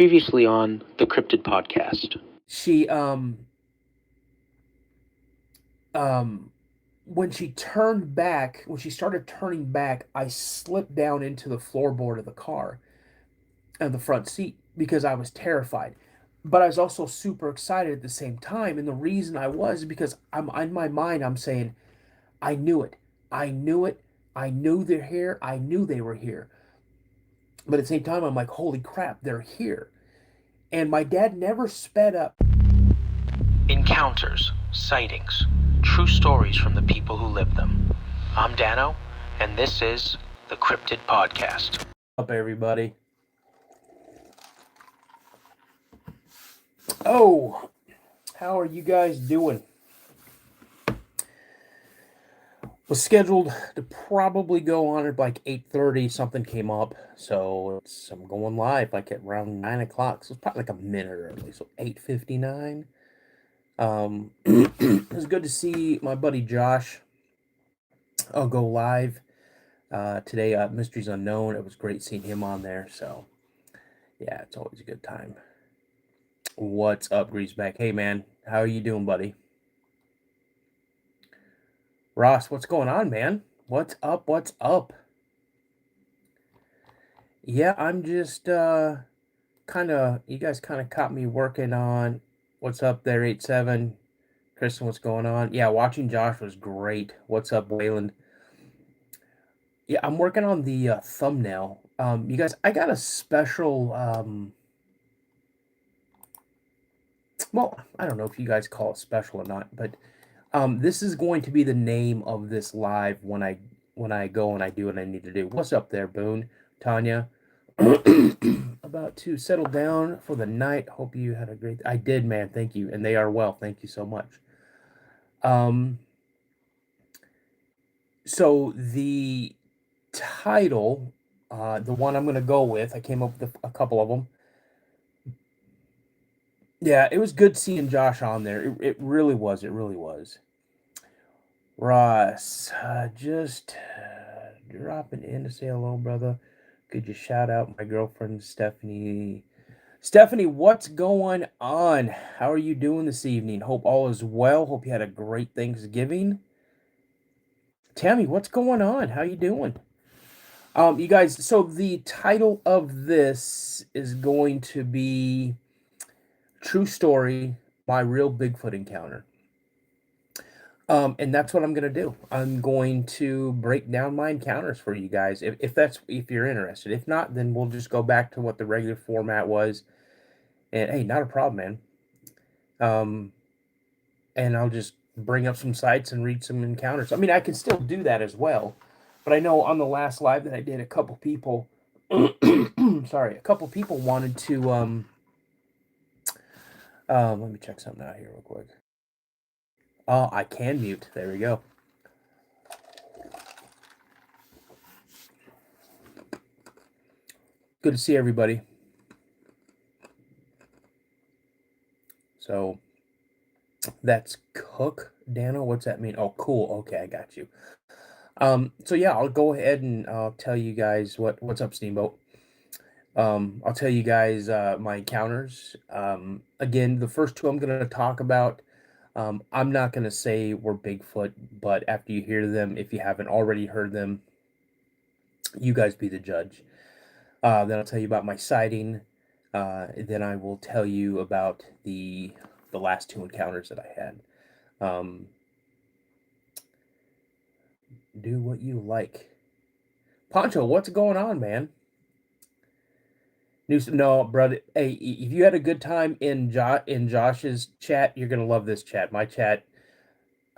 Previously on the Cryptid Podcast. She when she started turning back, I slipped down into the floorboard of the car and the front seat because I was terrified. But I was also super excited at the same time. And the reason I was because I'm in my mind, I'm saying, I knew it. I knew it. I knew they're here. I knew they were here. But at the same time, I'm like, holy crap, they're here. And my dad never sped up. Encounters, sightings, true stories from the people who lived them. I'm Dano, and this is the Cryptid Podcast. What's up, everybody? Oh, how are you guys doing? Was scheduled to probably go on at like 8:30. Something came up, so I'm going live like at around 9 o'clock. So it's probably like a minute early. So 8:59. It was good to see my buddy Josh. I'll go live today. Mysteries Unknown. It was great seeing him on there. So yeah, it's always a good time. What's up, Greaseback? Hey man, how are you doing, buddy? Ross, what's going on, man? What's up? What's up? Yeah, I'm just you guys kind of caught me working on what's up there, 87. Kristen, what's going on? Yeah, watching Josh was great. What's up, Wayland? Yeah, I'm working on the thumbnail. You guys, I got a special well, I don't know if you guys call it special or not, but this is going to be the name of this live when I go and I do what I need to do. What's up there, Boone? Tanya? About to settle down for the night. Hope you had a great... I did, man. Thank you. And they are well. Thank you so much. So the title, the one I'm going to go with, I came up with a couple of them. Yeah, it was good seeing Josh on there. It really was. It really was. Ross, just dropping in to say hello, brother. Could you shout out my girlfriend, Stephanie? Stephanie, what's going on? How are you doing this evening? Hope all is well. Hope you had a great Thanksgiving. Tammy, what's going on? How you doing? You guys, so the title of this is going to be True Story, My Real Bigfoot Encounter. And that's what I'm going to do. I'm going to break down my encounters for you guys, if you're interested. If not, then we'll just go back to what the regular format was. And hey, not a problem, man. And I'll just bring up some sites and read some encounters. I mean, I can still do that as well. But I know on the last live that I did, a couple people, sorry, a couple people wanted to, let me check something out here real quick. Oh, I can mute. There we go. Good to see everybody. So that's Cook, Dano. What's that mean? Oh, cool. Okay, I got you. So yeah, I'll go ahead and I'll tell you guys what's up, Steamboat. I'll tell you guys my encounters. Again, the first two I'm going to talk about, I'm not going to say we're Bigfoot, but after you hear them, if you haven't already heard them, you guys be the judge. Then I'll tell you about my sighting. Then I will tell you about the last two encounters that I had. Do what you like. Poncho, what's going on, man? No, brother. Hey, if you had a good time in Josh's chat, you're gonna love this chat. My chat.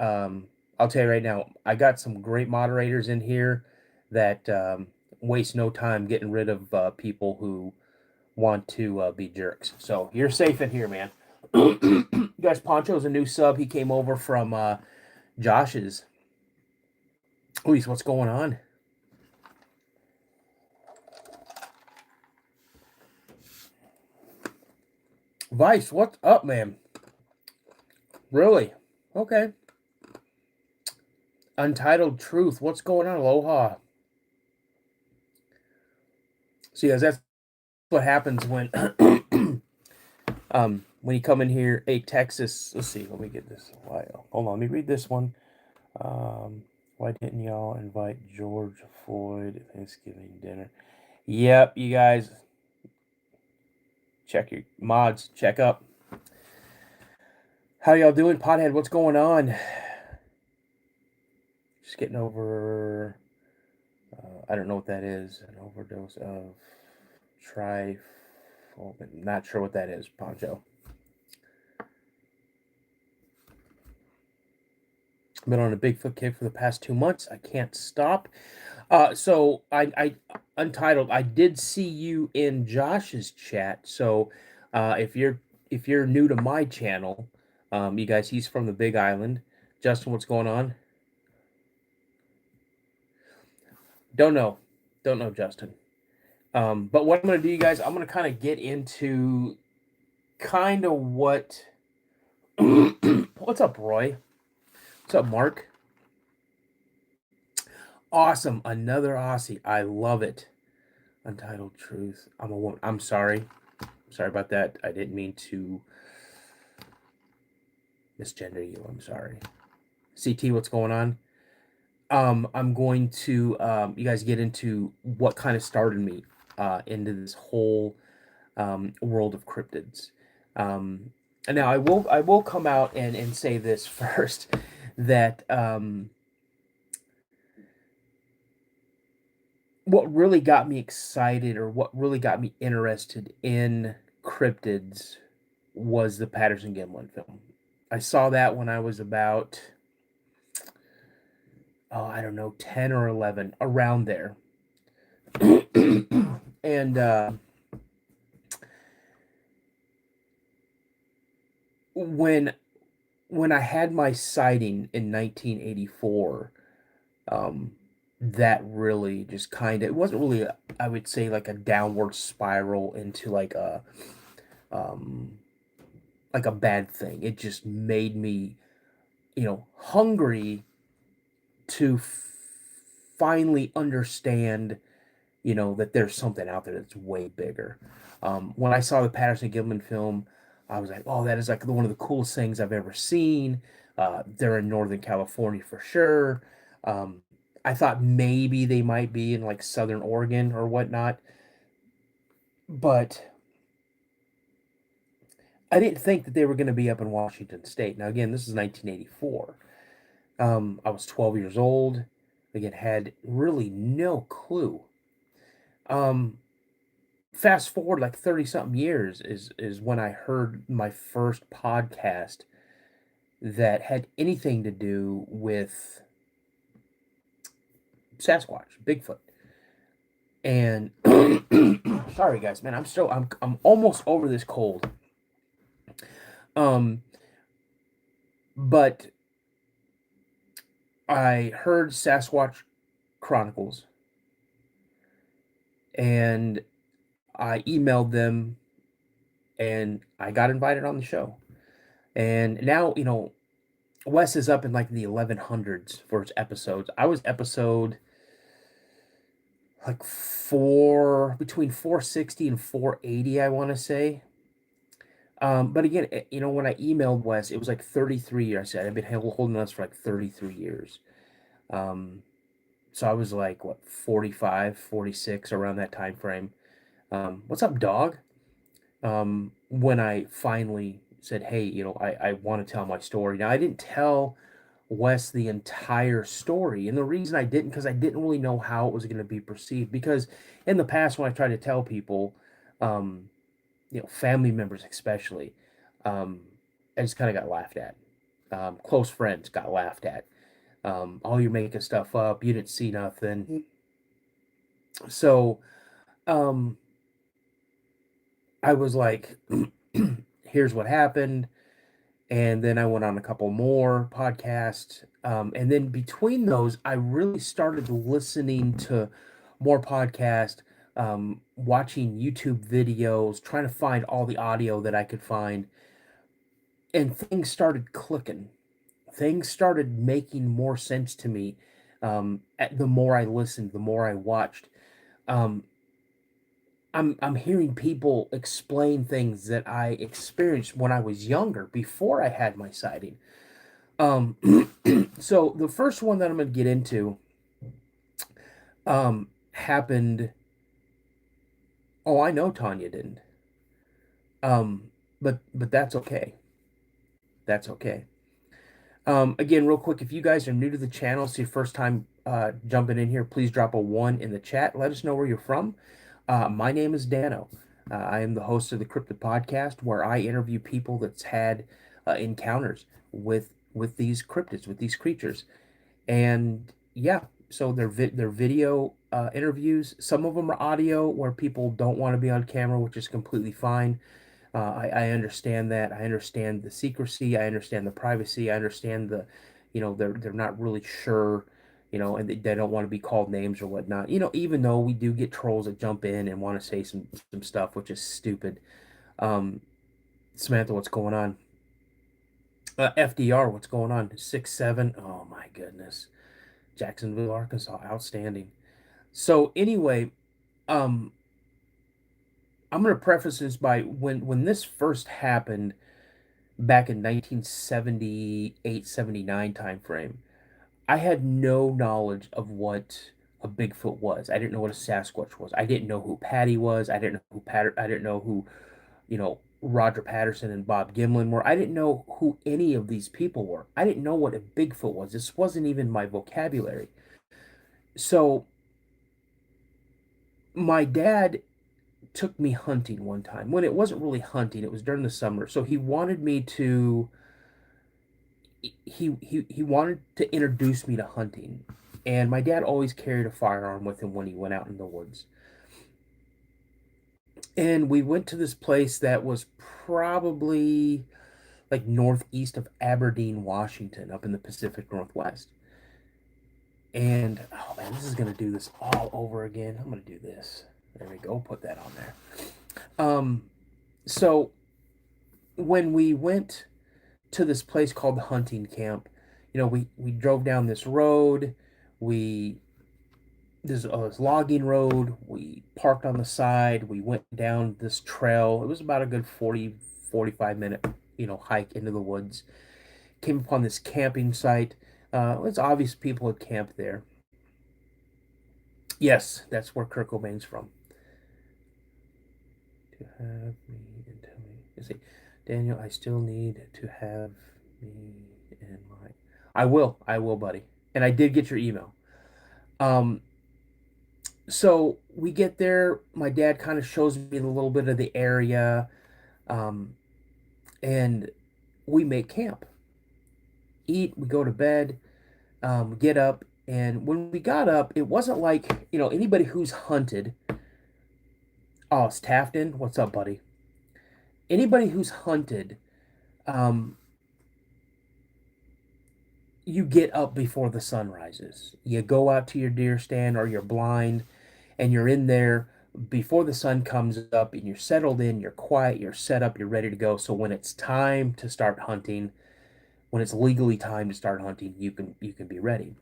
I'll tell you right now, I got some great moderators in here that waste no time getting rid of people who want to be jerks. So you're safe in here, man. You guys, Poncho's a new sub. He came over from Josh's. Luis, what's going on? Vice, what's up, man? Really? Okay. Untitled Truth, what's going on? Aloha. See, guys, that's what happens when you come in here. Hey, Texas. Let's see. Let me get this. Hold on. Let me read this one. Why didn't y'all invite George Floyd at Thanksgiving dinner? Yep, you guys. Check your mods. Check up. How y'all doing, Pothead? What's going on? Just getting over. I don't know what that is. An overdose of Not sure what that is, Poncho. Been on a Bigfoot kick for the past 2 months. I can't stop. So I Untitled. I did see you in Josh's chat. So, if you're new to my channel, you guys, he's from the Big Island. Justin, what's going on? Don't know, Justin. But what I'm gonna do, you guys, I'm gonna kind of get into kind of what. What's up, Roy? What's up, Mark? Awesome, another Aussie. I love it. Untitled Truth. I'm a woman. I'm sorry. Sorry about that. I didn't mean to misgender you. I'm sorry. CT, what's going on? I'm going to you guys get into what kind of started me into this whole world of cryptids. And now I will come out and say this first, that what really got me excited, or what really got me interested in cryptids, was the Patterson Gimlin film. I saw that when I was about, I don't know, 10 or 11, around there. And when I had my sighting in 1984, that really just kind of, it wasn't really I would say like a downward spiral into like a bad thing. It just made me, hungry to finally understand, that there's something out there that's way bigger. When I saw the Patterson Gimlin film, I was like, oh, that is like one of the coolest things I've ever seen. They're in Northern California for sure. I thought maybe they might be in like Southern Oregon or whatnot, but I didn't think that they were going to be up in Washington State. Now, again, this is 1984. I was 12 years old. Again, had really no clue. Fast forward like 30 something years is when I heard my first podcast that had anything to do with Sasquatch, Bigfoot. And sorry guys, man, I'm almost over this cold. But I heard Sasquatch Chronicles, and I emailed them, and I got invited on the show. And now, Wes is up in like the 1100s for its episodes. I was episode like between 460 and 480, I want to say. But again, when I emailed Wes, it was like 33 years. I said I've been holding us for like 33 years. So I was like, what, 45, 46, around that time frame. What's up, dog? When I finally said, hey, I want to tell my story. Now, I didn't tell Wes the entire story. And the reason I didn't, because I didn't really know how it was going to be perceived. Because in the past, when I tried to tell people, family members especially, I just kind of got laughed at. Close friends got laughed at. Oh, you're making stuff up. You didn't see nothing. So, I was like, here's what happened. And then I went on a couple more podcasts. And then between those, I really started listening to more podcasts, watching YouTube videos, trying to find all the audio that I could find. And things started clicking. Things started making more sense to me. The more I listened, the more I watched. I'm hearing people explain things that I experienced when I was younger, before I had my sighting. Um, so the first one that I'm going to get into happened. Oh, I know Tanya didn't. Um, but that's okay. That's okay. Again, real quick, if you guys are new to the channel, it's your first time jumping in here, please drop a one in the chat. Let us know where you're from. My name is Dano. I am the host of the Cryptid Podcast, where I interview people that's had encounters with these cryptids, with these creatures. And yeah, so they're video interviews. Some of them are audio, where people don't want to be on camera, which is completely fine. I understand that. I understand the secrecy. I understand the privacy. I understand they're not really sure, and they don't want to be called names or whatnot. Even though we do get trolls that jump in and want to say some stuff, which is stupid. Um, Samantha, what's going on? FDR, what's going on? 6'7". Oh my goodness. Jacksonville, Arkansas, outstanding. So anyway, um, I'm gonna preface this by when this first happened back in 1978, 79 time frame. I had no knowledge of what a Bigfoot was. I didn't know what a Sasquatch was. I didn't know who Patty was. I didn't know who, Roger Patterson and Bob Gimlin were. I didn't know who any of these people were. I didn't know what a Bigfoot was. This wasn't even my vocabulary. So my dad took me hunting one time, when it wasn't really hunting, it was during the summer. So he wanted me to he wanted to introduce me to hunting. And my dad always carried a firearm with him when he went out in the woods. And we went to this place that was probably like northeast of Aberdeen, Washington, up in the Pacific Northwest. And oh man, this is gonna do this all over again. I'm gonna do this. There we go. Put that on there. So when we went to this place called the hunting camp, we drove down this road. We this logging road. We parked on the side. We went down this trail. It was about a good 40-45 minute hike into the woods. Came upon this camping site. It's obvious people had camped there. Yes, that's where Kurt Cobain's from. To have me and tell me. You see, Daniel, I still need to have me in my. I will, buddy. And I did get your email. Um, so we get there. My dad kind of shows me a little bit of the area, um, and we make camp. Eat. We go to bed. Get up. And when we got up, it wasn't like anybody who's hunted. Oh, it's Tafton. What's up, buddy? Anybody who's hunted, um, you get up before the sun rises. You go out to your deer stand or your blind, and you're in there before the sun comes up, and you're settled in, you're quiet, you're set up, you're ready to go. So when it's time to start hunting, when it's legally time to start hunting, you can be ready.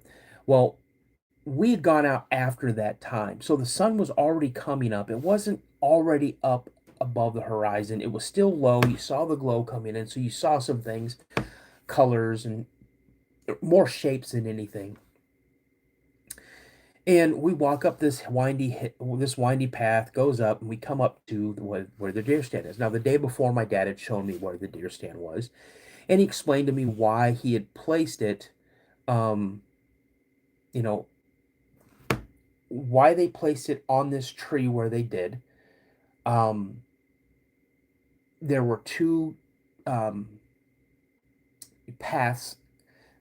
Well, we'd gone out after that time. So the sun was already coming up. It wasn't already up above the horizon. It was still low. You saw the glow coming in, so you saw some things, colors and more shapes than anything. And we walk up this windy path, goes up, and we come up to where the deer stand is. Now, the day before, my dad had shown me where the deer stand was, and he explained to me why he had placed it, um, you know, why they placed it on this tree where they did. Um, there were two um, paths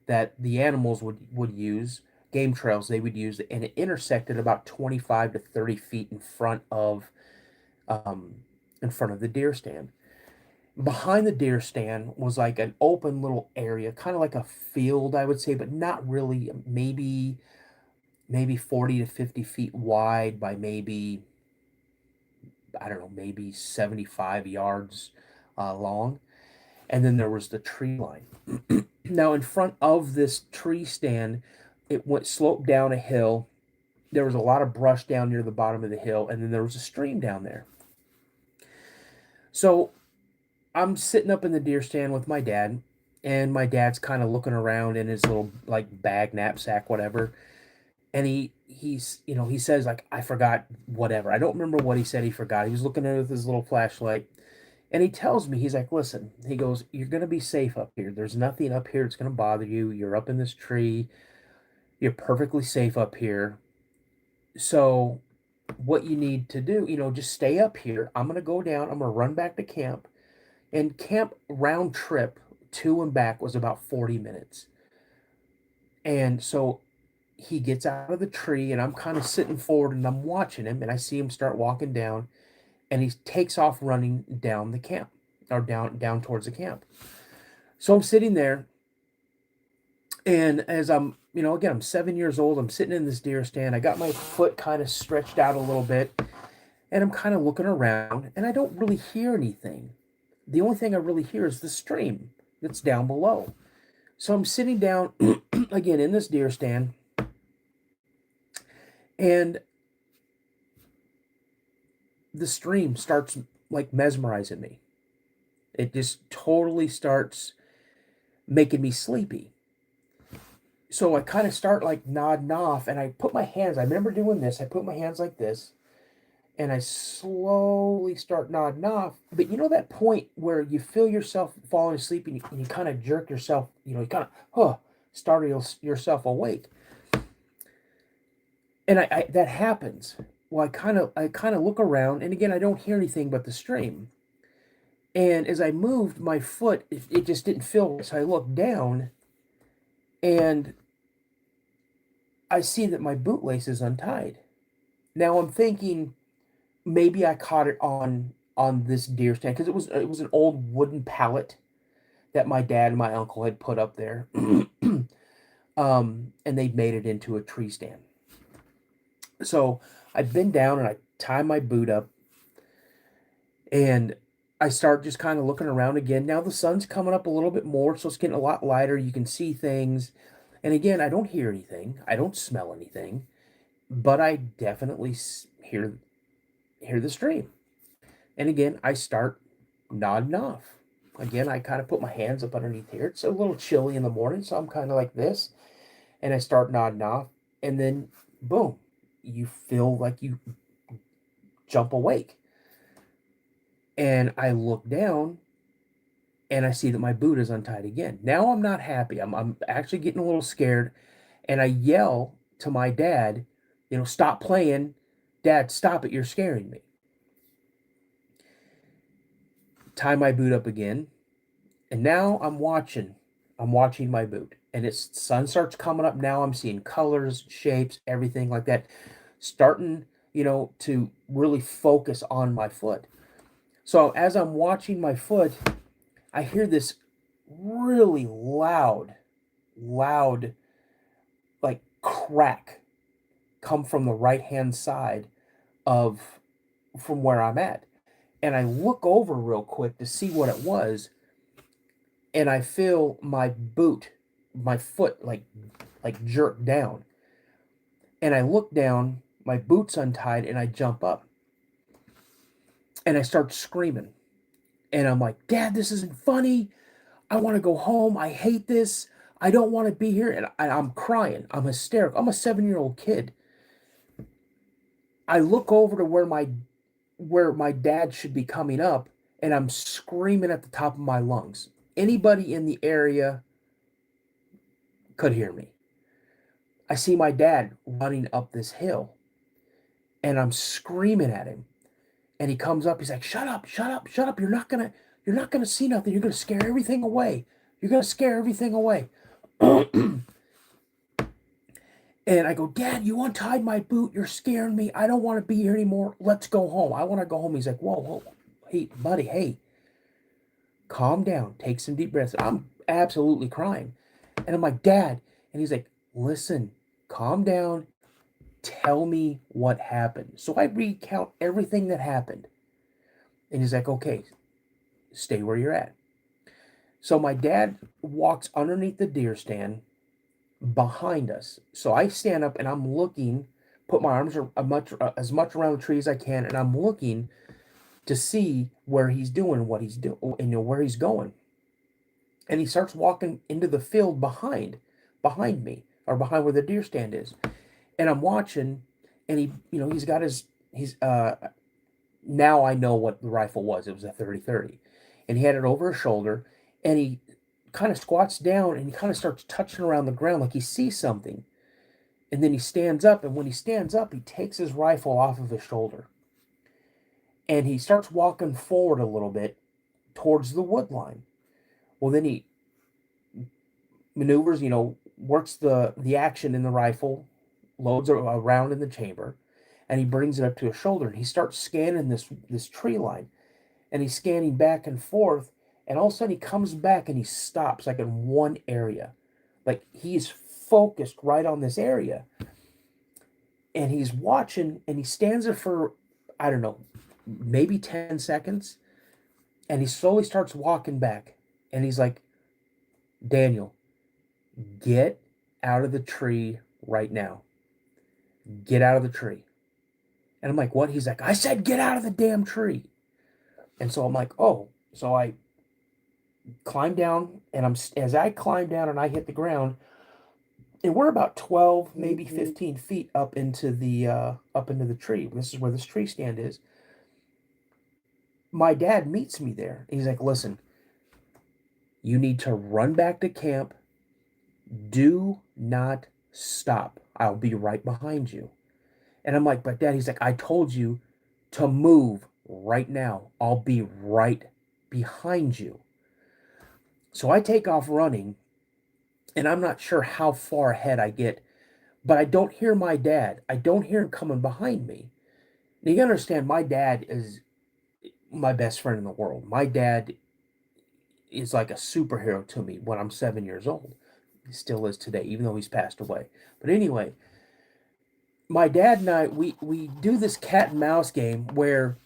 that the animals would use, game trails they would use, and it intersected about 25 to 30 feet um, in front of the deer stand. Behind the deer stand was like an open little area, kind of like a field, I would say, but not really. Maybe 40 to 50 feet wide by maybe, I don't know, maybe 75 yards long. And then there was the tree line. Now, in front of this tree stand, it went sloped down a hill, there was a lot of brush down near the bottom of the hill, and then there was a stream down there. So I'm sitting up in the deer stand with my dad, and my dad's kind of looking around in his little like bag, knapsack, whatever. And he says like, I forgot whatever. I don't remember what he said he forgot. He was looking at it with his little flashlight, and he tells me, he's like, listen, he goes, you're gonna be safe up here. There's nothing up here that's gonna bother you. You're up in this tree. You're perfectly safe up here. So what you need to do, just stay up here. I'm gonna go down. I'm gonna run back to camp. And camp round trip to and back was about 40 minutes. And so he gets out of the tree, and I'm kind of sitting forward and I'm watching him, and I see him start walking down, and he takes off running down the camp, or down towards the camp. So I'm sitting there, and as again, I'm 7 years old. I'm sitting in this deer stand. I got my foot kind of stretched out a little bit, and I'm kind of looking around, and I don't really hear anything. The only thing I really hear is the stream that's down below. So I'm sitting down again in this deer stand, and the stream starts like mesmerizing me. It just totally starts making me sleepy. So I kind of start like nodding off, and I put my hands, I remember doing this, I put my hands like this, and I slowly start nodding off. But you know that point where you feel yourself falling asleep, and you kind of jerk yourself, you kind of start yourself awake. And I that happens. Well, I kind of look around, and again, I don't hear anything but the stream. And as I moved my foot, it just didn't feel right. So I looked down, and I see that my bootlace is untied. Now I'm thinking maybe I caught it on this deer stand, because it was an old wooden pallet that my dad and my uncle had put up there, and they made it into a tree stand. So I bend down and I tie my boot up, and I start just kind of looking around again. Now the sun's coming up a little bit more, so it's getting a lot lighter. You can see things. And again, I don't hear anything. I don't smell anything, but I definitely hear the stream. And again, I start nodding off. Again, I kind of put my hands up underneath here. It's a little chilly in the morning, so I'm kind of like this. And I start nodding off, and then boom, you feel like you jump awake. And I look down, and I see that my boot is untied again. Now I'm not happy. I'm actually getting a little scared, and I yell to my dad, stop playing. Dad, stop it. You're scaring me. Tie my boot up again, and now I'm watching my boot, and it's sun starts coming up. Now I'm seeing colors, shapes, everything like that, starting, to really focus on my foot. So as I'm watching my foot, I hear this really loud, like crack come from the right-hand side from where I'm at. And I look over real quick to see what it was, and I feel my foot like jerk down. And I look down, my boot's untied, and I jump up. And I start screaming. And I'm like, Dad, this isn't funny. I want to go home. I hate this. I don't want to be here. And I'm crying. I'm hysterical. I'm a 7-year-old kid. I look over to where my dad should be coming up, and I'm screaming at the top of my lungs. Anybody in the area could hear me. I see my dad running up this hill, and I'm screaming at him. And he comes up, he's like, shut up, shut up, shut up. You're not gonna see nothing. You're gonna scare everything away. You're gonna scare everything away. And I go, Dad, you untied my boot. You're scaring me. I don't want to be here anymore. Let's go home. I want to go home. He's like, whoa. Hey, buddy, hey. Calm down. Take some deep breaths. I'm absolutely crying. And I'm like, Dad. And he's like, listen, calm down. Tell me what happened. So I recount everything that happened. And he's like, okay, stay where you're at. So my dad walks underneath the deer stand behind us. So I stand up and I'm looking put my arms as much around the tree as I can, and I'm looking to see where he's doing what he's doing, and where he's going. And he starts walking into the field behind me, or behind where the deer stand is. And I'm watching, and he's got he's now I know what the rifle was. It was a 30-30, and he had it over his shoulder, and he kind of squats down, and he kind of starts touching around the ground like he sees something. And then he stands up, and when he stands up, he takes his rifle off of his shoulder, and he starts walking forward a little bit towards the wood line. Well, then he maneuvers, works the action in the rifle, loads a round in the chamber, and he brings it up to his shoulder, and he starts scanning this tree line, and he's scanning back and forth, and all of a sudden he comes back and he stops like in one area, like he's focused right on this area, and he's watching, and he stands there for, I don't know, maybe 10 seconds, and he slowly starts walking back, and he's like, Daniel, get out of the tree right now. Get out of the tree. And I'm like, what? He's like, I said get out of the damn tree. And so I'm like, oh. So I climb down, and as I climb down and I hit the ground, and we're about 12, maybe 15 feet up into the tree. This is where this tree stand is. My dad meets me there. He's like, listen, you need to run back to camp. Do not stop. I'll be right behind you. And I'm like, but Dad, he's like, I told you to move right now. I'll be right behind you. So I take off running, and I'm not sure how far ahead I get, but I don't hear my dad. I don't hear him coming behind me. Now, you understand, my dad is my best friend in the world. My dad is like a superhero to me when I'm 7 years old. He still is today, even though he's passed away. But anyway, my dad and I, we do this cat and mouse game where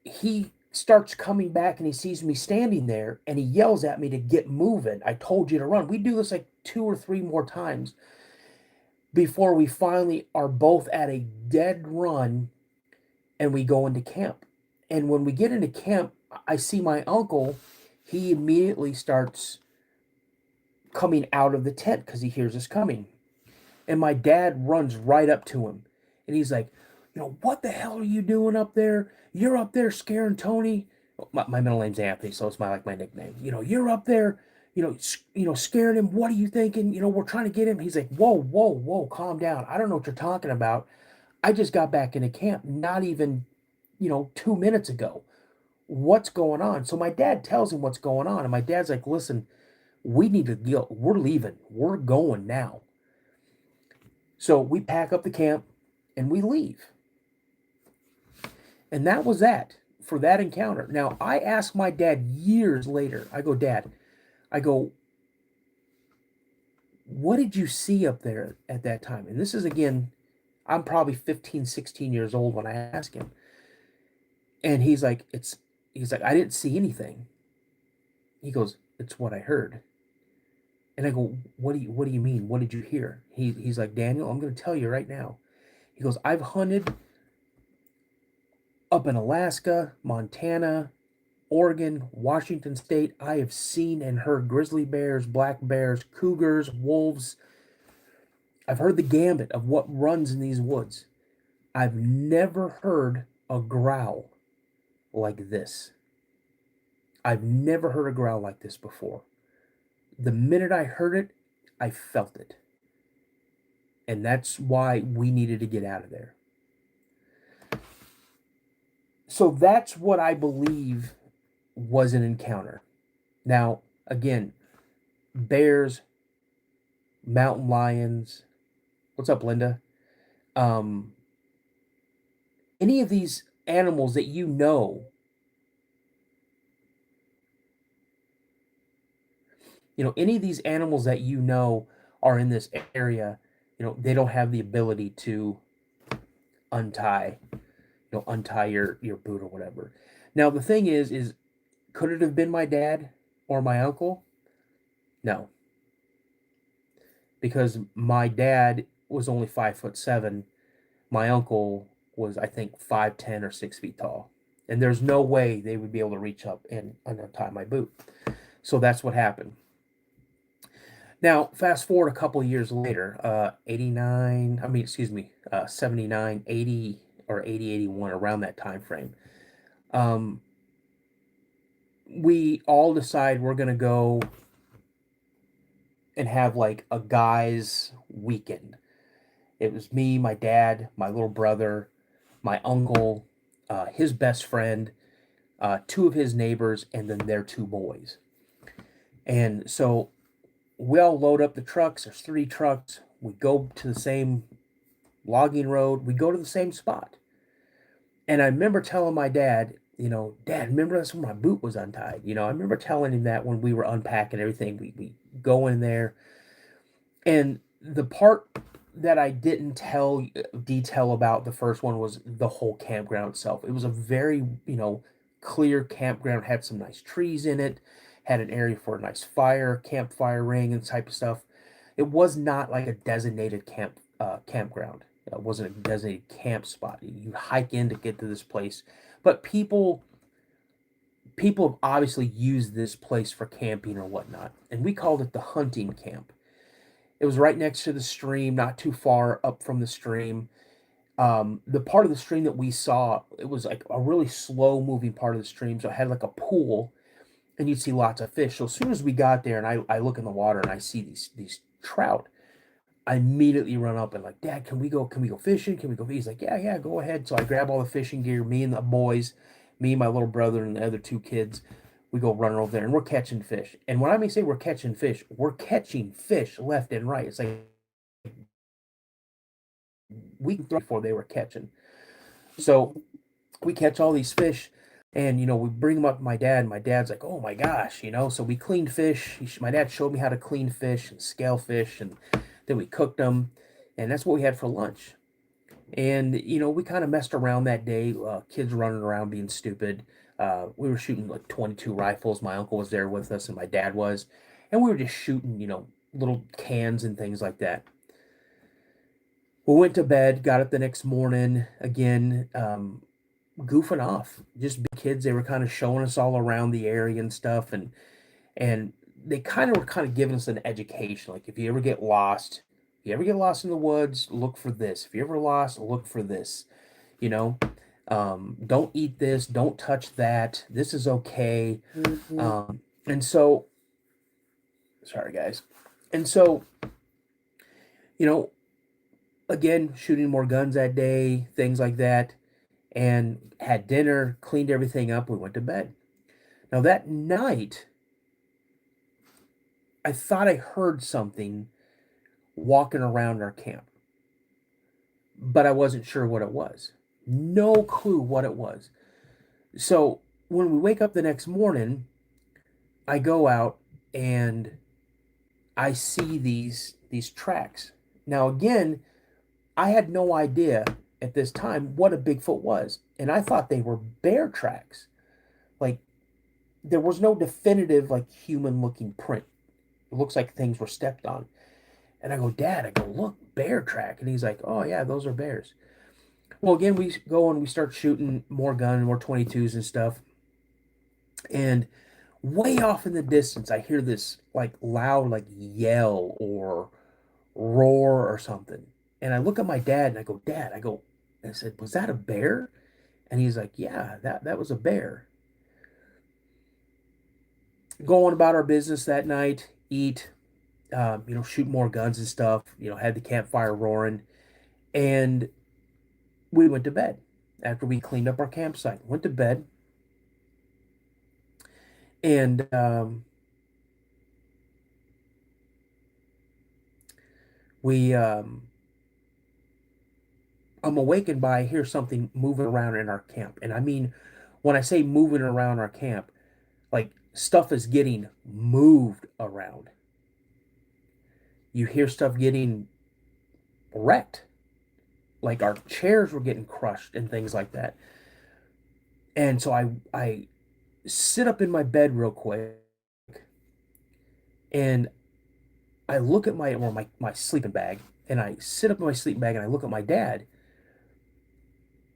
he starts coming back, and he sees me standing there, and he yells at me to get moving. I told you to run. We do this like 2 or 3 more times before we finally are both at a dead run, and we go into camp. And when we get into camp, I see my uncle. He immediately starts coming out of the tent because he hears us coming. And my dad runs right up to him, and he's like, what the hell are you doing up there? You're up there scaring Tony. My middle name's Anthony, so it's my nickname. You're up there, scaring him. What are you thinking? We're trying to get him. He's like, whoa, whoa, whoa, calm down. I don't know what you're talking about. I just got back into camp, not even, 2 minutes ago. What's going on? So my dad tells him what's going on, and my dad's like, listen, we need to go. We're leaving. We're going now. So we pack up the camp, and we leave. And that was that for that encounter. Now, I asked my dad years later, I go, Dad, what did you see up there at that time? And this is, again, I'm probably 15, 16 years old when I ask him. And he's like, I didn't see anything. He goes, it's what I heard. And I go, what do you mean? What did you hear? He's like, Daniel, I'm going to tell you right now. He goes, I've hunted up in Alaska, Montana, Oregon, Washington State. I have seen and heard grizzly bears, black bears, cougars, wolves. I've heard the gambit of what runs in these woods. I've never heard a growl like this. I've never heard a growl like this before. The minute I heard it, I felt it. And that's why we needed to get out of there. So that's what I believe was an encounter. Now, again, bears, mountain lions. What's up, Linda? Any of these animals that any of these animals that are in this area, they don't have the ability to untie your boot or whatever. Now, the thing is could it have been my dad or my uncle? No. because my dad was only 5'7". My uncle was, I think, 5'10" or 6 feet tall, and there's no way they would be able to reach up and untie my boot. So that's what happened. Now, fast forward a couple of years later, 89, I mean, excuse me, 79, 80, or 80, 81, around that time frame. Um, we all decide we're going to go and have like a guy's weekend. It was me, my dad, my little brother, my uncle, his best friend, two of his neighbors, and then their two boys. And so we all load up the trucks. There's 3 trucks. We go to the same logging road. We go to the same spot. And I remember telling my dad, Dad, remember that's when my boot was untied. I remember telling him that when we were unpacking everything. We go in there. And the part that I didn't tell detail about the first one was the whole campground itself. It was a very, clear campground, had some nice trees in it, had an area for a nice fire, campfire ring and type of stuff. It was not like a designated campground. It wasn't a designated camp spot. You hike in to get to this place, but people have obviously used this place for camping or whatnot, and we called it the hunting camp. It was right next to the stream, not too far up from the stream. The part of the stream that we saw, it was like a really slow moving part of the stream. So it had like a pool, and you'd see lots of fish. So as soon as we got there, and I look in the water and I see these trout, I immediately run up and like, Dad, can we go? Can we go fishing? Can we go? He's like, yeah, yeah, go ahead. So I grab all the fishing gear. Me and the boys, me, my little brother, and the other 2 kids. We go running over there and we're catching fish. And when I may say we're catching fish left and right. It's like week before they were catching. So we catch all these fish, and we bring them up to my dad. And my dad's like, "Oh my gosh!" So we cleaned fish. My dad showed me how to clean fish and scale fish, and then we cooked them, and that's what we had for lunch. And we kind of messed around that day. Kids running around being stupid. We were shooting like 22 rifles. My uncle was there with us, and my dad was, and we were just shooting, little cans and things like that. We went to bed, got up the next morning again, goofing off, just be kids. They were kind of showing us all around the area and stuff, and they kind of were kind of giving us an education. Like, if you ever get lost in the woods, look for this. If you're ever lost, look for this. You know, don't eat this, don't touch that. This is okay. And so, sorry guys. And so, you know, again, shooting more guns that day, things like that, and had dinner, cleaned everything up. We went to bed. Now that night, I thought I heard something walking around our camp, but I wasn't sure what it was. No clue what it was. So when we wake up the next morning, I go out and I see these tracks. Now again, I had no idea at this time what a Bigfoot was, and I thought they were bear tracks. Like, there was no definitive like human looking print. It looks like things were stepped on. And I go, Dad, look, bear track. And he's like, oh yeah, those are bears. Well, again, we go and we start shooting more gun, more 22s and stuff. And way off in the distance, I hear this like loud like yell or roar or something. And I look at my dad and I go, Dad, I said, was that a bear? And he's like, yeah, that was a bear. Going about our business that night, eat, shoot more guns and stuff, had the campfire roaring. And we went to bed after we cleaned up our campsite. Went to bed. And we I'm awakened by I hear something moving around in our camp. And I mean, when I say moving around our camp, like stuff is getting moved around. You hear stuff getting wrecked. Like our chairs were getting crushed and things like that. And so I sit up in my bed real quick, and I look at my sleeping bag, and I sit up in my sleeping bag, and I look at my dad,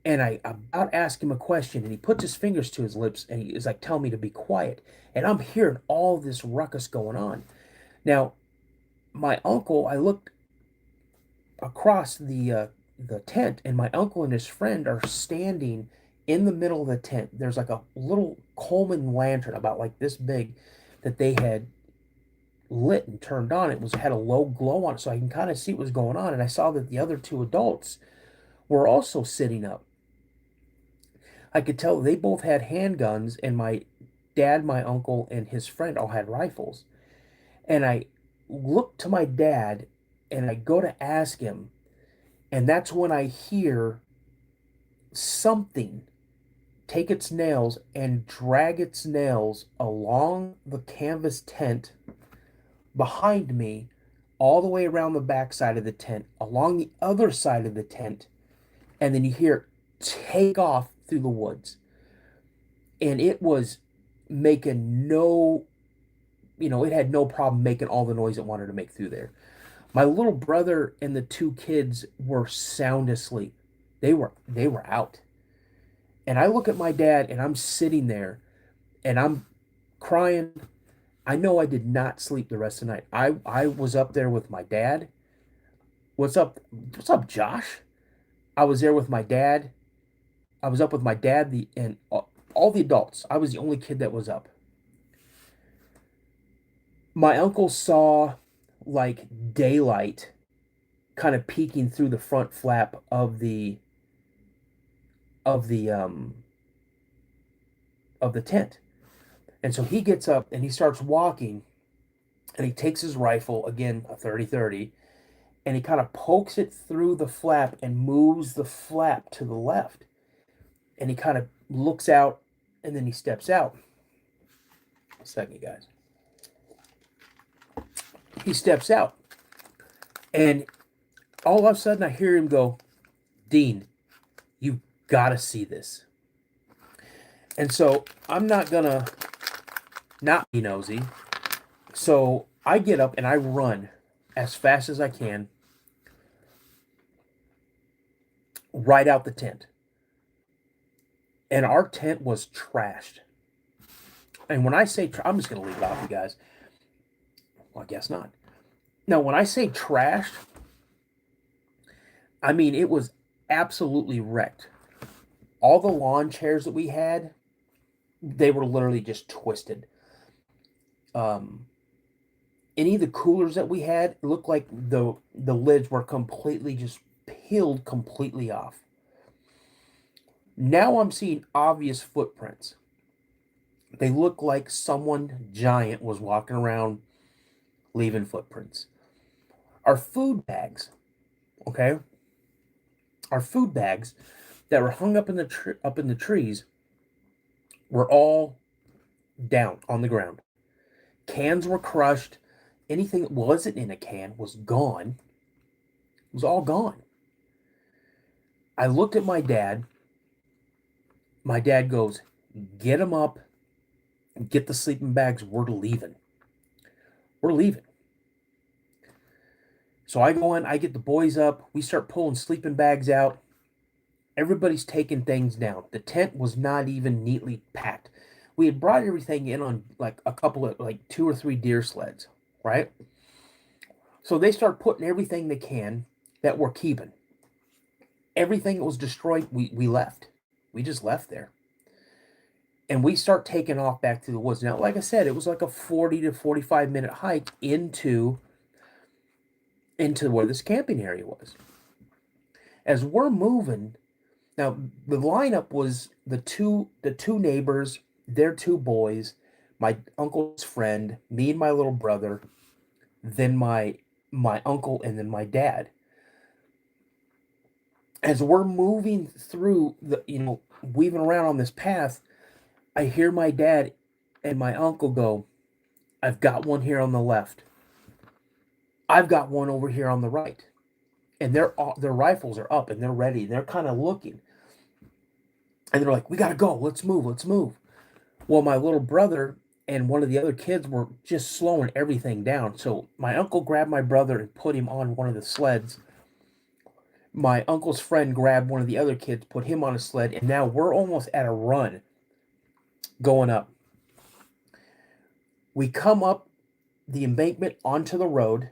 and I about ask him a question, and he puts his fingers to his lips, and he is like telling me to be quiet. And I'm hearing all this ruckus going on. Now, my uncle, I looked across the tent, and my uncle and his friend are standing in the middle of the tent. There's like a little Coleman lantern about like this big that they had lit and turned on. It was had a low glow on it, so I can kind of see what was going on. And I saw that the other two adults were also sitting up. I could tell they both had handguns, and my dad, my uncle, and his friend all had rifles. And I look to my dad, and I go to ask him, and that's when I hear something take its nails and drag its nails along the canvas tent behind me, all the way around the back side of the tent, along the other side of the tent, and then you hear it take off through the woods. And it was making no, it had no problem making all the noise it wanted to make through there. My little brother and the two kids were sound asleep. They were out. And I look at my dad, and I'm sitting there, and I'm crying. I know I did not sleep the rest of the night. I was up there with my dad. What's up? What's up, Josh? I was there with my dad. I was up with my dad and all the adults. I was the only kid that was up. My uncle saw like daylight kind of peeking through the front flap of the um of the tent. And so he gets up and he starts walking, and he takes his rifle, again, a 30-30, and he kind of pokes it through the flap and moves the flap to the left. And he kind of looks out, and then he steps out. A second, guys. He steps out, and all of a sudden I hear him go, "Dean, you gotta see this." And so I'm not gonna not be nosy. So I get up and I run as fast as I can right out the tent. And our tent was trashed. And when I say, I'm just going to leave it off, you guys. Well, I guess not. Now, when I say trashed, I mean it was absolutely wrecked. All the lawn chairs that we had, they were literally just twisted. Any of the coolers that we had looked like the lids were completely just peeled completely off. Now I'm seeing obvious footprints. They look like someone giant was walking around leaving footprints. Our food bags, okay? Our food bags that were hung up in the trees were all down on the ground. Cans were crushed. Anything that wasn't in a can was gone. It was all gone. I looked at my dad. My dad goes, "Get them up. Get the sleeping bags. We're leaving. We're leaving." So I go in. I get the boys up. We start pulling sleeping bags out. Everybody's taking things down. The tent was not even neatly packed. We had brought everything in on like a couple of, like 2 or 3 deer sleds, right? So they start putting everything they can that we're keeping. Everything that was destroyed, we left. We just left there. And we start taking off back through the woods. Now, like I said, it was like a 40 to 45 minute hike into where this camping area was. As we're moving, now the lineup was the two neighbors, their 2 boys, my uncle's friend, me and my little brother, then my uncle, and then my dad. As we're moving through weaving around on this path, I hear my dad and my uncle go, "I've got one here on the left. I've got one over here on the right." And their rifles are up and they're ready. They're kind of looking. And they're like, "We got to go. Let's move. Let's move." Well, my little brother and one of the other kids were just slowing everything down. So my uncle grabbed my brother and put him on one of the sleds. My uncle's friend grabbed one of the other kids, put him on a sled, and now we're almost at a run going up. We come up the embankment onto the road.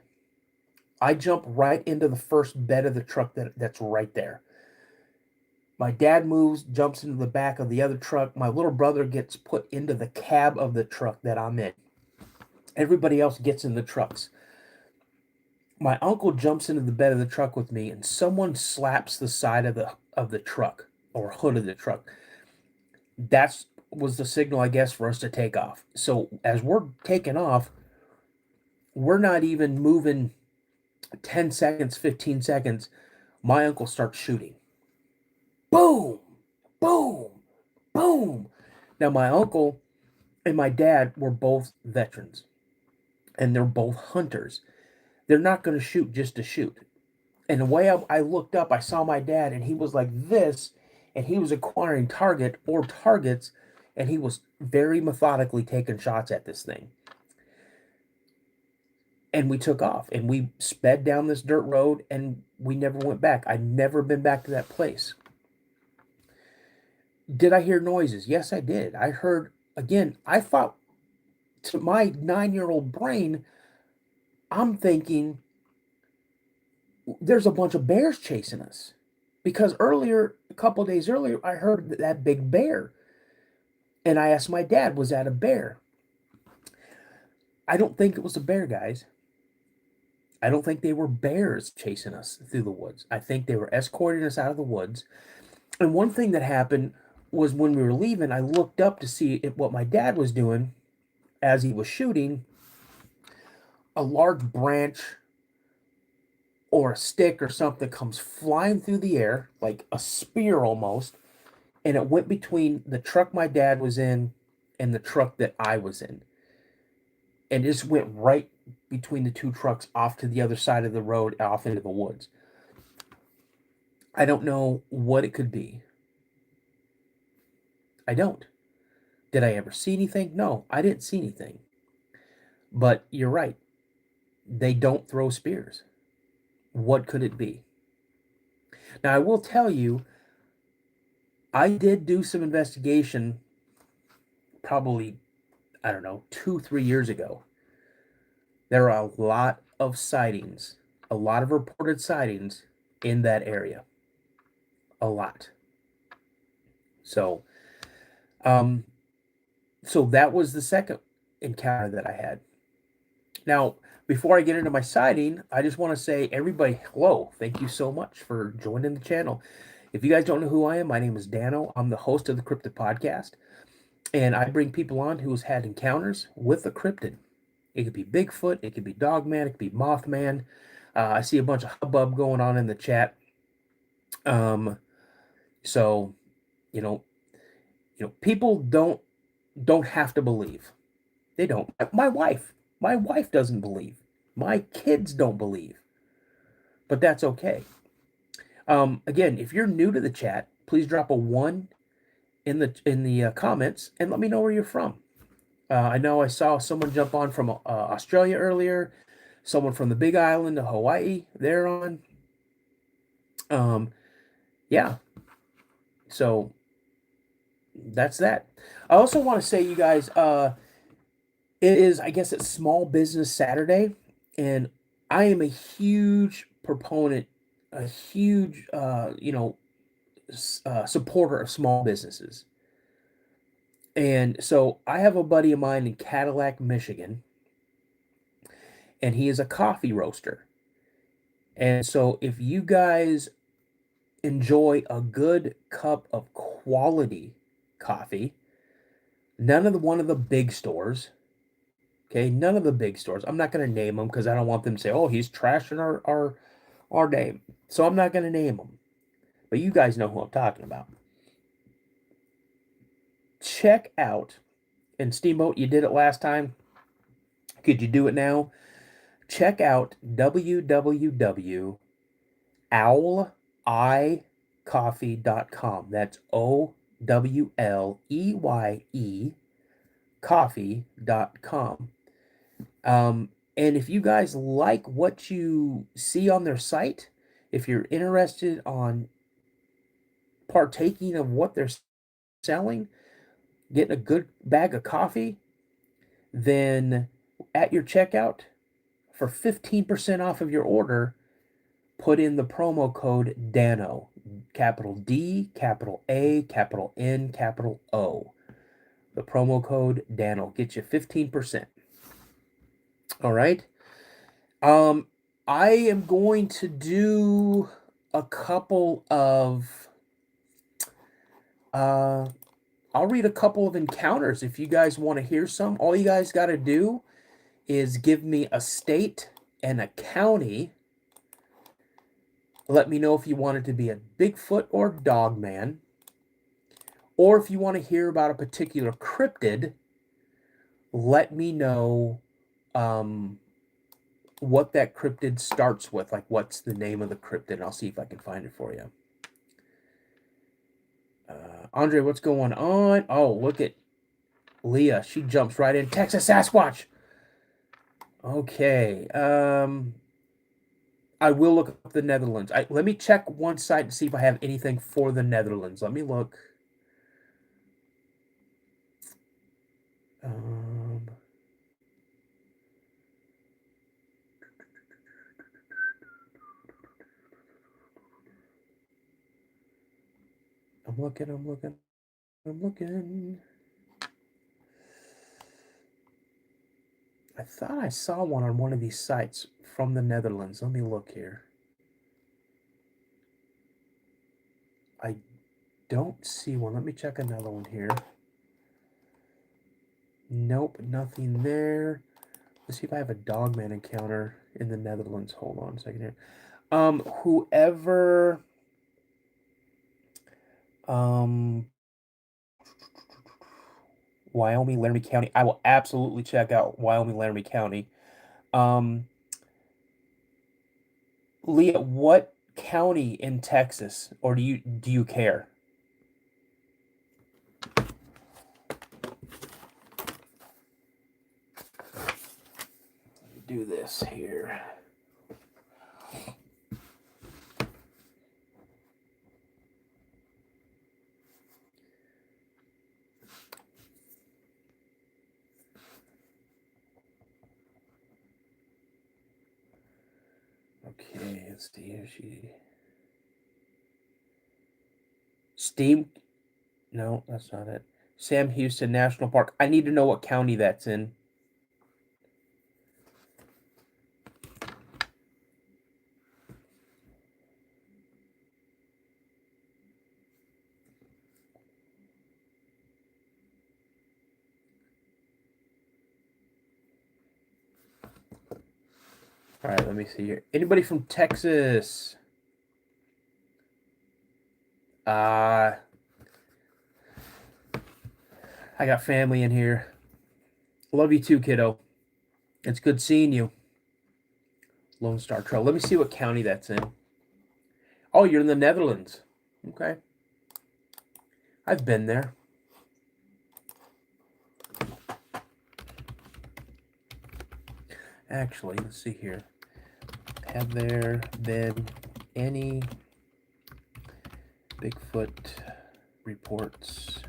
I jump right into the first bed of the truck that's right there. My dad moves, jumps into the back of the other truck. My little brother gets put into the cab of the truck that I'm in. Everybody else gets in the trucks. My uncle jumps into the bed of the truck with me, and someone slaps the side of the truck or hood of the truck. That was the signal, I guess, for us to take off. So as we're taking off, we're not even moving 10 seconds, 15 seconds. My uncle starts shooting. Boom, boom, boom. Now, my uncle and my dad were both veterans, and they're both hunters. They're not going to shoot just to shoot. And the way I looked up, I saw my dad, and he was like this, and he was acquiring targets, and he was very methodically taking shots at this thing. And we took off, and we sped down this dirt road, and we never went back. I've never been back to that place. Did I hear noises? Yes, I did. I heard, again, I thought, to my 9-year-old brain, I'm thinking there's a bunch of bears chasing us. Because earlier, a couple of days earlier, I heard that big bear. And I asked my dad, was that a bear? I don't think it was a bear, guys. I don't think they were bears chasing us through the woods. I think they were escorting us out of the woods. And one thing that happened was when we were leaving, I looked up to see what my dad was doing as he was shooting. A large branch or a stick or something comes flying through the air, like a spear almost, and it went between the truck my dad was in and the truck that I was in. And just went right between the two trucks off to the other side of the road, off into the woods. I don't know what it could be. I don't. Did I ever see anything? No, I didn't see anything. But you're right. They don't throw spears. What could it be? Now, I will tell you, I did do some investigation probably, I don't know, 2-3 years ago. There are a lot of sightings, a lot of reported sightings in that area. A lot. So that was the second encounter that I had. Now, before I get into my sighting, I just want to say, everybody, hello. Thank you so much for joining the channel. If you guys don't know who I am, my name is Dano. I'm the host of the Cryptid Podcast, and I bring people on who has had encounters with the cryptid. It could be Bigfoot, it could be Dogman, it could be Mothman. I see a bunch of hubbub going on in the chat. So, you know, people don't have to believe. They don't. My wife doesn't believe. My kids don't believe. But that's okay. Again, if you're new to the chat, please drop a 1 in the comments and let me know where you're from. I know I saw someone jump on from Australia earlier, someone from the Big Island of Hawaii. They're on. Yeah. So that's that. I also want to say, you guys, it is, I guess, it's Small Business Saturday, and I am a huge proponent, a huge, supporter of small businesses. And so I have a buddy of mine in Cadillac, Michigan, and he is a coffee roaster. And so if you guys enjoy a good cup of quality coffee, one of the big stores, okay, none of the big stores. I'm not going to name them because I don't want them to say, oh, he's trashing our name. So I'm not going to name them. But you guys know who I'm talking about. Check out, and Steamboat, you did it last time. Could you do it now? Check out www.owliecoffee.com. That's OWLEYE coffee.com. And if you guys like what you see on their site, if you're interested on partaking of what they're selling, getting a good bag of coffee, then at your checkout, for 15% off of your order, put in the promo code DANO, capital D, capital A, capital N, capital O. The promo code DANO gets you 15%. All right. I am going to do a couple of I'll read a couple of encounters if you guys want to hear some. All you guys got to do is give me a state and a county. Let me know if you want it to be a Bigfoot or Dogman, or if you want to hear about a particular cryptid. Let me know what that cryptid starts with, like what's the name of the cryptid, and I'll see if I can find it for you. Andre, what's going on? Oh, look at Leah. She jumps right in. Texas Sasquatch. Okay. I will look up the Netherlands. Let me check one site and see if I have anything for the Netherlands. Let me look. I'm looking. I thought I saw one on one of these sites from the Netherlands. Let me look here. I don't see one. Let me check another one here. Nope, nothing there. Let's see if I have a Dogman encounter in the Netherlands. Hold on a second here. Whoever Wyoming, Laramie County. I will absolutely check out Wyoming, Laramie County. Leah, what county in Texas, or do you care? Let me do this here. Okay, let's see here. Steam. No, that's not it. Sam Houston National Park. I need to know what county that's in. All right, let me see here. Anybody from Texas? I got family in here. Love you too, kiddo. It's good seeing you. Lone Star Trail. Let me see what county that's in. Oh, you're in the Netherlands. Okay. I've been there. Actually, let's see here. Have there been any Bigfoot reports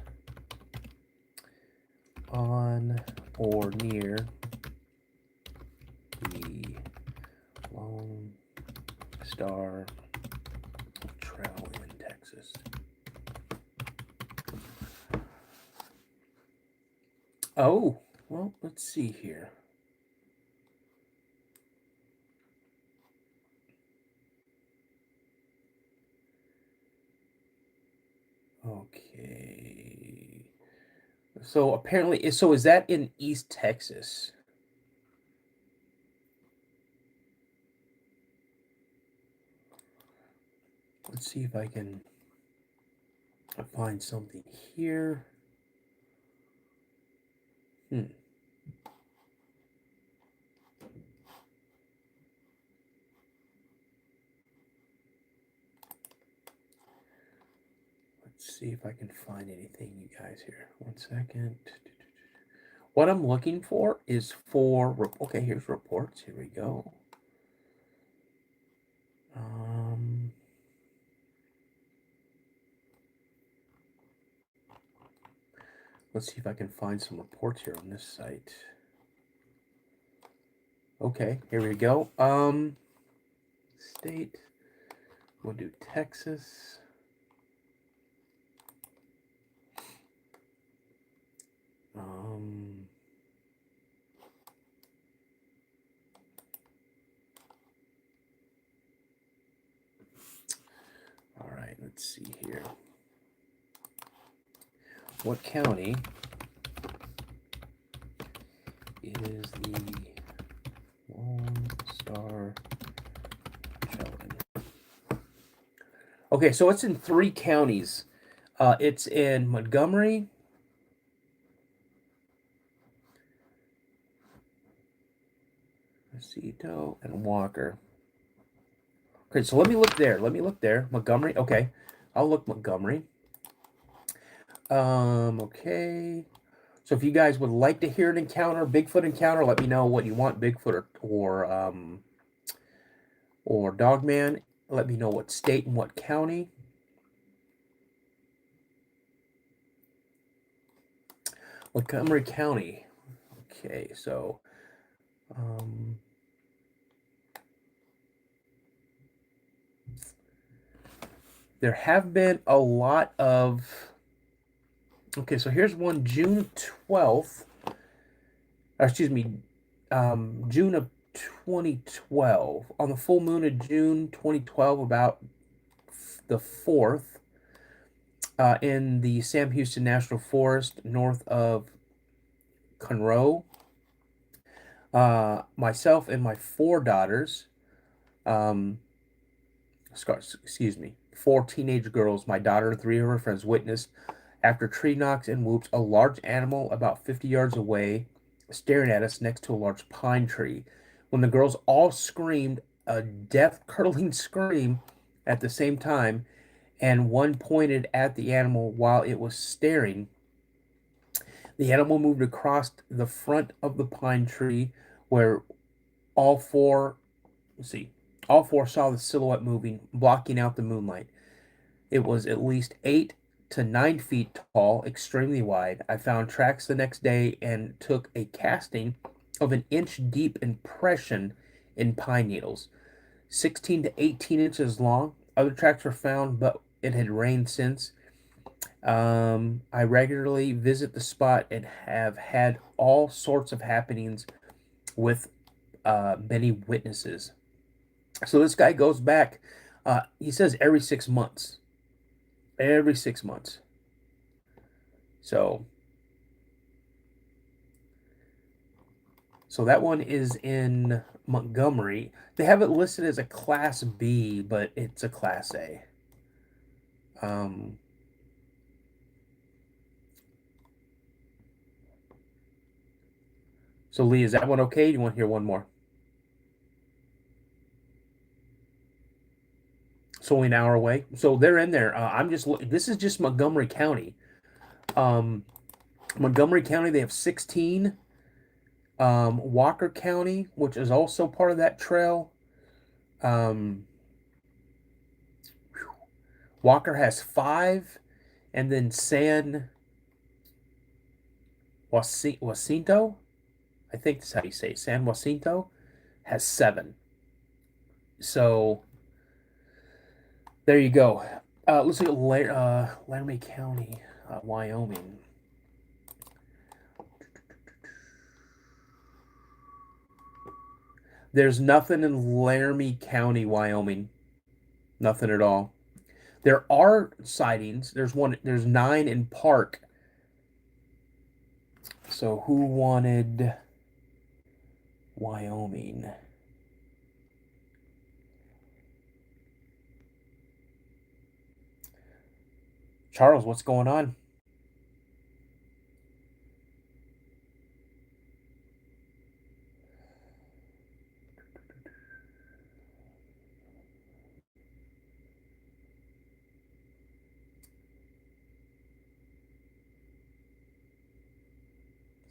on or near the Lone Star Trail in Texas? Oh, well, let's see here. Okay. So apparently, is that in East Texas? Let's see if I can find something here. Let's see if I can find anything, you guys, here. 1 second. What I'm looking for is okay, here's reports. Here we go. Um, let's see if I can find some reports here on this site. Okay, here we go. State. We'll do Texas. Um, all right, let's see here. What county is the Lone Star Showing? Okay, so it's in 3 counties. It's in Montgomery, Cito, and Walker. Okay, so let me look there. Montgomery. Okay, I'll look Montgomery. Okay. So if you guys would like to hear an encounter, Bigfoot encounter, let me know what you want, Bigfoot or Dogman. Let me know what state and what county. Montgomery County. Okay, so there have been a lot of. Okay, so here's one June 12th. Excuse me, June of 2012. On the full moon of June 2012, about the 4th, in the Sam Houston National Forest north of Conroe. Myself and my 4 daughters, um, excuse me, 4 teenage girls, my daughter and 3 of her friends witnessed, after tree knocks and whoops, a large animal about 50 yards away staring at us next to a large pine tree. When the girls all screamed a death-curdling scream at the same time, and one pointed at the animal while it was staring, the animal moved across the front of the pine tree where all four, let's see, all 4 saw the silhouette moving, blocking out the moonlight. It was at least 8 to 9 feet tall, extremely wide. I found tracks the next day and took a casting of an inch deep impression in pine needles, 16 to 18 inches long. Other tracks were found, but it had rained since. I regularly visit the spot and have had all sorts of happenings with many witnesses. So this guy goes back, he says every 6 months. Every 6 months. So, so that one is in Montgomery. They have it listed as a Class B, but it's a Class A. So Lee, is that one okay? Do you want to hear one more? It's only an hour away. So they're in there. This is just Montgomery County. Montgomery County, they have 16. Walker County, which is also part of that trail. Walker has 5, and then San Jacinto, I think that's how you say it, San Jacinto, has 7. So there you go. Let's look at Laramie County, Wyoming. There's nothing in Laramie County, Wyoming. Nothing at all. There are sightings. There's 9 in Park. So who wanted Wyoming? Charles, what's going on?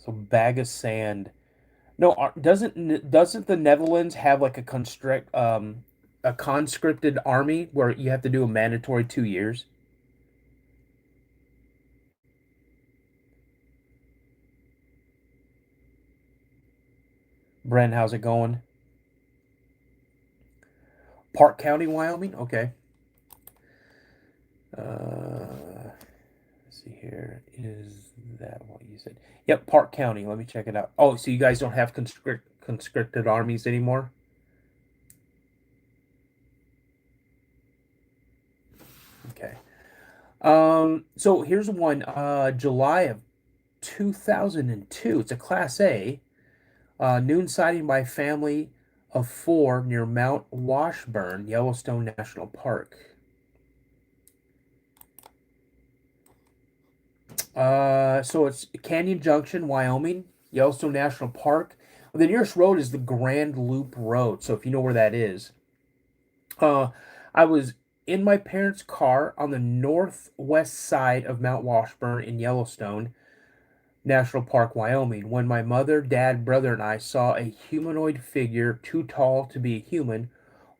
So bag of sand. No, doesn't the Netherlands have like a conscripted army where you have to do a mandatory 2 years? Bren, how's it going? Park County, Wyoming. Okay. Let's see here. Is that what you said? Yep, Park County. Let me check it out. Oh, so you guys don't have conscripted armies anymore? Okay. So here's one. July of 2002. It's a Class A. Noon sighting by family of four near Mount Washburn, Yellowstone National Park. So it's Canyon Junction, Wyoming, Yellowstone National Park. The nearest road is the Grand Loop Road. So if you know where that is, I was in my parents' car on the northwest side of Mount Washburn in Yellowstone National Park, Wyoming, when my mother, dad, brother, and I saw a humanoid figure too tall to be a human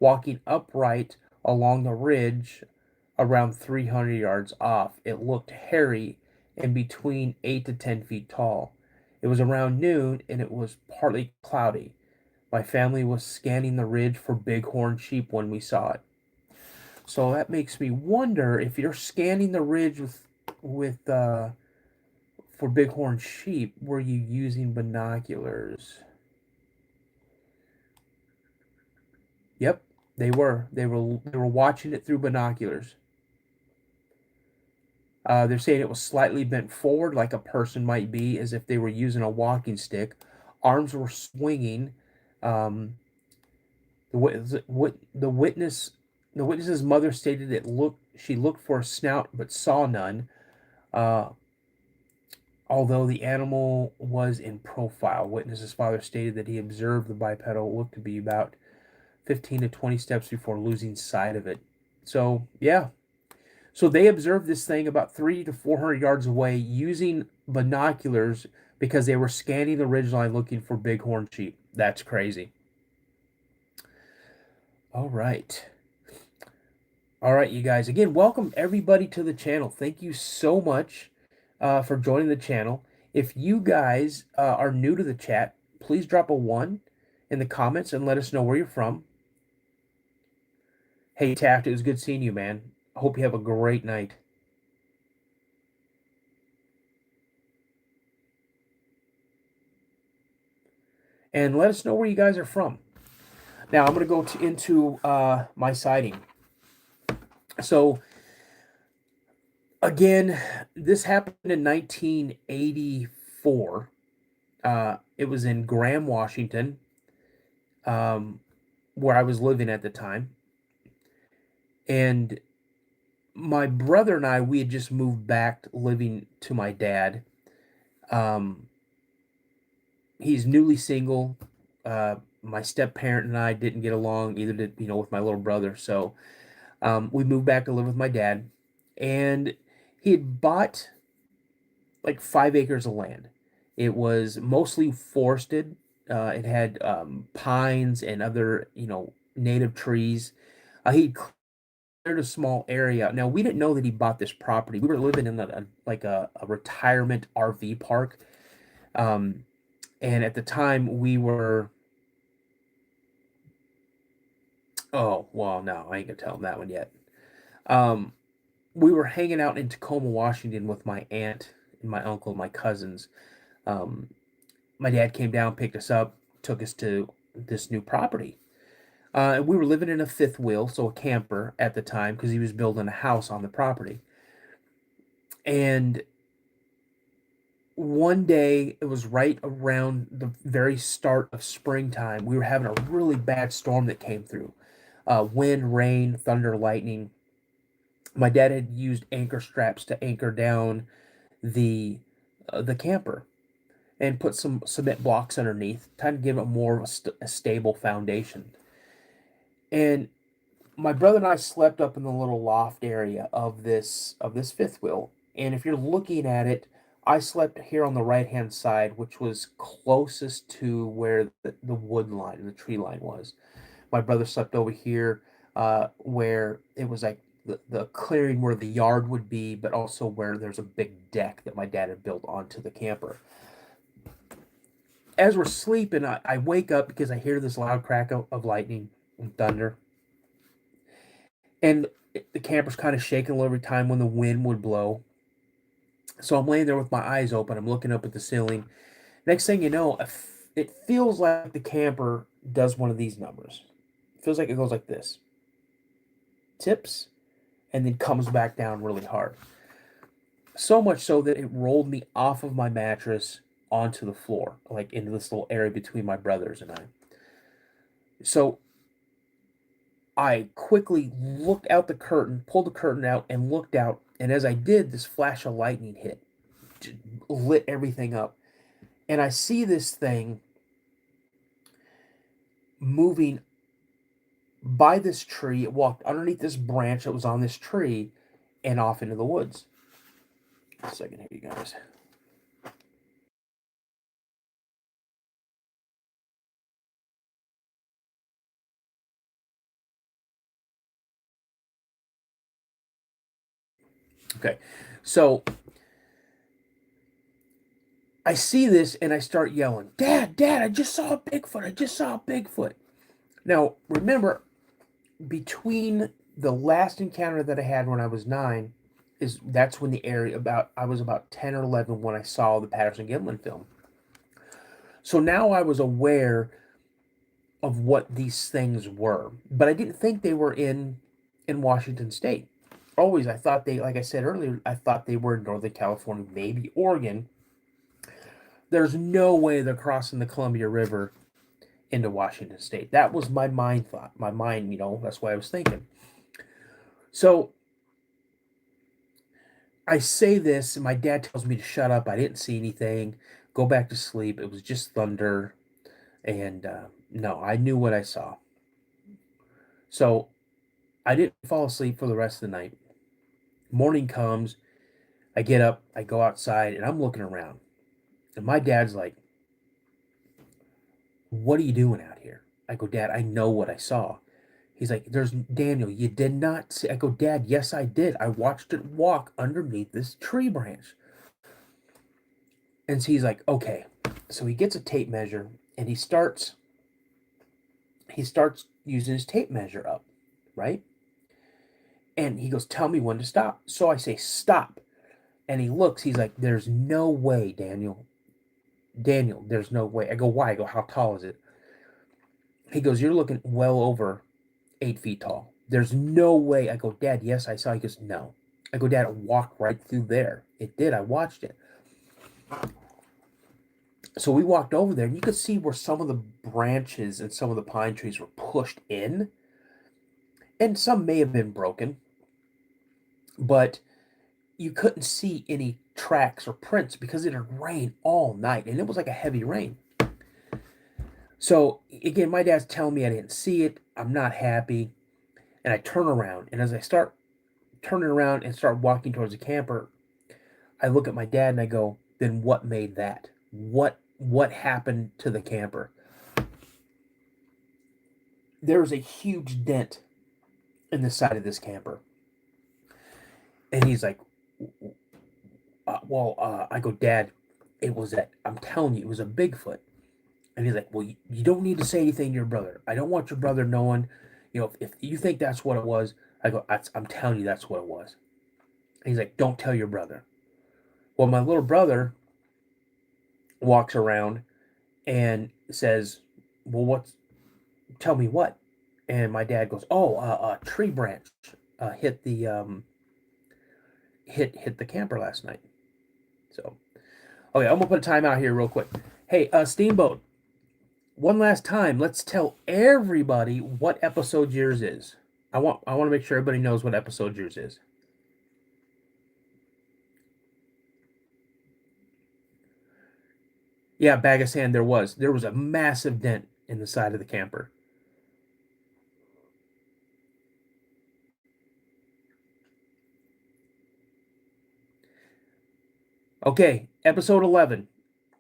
walking upright along the ridge around 300 yards off. It looked hairy and between 8 to 10 feet tall. It was around noon and it was partly cloudy. My family was scanning the ridge for bighorn sheep when we saw it. So that makes me wonder if you're scanning the ridge with for bighorn sheep, were you using binoculars? Yep, they were. They were watching it through binoculars. They're saying it was slightly bent forward, like a person might be, as if they were using a walking stick. Arms were swinging. Um, the witness, the witness's mother stated she looked for a snout but saw none. Uh, Although the animal was in profile, witness's father stated that he observed the bipedal looked to be about 15 to 20 steps before losing sight of it. So, yeah. So they observed this thing about 3 to 400 yards away using binoculars because they were scanning the ridgeline looking for bighorn sheep. That's crazy. All right. All right, you guys. Again, welcome everybody to the channel. Thank you so much for joining the channel. If you guys are new to the chat, please drop a 1 in the comments and let us know where you're from. Hey, Taft, it was good seeing you, man. I hope you have a great night. And let us know where you guys are from. Now, I'm going to go into my sighting. So, again, this happened in 1984. It was in Graham, Washington, where I was living at the time. And my brother and I, we had just moved back living to my dad. He's newly single. My step parent and I didn't get along, either did with my little brother. So we moved back to live with my dad, and he had bought like 5 acres of land. It was mostly forested. It had pines and other native trees. He cleared a small area. Now we didn't know that he bought this property. We were living in a retirement RV park, and at the time we were. Oh well, no, I ain't gonna tell him that one yet. Um, we were hanging out in Tacoma, Washington, with my aunt and my uncle, and my cousins. Um, my dad came down, picked us up, took us to this new property. And we were living in a fifth wheel, so a camper at the time, because he was building a house on the property. And one day, it was right around the very start of springtime. We were having a really bad storm that came through. Wind, rain, thunder, lightning. My dad had used anchor straps to anchor down the camper and put some cement blocks underneath, trying to give it more of a stable foundation. And my brother and I slept up in the little loft area of this fifth wheel. And if you're looking at it, I slept here on the right-hand side, which was closest to where the wood line, the tree line was. My brother slept over here, where it was like the clearing where the yard would be, but also where there's a big deck that my dad had built onto the camper. As we're sleeping, I wake up because I hear this loud crack of lightning and thunder. And the camper's kind of shaking a little every time when the wind would blow. So I'm laying there with my eyes open. I'm looking up at the ceiling. Next thing you know, it feels like the camper does one of these numbers. It feels like it goes like this, tips, and then comes back down really hard. So much so that it rolled me off of my mattress onto the floor, like into this little area between my brothers and I. So I quickly looked out the curtain, pulled the curtain out, and looked out. And as I did, this flash of lightning hit, lit everything up. And I see this thing moving by this tree. It walked underneath this branch that was on this tree and off into the woods. A second here, you guys. Okay, so I see this and I start yelling, Dad, Dad, I just saw a Bigfoot. I just saw a Bigfoot. Now, remember, between the last encounter that I had when I was 9, that's when I was about 10 or 11 when I saw the Patterson Gimlin film. So now I was aware of what these things were, but I didn't think they were in Washington State. Always, I thought they, like I said earlier, I thought they were in Northern California, maybe Oregon. There's no way they're crossing the Columbia River into Washington State. That was my mind thought. My mind, that's what I was thinking. So I say this, and my dad tells me to shut up. I didn't see anything. Go back to sleep. It was just thunder. And no, I knew what I saw. So I didn't fall asleep for the rest of the night. Morning comes. I get up. I go outside, and I'm looking around. And my dad's like, "What are you doing out here?" I go, "Dad, I know what I saw." He's like, "There's Daniel. You did not see." I go, "Dad, yes, I did. I watched it walk underneath this tree branch." And so he's like, "Okay." So he gets a tape measure and he starts using his tape measure up, right? And he goes, "Tell me when to stop." So I say, "Stop." And he looks, he's like, "There's no way, Daniel. Daniel, there's no way." I go, "Why?" I go, "How tall is it?" He goes, "You're looking well over 8 feet tall. There's no way." I go, "Dad, yes, I saw." He goes, "No." I go, "Dad, it walked right through there." It did. I watched it. So we walked over there, and you could see where some of the branches and some of the pine trees were pushed in, and some may have been broken, but you couldn't see any tracks or prints because it had rained all night, and it was like a heavy rain. So again, my dad's telling me I didn't see it. I'm not happy, and I turn around, and as I start turning around and start walking towards the camper, I look at my dad and I go, "Then what made that? What happened to the camper?" There was a huge dent in the side of this camper. And he's like, I go, "Dad, it was that, I'm telling you, it was a Bigfoot." And he's like, "Well, you don't need to say anything to your brother. I don't want your brother knowing. If you think that's what it was." I go, "I'm telling you that's what it was." And he's like, "Don't tell your brother." Well, my little brother walks around and says, "Well, tell me what?" And my dad goes, "Oh, a tree branch hit the camper last night." So, okay, I'm gonna put a timeout here real quick. Hey, Steamboat, one last time, let's tell everybody what episode yours is. I want to make sure everybody knows what episode yours is. Yeah, bag of sand. There was a massive dent in the side of the camper. Okay, episode 11.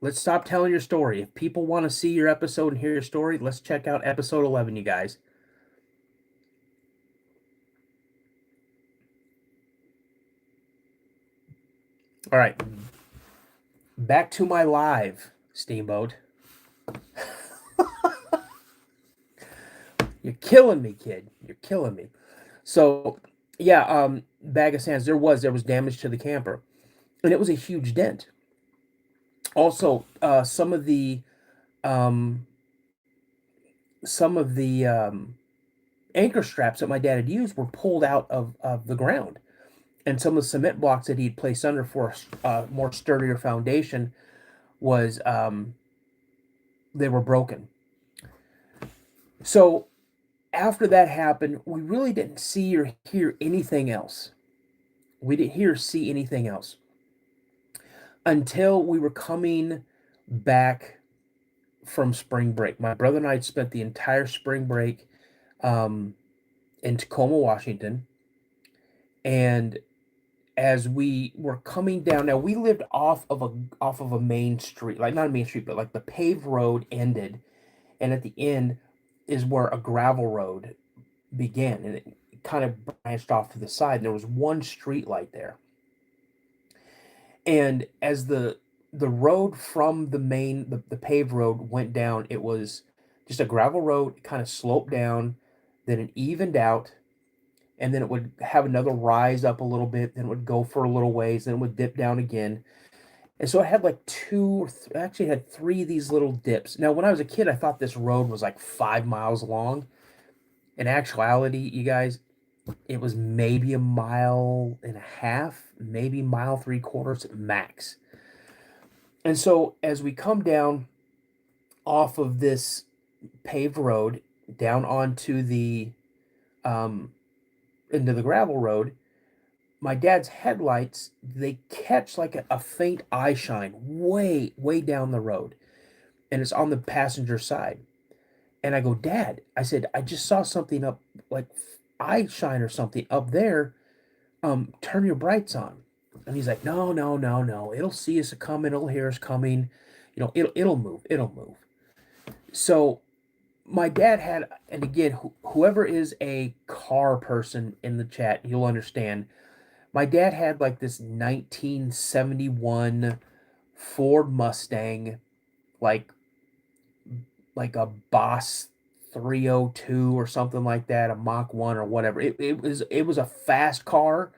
Let's stop telling your story. If people want to see your episode and hear your story, let's check out episode 11, you guys. All right, back to my live, Steamboat. You're killing me, kid. You're killing me. So, yeah, bag of sands. There was damage to the camper, and it was a huge dent. Also, um, some of the anchor straps that my dad had used were pulled out of the ground, and some of the cement blocks that he'd placed under for a more sturdier foundation was they were broken. So after that happened, we really didn't see or hear anything else. We didn't hear or see anything else until we were coming back from spring break. My brother and I spent the entire spring break um, in Tacoma, Washington, and as we were coming down, now we lived off of a main street, like not a main street, but like the paved road ended, and at the end is where a gravel road began, and it kind of branched off to the side. And there was one street light there, and as the road from the paved road went down, it was just a gravel road. It kind of sloped down, then it evened out, and then it would have another rise up a little bit, then it would go for a little ways, then it would dip down again. And so I had like actually had three of these little dips. Now, when I was a kid, I thought this road was like 5 miles long. In actuality, you guys, it was maybe a mile and a half, maybe mile 3/4 max. And so as we come down off of this paved road down onto the um, into the gravel road, my dad's headlights, they catch like a faint eye shine way down the road, and it's on the passenger side. And I go, Dad, I said, I just saw something up, like eye shine or something up there. Turn your brights on. And he's like, no, no, no, no, it'll see us coming, it'll hear us coming, it'll move. So my dad had, and again, whoever is a car person in the chat, you'll understand. My dad had like this 1971 Ford Mustang, like like a Boss 302 or something like that, a Mach 1 or whatever. It was a fast car.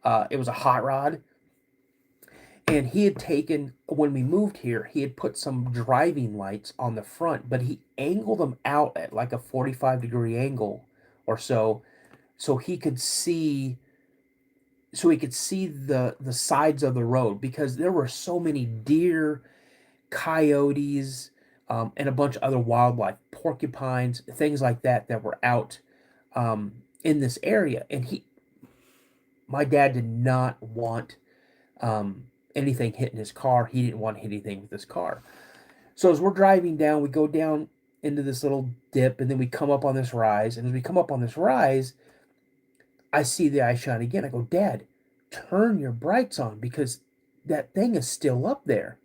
It was a hot rod. And he had taken, when we moved here, he had put some driving lights on the front, but he angled them out at like a 45-degree angle or so he could see the sides of the road, because there were so many deer, coyotes, and a bunch of other wildlife, porcupines, things like that were out in this area. And my dad did not want um, anything hitting his car. He didn't want to hit anything with his car. So as we're driving down, we go down into this little dip, and then we come up on this rise. And as we come up on this rise, I see the eye shine again. I go, Dad, turn your brights on, because that thing is still up there.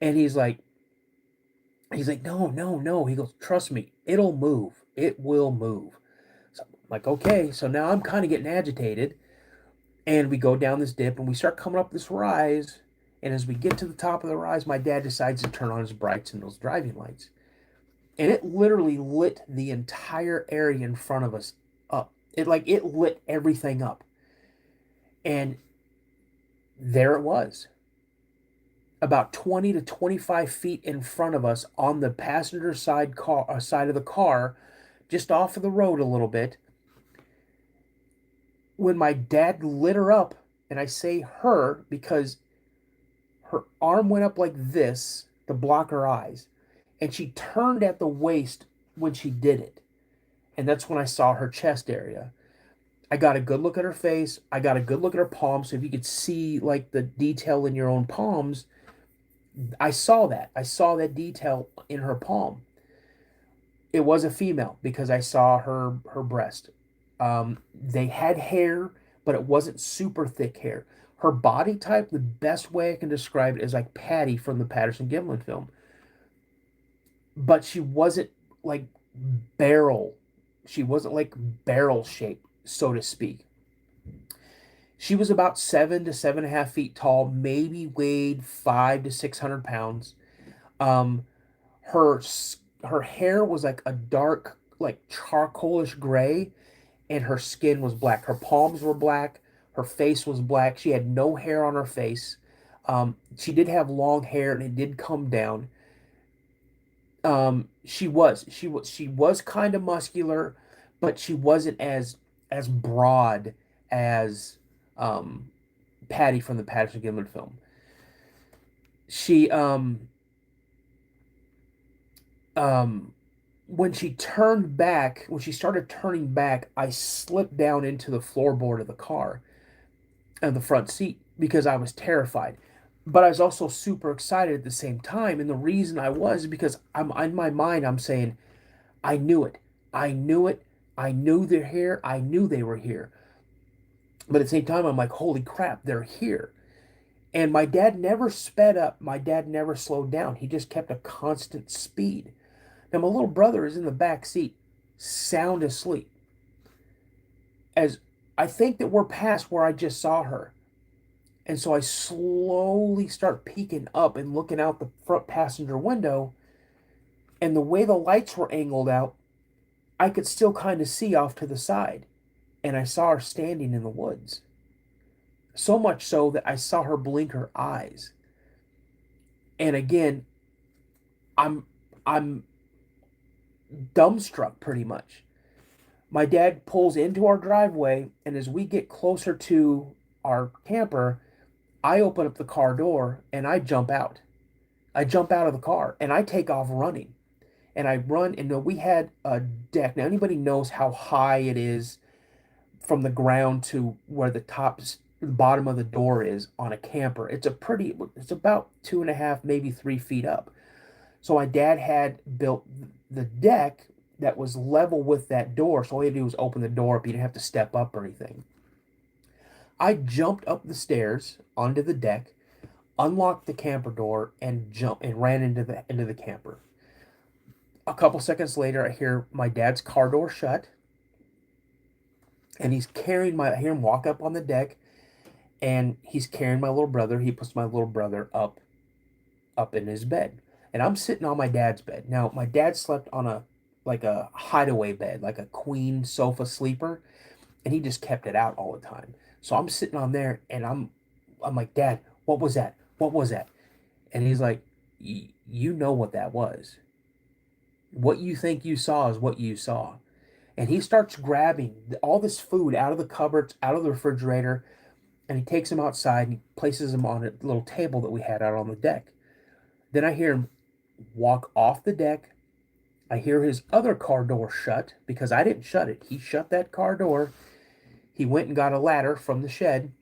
And he's like, no, no, no. He goes, trust me, it'll move. It will move. So I'm like, okay. So now I'm kind of getting agitated. And we go down this dip, and we start coming up this rise. And as we get to the top of the rise, my dad decides to turn on his brights and those driving lights. And it literally lit the entire area in front of us up. It lit everything up. And there it was, about 20 to 25 feet in front of us on the passenger side of the car, just off of the road a little bit. When my dad lit her up, and I say her because her arm went up like this to block her eyes, and she turned at the waist when she did it. And that's when I saw her chest area. I got a good look at her face. I got a good look at her palms. So if you could see like the detail in your own palms, I saw that. I saw that detail in her palm. It was a female because I saw her breast. They had hair, but it wasn't super thick hair. Her body type, the best way I can describe it is like Patty from the Patterson-Gimlin film. But she wasn't like barrel. She wasn't like barrel shaped, so to speak. She was about 7 to 7.5 feet tall, maybe weighed 5 to 600 pounds. Um, her her hair was like a dark, like charcoalish gray, and her skin was black. Her palms were black. Her face was black. She had no hair on her face. She did have long hair, and it did come down. She was kind of muscular, but she wasn't as broad as um, Patty from the Patterson Gimlin film. She um when she turned back, when she started turning back, I slipped down into the floorboard of the car and the front seat because I was terrified. But I was also super excited at the same time. And the reason I was is because I'm in my mind, I'm saying, I knew it. I knew it. I knew they're here. I knew they were here. But at the same time, I'm like, holy crap, they're here. And my dad never sped up. My dad never slowed down. He just kept a constant speed. Now, my little brother is in the back seat, sound asleep. As I think that we're past where I just saw her. And so I slowly start peeking up and looking out the front passenger window. And the way the lights were angled out, I could still kind of see off to the side. And I saw her standing in the woods. So much so that I saw her blink her eyes. And again, I'm I'm dumbstruck pretty much. My dad pulls into our driveway, and as we get closer to our camper, I open up the car door and I jump out. I jump out of the car and I take off running. And I run, and we had a deck. Now, anybody knows how high it is from the ground to where the bottom of the door is on a camper. It's about 2.5, maybe 3 feet up. So my dad had built the deck that was level with that door. So all you had to do was open the door up. You didn't have to step up or anything. I jumped up the stairs onto the deck, unlocked the camper door, and ran into the camper. A couple seconds later, I hear my dad's car door shut, and I hear him walk up on the deck, and he's carrying my little brother. He puts my little brother up in his bed, and I'm sitting on my dad's bed. Now, my dad slept on a hideaway bed, like a queen sofa sleeper, and he just kept it out all the time. So I'm sitting on there, and I'm like, Dad, what was that? What was that? And he's like, you know what that was. What you think you saw is what you saw. And he starts grabbing all this food out of the cupboards, out of the refrigerator, and he takes them outside and he places them on a little table that we had out on the deck. Then I hear him walk off the deck. I hear his other car door shut because I didn't shut it. He shut that car door. He went and got a ladder from the shed,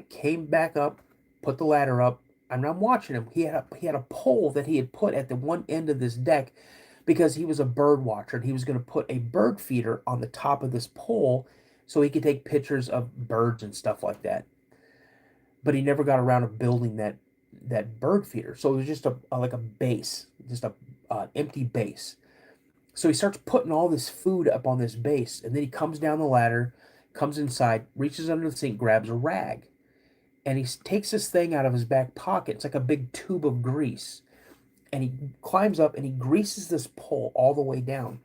came back up, put the ladder up, and I'm watching him. He had a pole that he had put at the one end of this deck because he was a bird watcher, and he was going to put a bird feeder on the top of this pole so he could take pictures of birds and stuff like that. But he never got around to building that bird feeder. So it was just like a base, just a empty base. So he starts putting all this food up on this base, and then he comes down the ladder, comes inside, reaches under the sink, grabs a rag, and he takes this thing out of his back pocket. It's like a big tube of grease. And he climbs up and he greases this pole all the way down.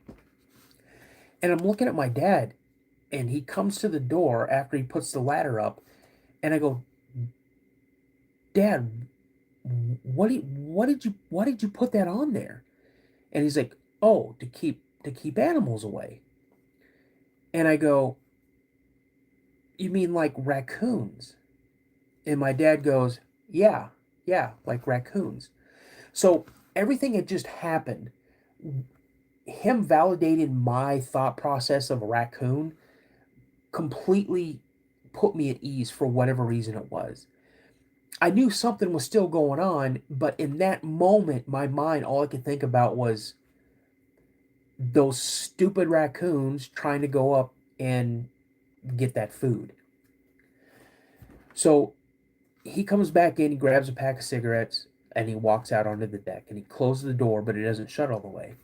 And I'm looking at my dad, and he comes to the door after he puts the ladder up, and I go, Dad, why did you put that on there? And he's like, oh, to keep animals away. And I go, you mean like raccoons? And my dad goes, yeah, like raccoons. So everything had just happened. Him validating my thought process of a raccoon completely put me at ease for whatever reason it was. I knew something was still going on, but in that moment, my mind, all I could think about was those stupid raccoons trying to go up and get that food. So he comes back in, he grabs a pack of cigarettes, and he walks out onto the deck. And he closes the door, but it doesn't shut all the way.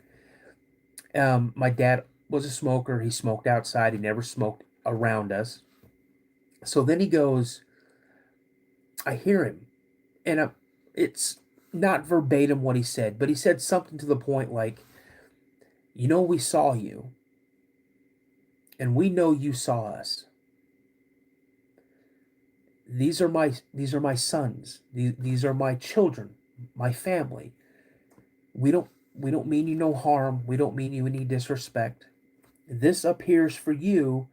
My dad was a smoker. He smoked outside. He never smoked around us. So then he goes, I hear him. And it's not verbatim what he said, but he said something to the point like, we saw you, and we know you saw us. These are my sons. These are my children, my family. We don't mean you no harm. We don't mean you any disrespect. This appears for you.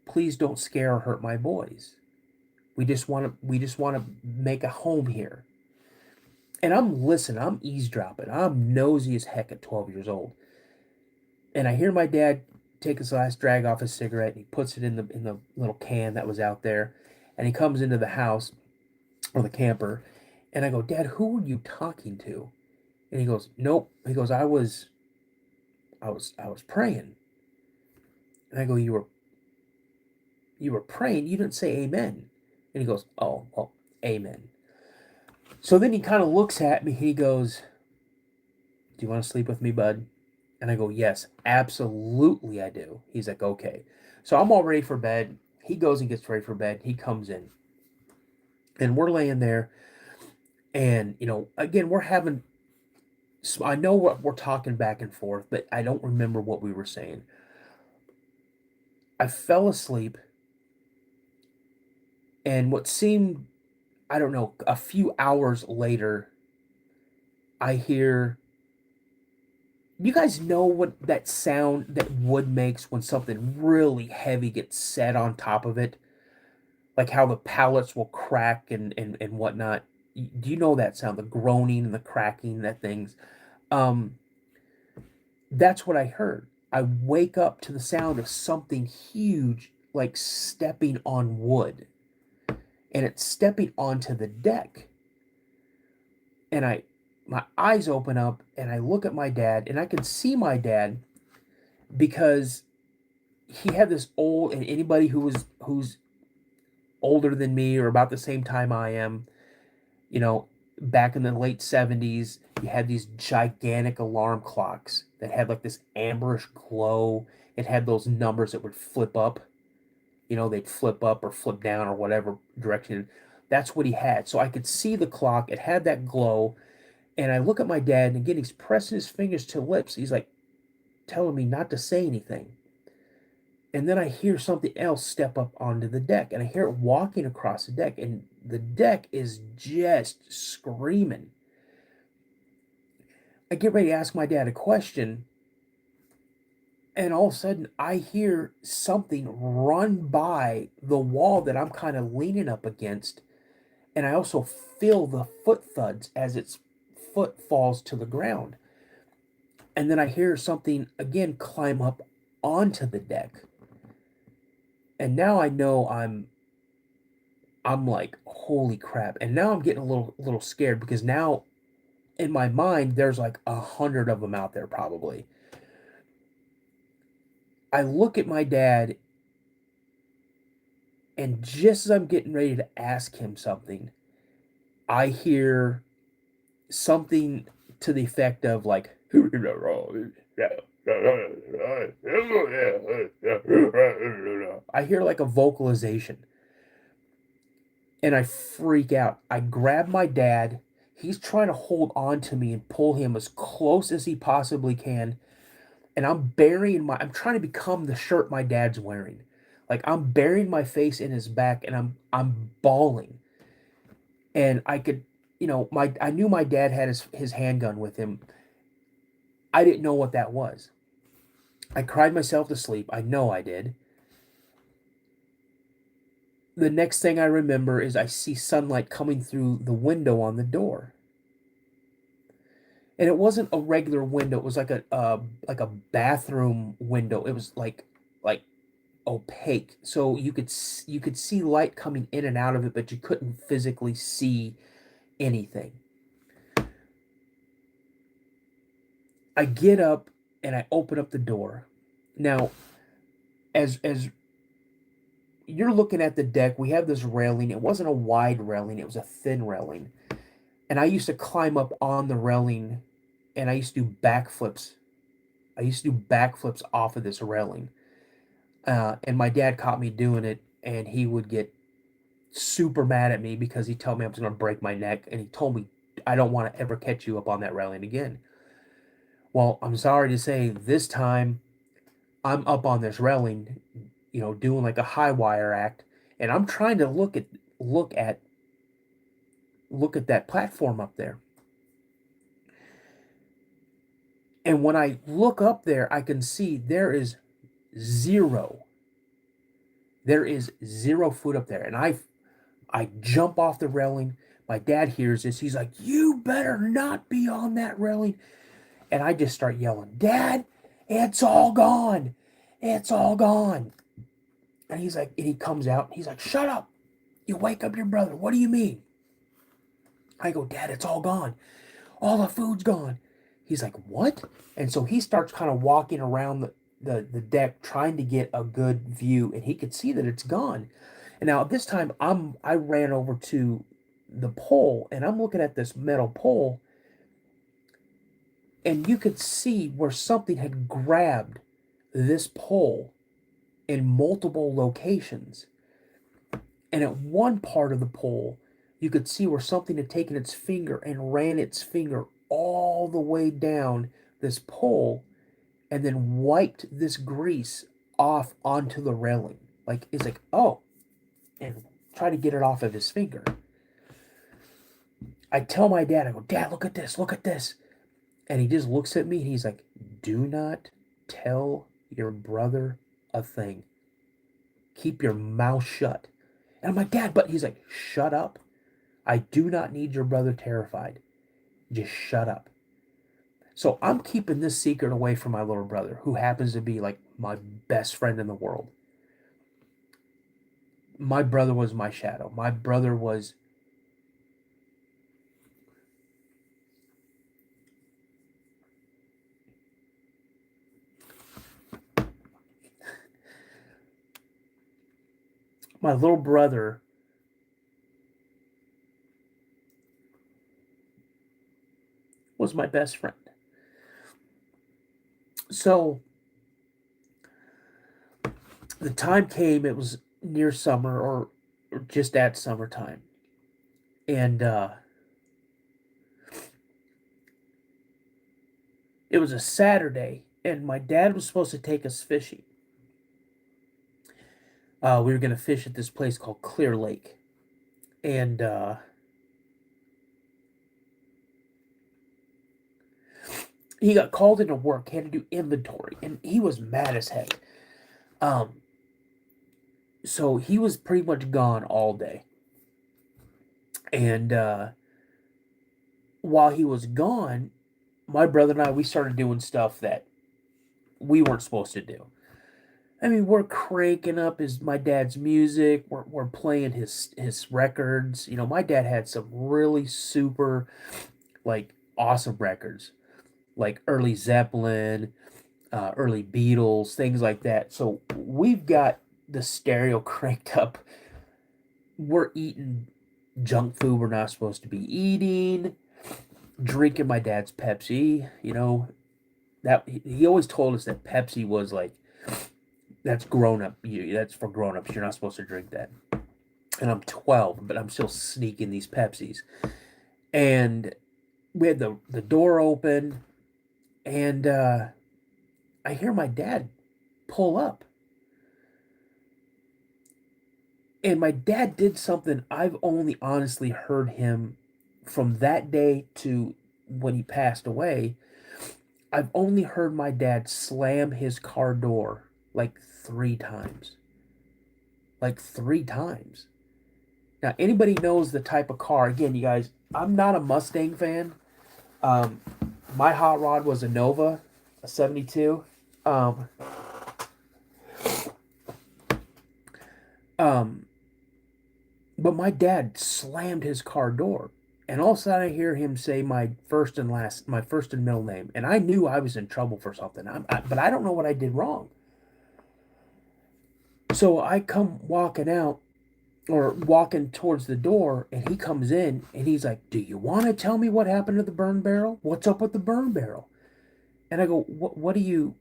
Please don't scare or hurt my boys. We just want to make a home here. And I'm listening. I'm eavesdropping. I'm nosy as heck at 12 years old. And I hear my dad take his last drag off his cigarette, and he puts it in the little can that was out there, and he comes into the house or the camper, and I go, Dad, who are you talking to? And he goes, Nope. He goes, I was praying. And I go, you were praying? You didn't say amen. And he goes, Oh, well, amen. So then he kind of looks at me. He goes, Do you want to sleep with me, bud? And I go, Yes, absolutely I do. He's like, Okay. So I'm all ready for bed. He goes and gets ready for bed. He comes in. And we're laying there. And, again, I know what we're talking back and forth, but I don't remember what we were saying. I fell asleep. And what seemed, I don't know, a few hours later, I hear. You guys know what that sound that wood makes when something really heavy gets set on top of it? Like how the pallets will crack and whatnot. Do you know that sound? The groaning and the cracking, that things. Um, that's what I heard. I wake up to the sound of something huge, like stepping on wood. And it's stepping onto the deck. And my eyes open up and I look at my dad, and I can see my dad because he had this old, and anybody who's older than me or about the same time I am, you know, back in the late 70s, you had these gigantic alarm clocks that had like this amberish glow. It had those numbers that would flip up. They'd flip up or flip down or whatever direction. That's what he had. So I could see the clock. It had that glow. And I look at my dad, and again, he's pressing his fingers to lips. He's like telling me not to say anything. And then I hear something else step up onto the deck, and I hear it walking across the deck, and the deck is just screaming. I get ready to ask my dad a question, and all of a sudden I hear something run by the wall that I'm kind of leaning up against, and I also feel the foot thuds as its foot falls to the ground. And then I hear something again climb up onto the deck. And now I know I'm like, holy crap. And now I'm getting a little scared, because now in my mind there's like 100 of them out there probably. I look at my dad, and just as I'm getting ready to ask him something, I hear something to the effect of like, I hear like a vocalization. And I freak out. I grab my dad. He's trying to hold on to me and pull him as close as he possibly can. And I'm trying to become the shirt my dad's wearing. Like I'm burying my face in his back, and I'm bawling. And I could, I knew my dad had his handgun with him. I didn't know what that was. I cried myself to sleep. I know I did. The next thing I remember is I see sunlight coming through the window on the door. And it wasn't a regular window. It was like a bathroom window. It was like opaque, so you could see light coming in and out of it, but you couldn't physically see anything. I get up and I open up the door. Now, as you're looking at the deck. We have this railing. It wasn't a wide railing. It was a thin railing. And I used to climb up on the railing, and I used to do backflips. I used to do backflips off of this railing. And my dad caught me doing it, and he would get super mad at me because he told me I was going to break my neck, and he told me, I don't want to ever catch you up on that railing again. Well, I'm sorry to say, this time I'm up on this railing, doing like a high wire act, and I'm trying to look at that platform up there. And when I look up there, I can see there is zero. There is 0 foot up there. And I jump off the railing. My dad hears this. He's like, "You better not be on that railing." And I just start yelling, "Dad, it's all gone. It's all gone." And he comes out. He's like, "Shut up. You wake up your brother. What do you mean?" I go, "Dad, it's all gone. All the food's gone." He's like, "What?" And so he starts kind of walking around the deck trying to get a good view, and he could see that it's gone. And now at this time, I ran over to the pole, and I'm looking at this metal pole, and you could see where something had grabbed this pole in multiple locations. And at one part of the pole, you could see where something had taken its finger and ran its finger all the way down this pole and then wiped this grease off onto the railing. Like, it's like, oh, and try to get it off of his finger. I tell my dad, I go, "Dad, look at this, look at this." And he just looks at me and he's like, "Do not tell your brother a thing. Keep your mouth shut." And I'm like, "Dad," but he's like, "Shut up. I do not need your brother terrified. Just shut up." So I'm keeping this secret away from my little brother, who happens to be like my best friend in the world. My brother was my shadow. My brother was my little brother was my best friend. So the time came, it was near summer or just at summertime. And it was a Saturday, and my dad was supposed to take us fishing. We were going to fish at this place called Clear Lake. And he got called into work. He had to do inventory, and he was mad as heck. So he was pretty much gone all day. And while he was gone, my brother and I, we started doing stuff that we weren't supposed to do. I mean, we're cranking up my dad's music. We're playing his records. My dad had some really super, like, awesome records, like early Zeppelin, early Beatles, things like that. So we've got the stereo cranked up. We're eating junk food we're not supposed to be eating, drinking my dad's Pepsi. That he always told us that Pepsi was like, that's grown up. That's for grown ups. You're not supposed to drink that. And I'm 12, but I'm still sneaking these Pepsis. And we had the door open, and I hear my dad pull up. And my dad did something I've only honestly heard him from that day to when he passed away. I've only heard my dad slam his car door like 3 times. Like 3 times. Now, anybody knows the type of car. Again, you guys, I'm not a Mustang fan. My hot rod was a Nova, a 72. But my dad slammed his car door, and all of a sudden I hear him say my first and middle name, and I knew I was in trouble for something. But I don't know what I did wrong. So I come walking out or walking towards the door, and he comes in and he's like, "Do you want to tell me what happened to the burn barrel? What's up with the burn barrel?" And I go, what are you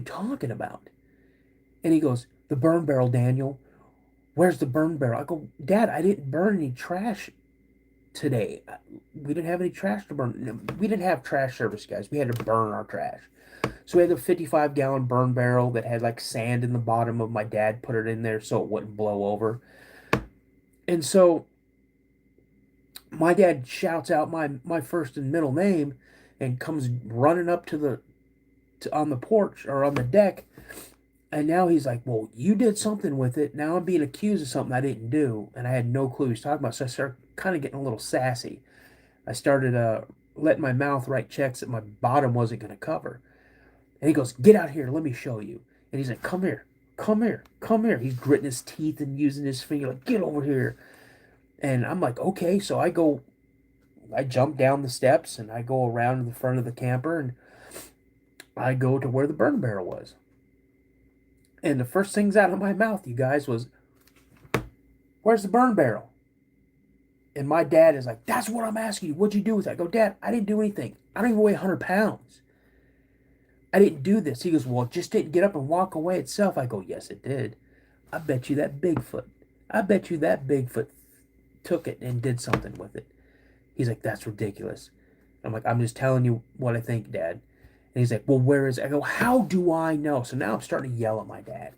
talking about?" And he goes, "The burn barrel, Daniel. Where's the burn barrel?" I go, "Dad, I didn't burn any trash today. We didn't have any trash to burn. We didn't have trash service, guys. We had to burn our trash." So we had a 55-gallon burn barrel that had like sand in the bottom of. My dad put it in there so it wouldn't blow over. And so my dad shouts out my first and middle name and comes running up on the porch or on the deck. And now he's like, "Well, you did something with it. Now I'm being accused of something I didn't do." And I had no clue he was talking about. So I started kind of getting a little sassy. I started letting my mouth write checks that my bottom wasn't going to cover. And he goes, "Get out here. Let me show you." And he's like, "Come here. Come here. Come here." He's gritting his teeth and using his finger like, "Get over here." And I'm like, "Okay." So I jump down the steps and I go around to the front of the camper and I go to where the burn barrel was. And the first things out of my mouth, you guys, was, "Where's the burn barrel?" And my dad is like, "That's what I'm asking you. What'd you do with it?" I go, "Dad, I didn't do anything. I don't even weigh 100 pounds. I didn't do this." He goes, "Well, it just didn't get up and walk away itself." I go, "Yes, it did. I bet you that Bigfoot. I bet you that Bigfoot took it and did something with it." He's like, "That's ridiculous." I'm like, "I'm just telling you what I think, Dad." And he's like, "Well, where is it?" I go, "How do I know?" So now I'm starting to yell at my dad.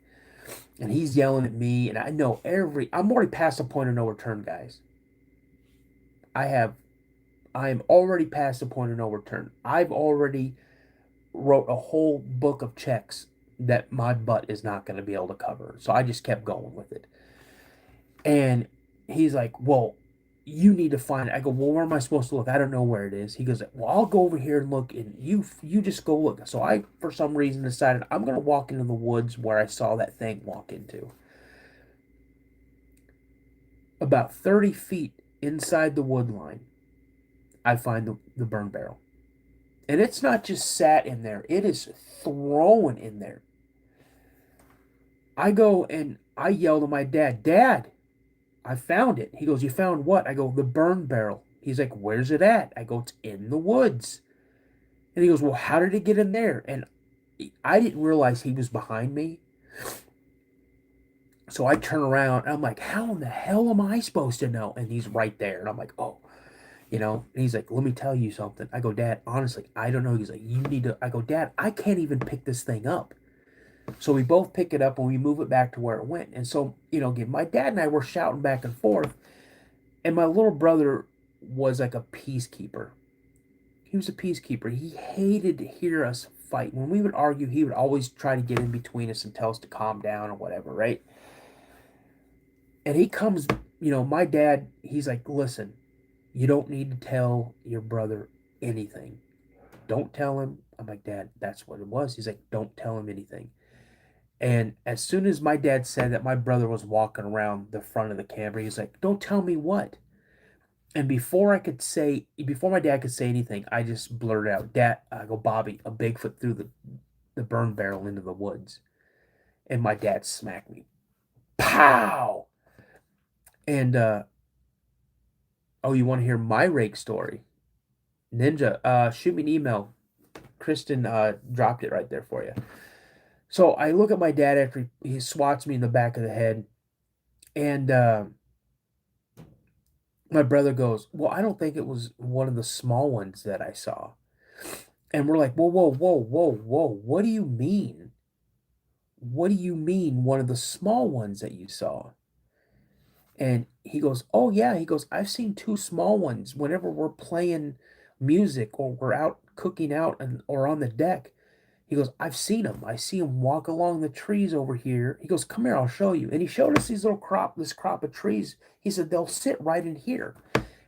And he's yelling at me, and I know I'm already past the point of no return, guys. I am already past the point of no return. I've already wrote a whole book of checks that my butt is not going to be able to cover. So I just kept going with it. And he's like, "Well, you need to find it." I go, "Well, where am I supposed to look? I don't know where it is." He goes, "Well, I'll go over here and look, and you just go look." So I, for some reason, decided I'm going to walk into the woods where I saw that thing walk into. About 30 feet inside the wood line, I find the burn barrel. And it's not just sat in there, it is thrown in there. I go and I yell to my dad, "Dad, I found it." He goes, "You found what?" I go, "The burn barrel." He's like, "Where's it at?" I go, "It's in the woods." And he goes, "Well, how did it get in there?" And I didn't realize he was behind me. So I turn around and I'm like, "How in the hell am I supposed to know?" And he's right there. And I'm like, "Oh, And he's like, "Let me tell you something." I go, "Dad, honestly, I don't know." He's like, "You need to." I go, "Dad, I can't even pick this thing up." So we both pick it up and we move it back to where it went. And so, again, my dad and I were shouting back and forth. And my little brother was like a peacekeeper. He was a peacekeeper. He hated to hear us fight. When we would argue, he would always try to get in between us and tell us to calm down or whatever, right? And he comes, my dad, he's like, "Listen, you don't need to tell your brother anything. Don't tell him." I'm like, "Dad, that's what it was." He's like, "Don't tell him anything." And as soon as my dad said that, my brother was walking around the front of the camper. He's like, "Don't tell me what?" And before my dad could say anything, I just blurted out, "Dad," I go, "Bobby, a Bigfoot threw the burn barrel into the woods." And my dad smacked me. Pow! And, oh, you want to hear my rake story? Ninja, shoot me an email. Kristen dropped it right there for you. So I look at my dad after he swats me in the back of the head. And my brother goes, "Well, I don't think it was one of the small ones that I saw." And we're like, "Whoa, whoa, whoa, whoa, whoa. What do you mean? What do you mean one of the small ones that you saw?" And he goes, "Oh, yeah." He goes, "I've seen two small ones whenever we're playing music or we're out cooking out or on the deck." He goes, "I've seen them. I see them walk along the trees over here." He goes, "Come here, I'll show you." And he showed us this crop of trees. He said, "They'll sit right in here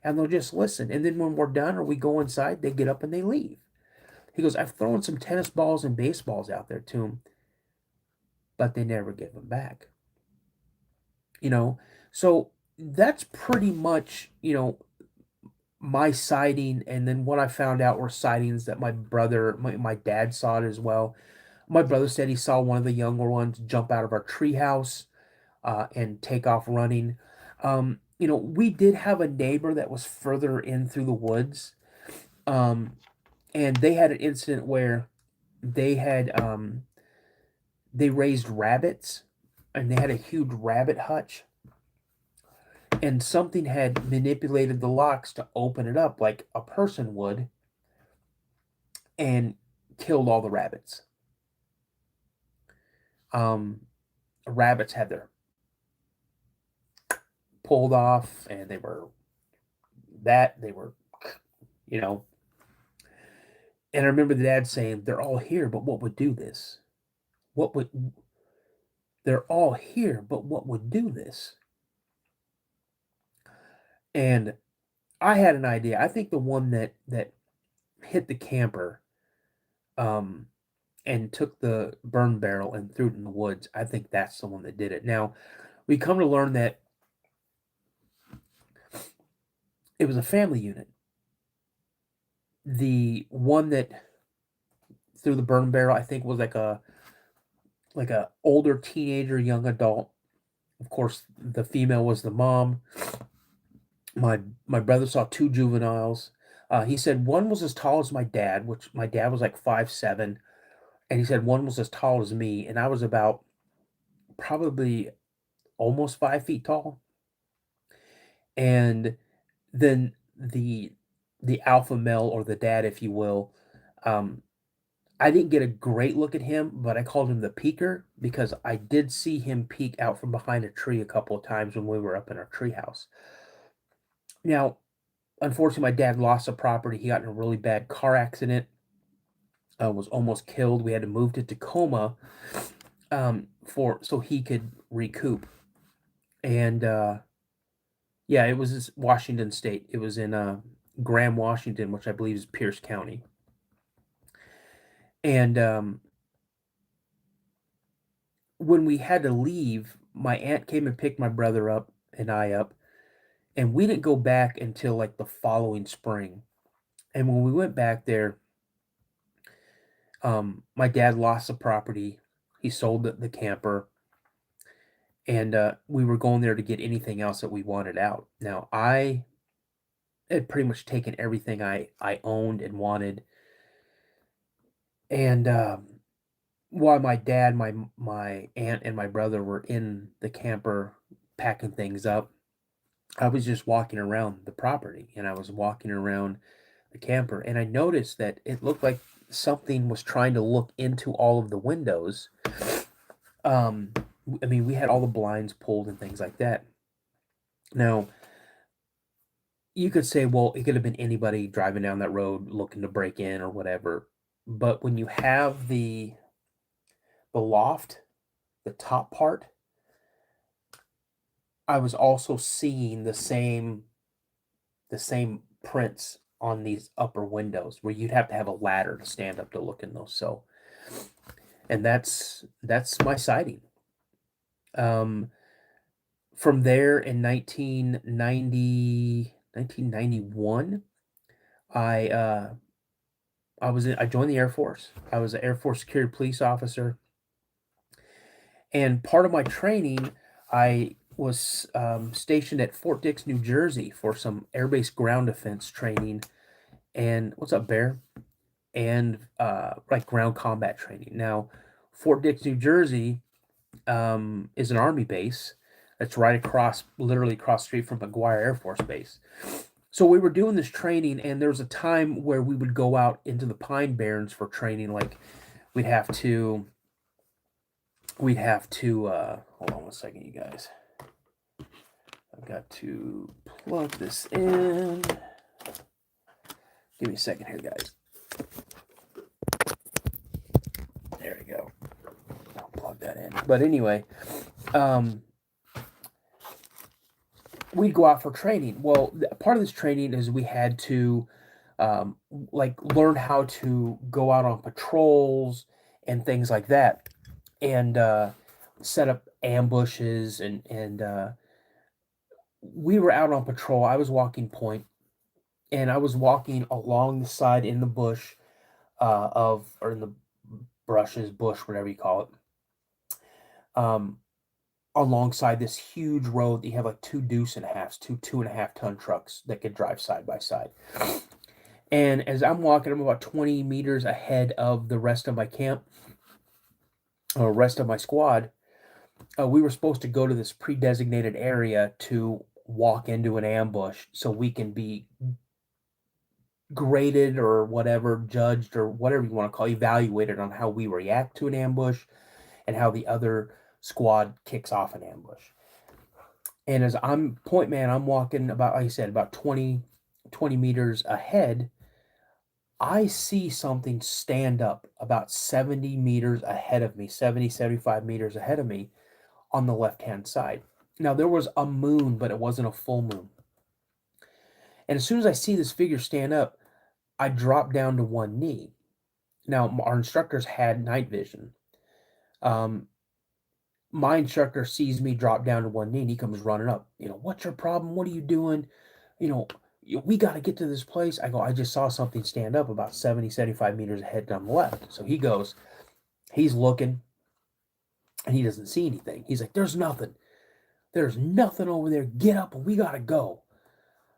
and they'll just listen. And then when we're done or we go inside, they get up and they leave." He goes, "I've thrown some tennis balls and baseballs out there to them, but they never give them back." You know, so that's pretty much, my sighting. And then what I found out were sightings that my dad saw it as well. My brother said he saw one of the younger ones jump out of our treehouse and take off running. We did have a neighbor that was further in through the woods, um, and they had an incident where they had they raised rabbits, and they had a huge rabbit hutch, and something had manipulated the locks to open it up like a person would, and killed all the rabbits. Um, Rabbits had their pulled off, and they were, you know. And I remember the dad saying, "They're all here, but what would do this? What would? They're all here, but what would do this?" And I had an idea. I think the one that hit the camper, um, and took the burn barrel and threw it in the woods. I think that's the one that did it. Now, we come to learn that it was a family unit. The one that threw the burn barrel, I think, was like a older teenager, young adult. Of course, the female was the mom. My brother saw two juveniles. He said one was as tall as my dad, which my dad was like 5'7", and he said one was as tall as me, and I was about probably almost 5 feet tall. And then the alpha male, or the dad, if you will, um, I didn't get a great look at him, but I called him the peeker because I did see him peek out from behind a tree a couple of times when we were up in our treehouse. Now, unfortunately, my dad lost the property. He got in a really bad car accident, was almost killed. We had to move to Tacoma for so he could recoup. And yeah, it was Washington State. It was in Graham, Washington, which I believe is Pierce County. And when we had to leave, my aunt came and picked my brother up and I up, and we didn't go back until like the following spring. And when we went back there, my dad lost the property. He sold the camper, and we were going there to get anything else that we wanted out. Now, I had pretty much taken everything I owned and wanted, and while my dad, my aunt, and my brother were in the camper packing things up, I was just walking around the property, and I was walking around the camper, and I noticed that it looked like something was trying to look into all of the windows. Um, I mean, we had all the blinds pulled and things like that. Now, you could say, well, it could have been anybody driving down that road looking to break in or whatever. But when you have the loft, the top part, I was also seeing the same prints on these upper windows where you'd have to have a ladder to stand up to look in those. So, and that's my sighting. Um, from there in 1991, I I joined the Air Force. I was an Air Force security police officer, and part of my training, I was stationed at Fort Dix, New Jersey, for some air-based ground defense training. And what's up, Bear? And like ground combat training. Now, Fort Dix, New Jersey, is an Army base that's right across, literally across the street from McGuire Air Force Base. So we were doing this training, and there was a time where we would go out into the Pine Barrens for training. Like we'd have to hold on one second, you guys. I've got to plug this in. Give me a second here, guys. There we go. I'll plug that in. But anyway, we'd go out for training. Well, part of this training is we had to like learn how to go out on patrols and things like that, and set up ambushes, and we were out on patrol. I was walking point, and I was walking along the side in the bush or in the brushes, bush, whatever you call it, alongside this huge road. You have like two deuce and a halves, two 2.5 ton trucks that could drive side by side. And as I'm walking, I'm about 20 meters ahead of the rest of my camp, or rest of my squad. We were supposed to go to this pre-designated area to walk into an ambush so we can be graded or whatever, judged or whatever you want to call it, evaluated on how we react to an ambush and how the other squad kicks off an ambush. And as I'm walking about, like I said, about 20 meters ahead. I see something stand up about 70 meters ahead of me, 70, 75 meters ahead of me on the left-hand side. Now, there was a moon, but it wasn't a full moon. And as soon as I see this figure stand up, I drop down to one knee. Now, our instructors had night vision. My instructor sees me drop down to one knee, and he comes running up. What's your problem? What are you doing? We got to get to this place. I go, I just saw something stand up about 70, 75 meters ahead on the left. So he goes, he's looking, and he doesn't see anything. He's like, there's nothing. There's nothing over there. Get up, and we got to go.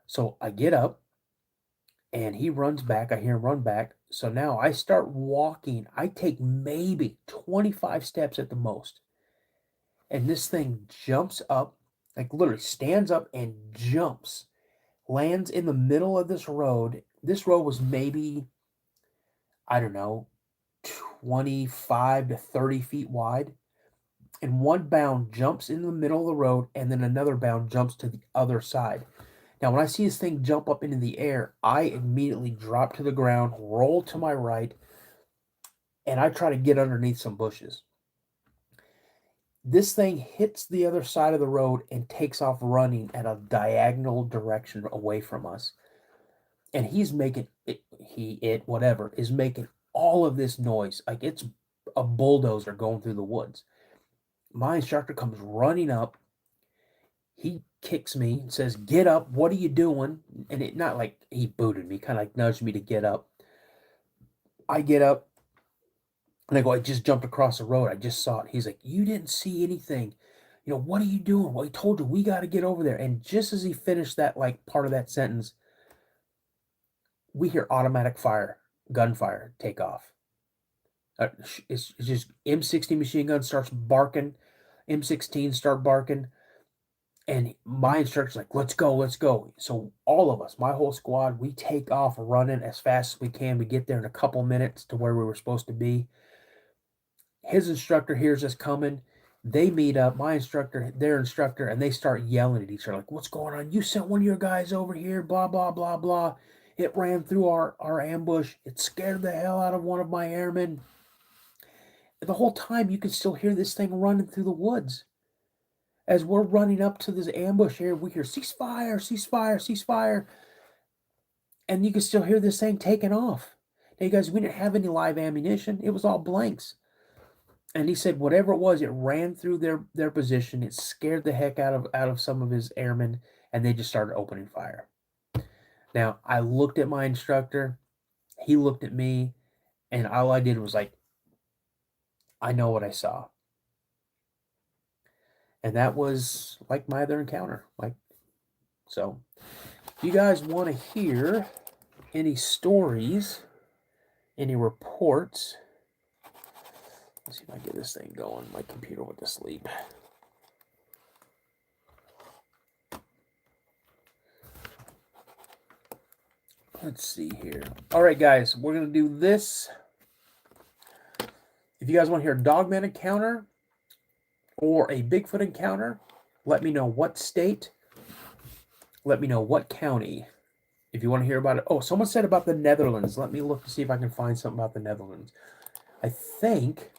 So I get up, and he runs back. I hear him run back. So now I start walking. I take maybe 25 steps at the most. And this thing jumps up, like literally stands up and jumps. Lands in the middle of this road. This road was maybe, I don't know, 25 to 30 feet wide. And one bound jumps in the middle of the road, and then another bound jumps to the other side. Now, when I see this thing jump up into the air, I immediately drop to the ground, roll to my right, and I try to get underneath some bushes. This thing hits the other side of the road and takes off running at a diagonal direction away from us. And he's making whatever, is making all of this noise. Like it's a bulldozer going through the woods. My instructor comes running up. He kicks me and says, get up. What are you doing? And it not like he booted me, kind of like nudged me to get up. I get up. And I go, I just jumped across the road. I just saw it. He's like, you didn't see anything. What are you doing? Well, he told you we got to get over there. And just as he finished that, like, part of that sentence, we hear automatic fire, gunfire take off. It's just M60 machine gun starts barking. M16 start barking. And my instructor's like, let's go, let's go. So all of us, my whole squad, we take off running as fast as we can. We get there in a couple minutes to where we were supposed to be. His instructor hears us coming. They meet up, my instructor, their instructor, and they start yelling at each other like, what's going on? You sent one of your guys over here, blah, blah, blah, blah. It ran through our ambush. It scared the hell out of one of my airmen. The whole time you can still hear this thing running through the woods. As we're running up to this ambush here, we hear ceasefire, ceasefire, ceasefire. And you can still hear this thing taking off. Now, you guys, we didn't have any live ammunition. It was all blanks. And he said whatever it was, it ran through their position. It scared the heck out of some of his airmen, and they just started opening fire. Now, I looked at my instructor. He looked at me, and all I did was like, I know what I saw. And that was like my other encounter. So, if you guys want to hear any stories, any reports, let's see if I get this thing going. My computer went to sleep. Let's see here. All right, guys, we're going to do this. If you guys want to hear a Dogman encounter or a Bigfoot encounter, let me know what state. Let me know what county. If you want to hear about it. Oh, someone said about the Netherlands. Let me look to see if I can find something about the Netherlands. I think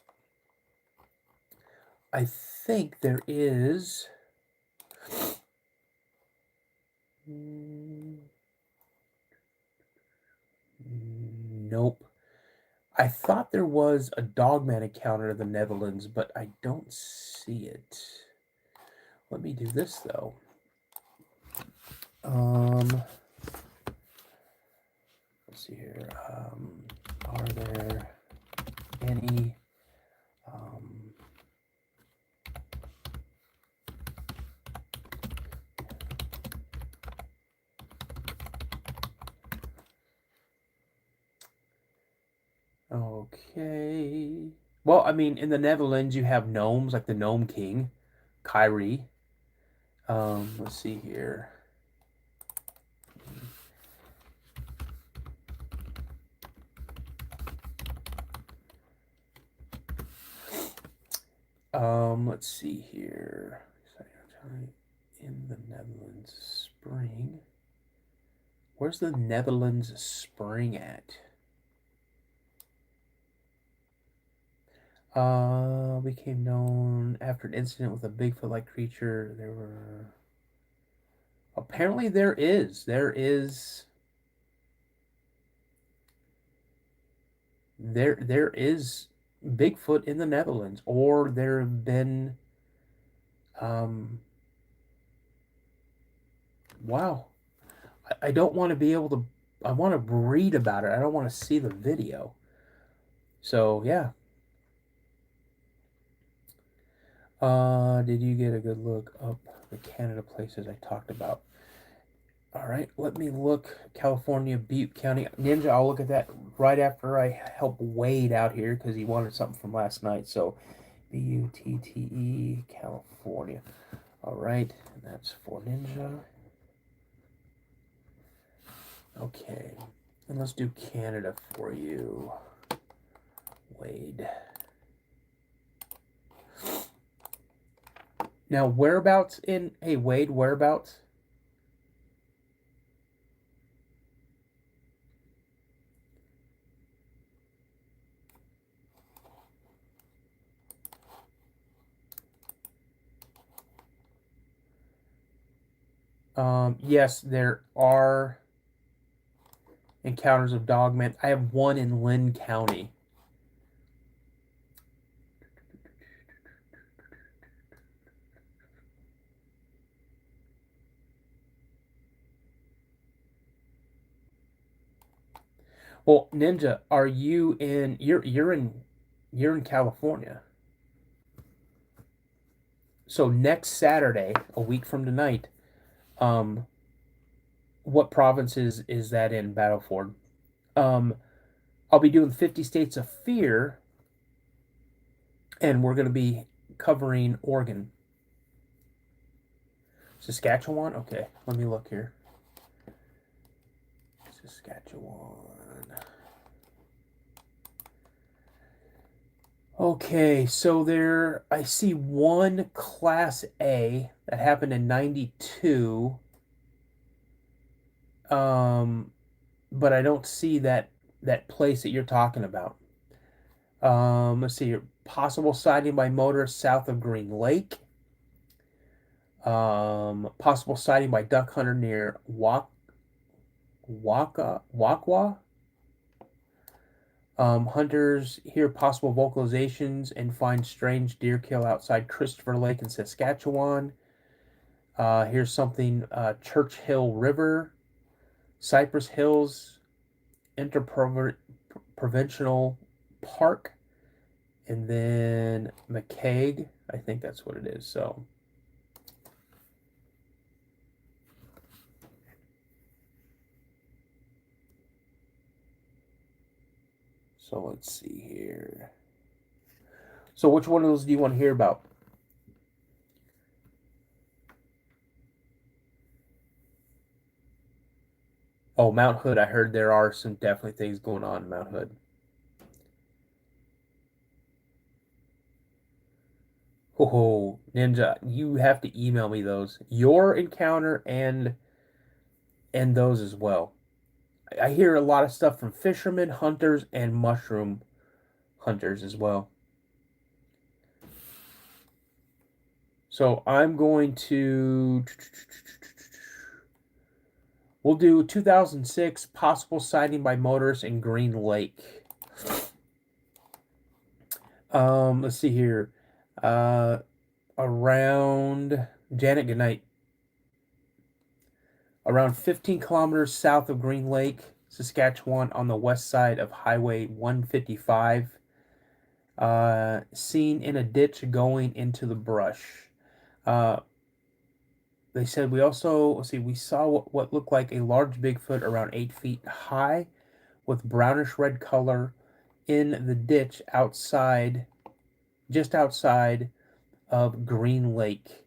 there is. Nope. I thought there was a Dogman encounter in the Netherlands, but I don't see it. Let me do this though. Let's see here. Are there any Okay. Well, I mean, in the Netherlands, you have gnomes like the Gnome King, Kyrie. Let's see here. Let's see here. In the Netherlands, spring. Where's the Netherlands spring at? Became known after an incident with a Bigfoot-like creature. There were apparently there is Bigfoot in the Netherlands, or there have been um wow. I don't want to be able to. I want to read about it. I don't want to see the video. So yeah. Did you get a good look up the Canada places I talked about? All right, let me look. California, Butte County. Ninja, I'll look at that right after I help Wade out here because he wanted something from last night. So, Butte, California. All right, and that's for Ninja. Okay, and let's do Canada for you, Wade. Now, whereabouts in... Hey, Wade, whereabouts? Yes, there are encounters of dogmen. I have one in Lynn County. Well, Ninja, are you in... You're in California. So next Saturday, a week from tonight, um, what province is that in, Battleford? Um, I'll be doing 50 States of Fear, and we're going to be covering Oregon. Saskatchewan? Okay, let me look here. Saskatchewan. Okay, so there, I see one Class A that happened in 92. But I don't see that place that you're talking about. Let's see here. Possible sighting by motorists south of Green Lake. Possible sighting by duck hunter near Wakwa. Hunters hear possible vocalizations and find strange deer kill outside Christopher Lake in Saskatchewan. Here's something, Churchill River, Cypress Hills Interprovincial Park, and then McCaig. I think that's what it is. So let's see here. So which one of those do you want to hear about? Oh, Mount Hood. I heard there are some definitely things going on in Mount Hood. Oh, Ninja, you have to email me those. Your encounter and those as well. I hear a lot of stuff from fishermen, hunters, and mushroom hunters as well. So I'm going to... We'll do 2006 possible sighting by motorists in Green Lake. Let's see here. Around Janet, good night. Around 15 kilometers south of Green Lake, Saskatchewan, on the west side of Highway 155. Seen in a ditch going into the brush. They said we also, let's see, we saw what looked like a large Bigfoot around 8 feet high with brownish red color in the ditch just outside of Green Lake.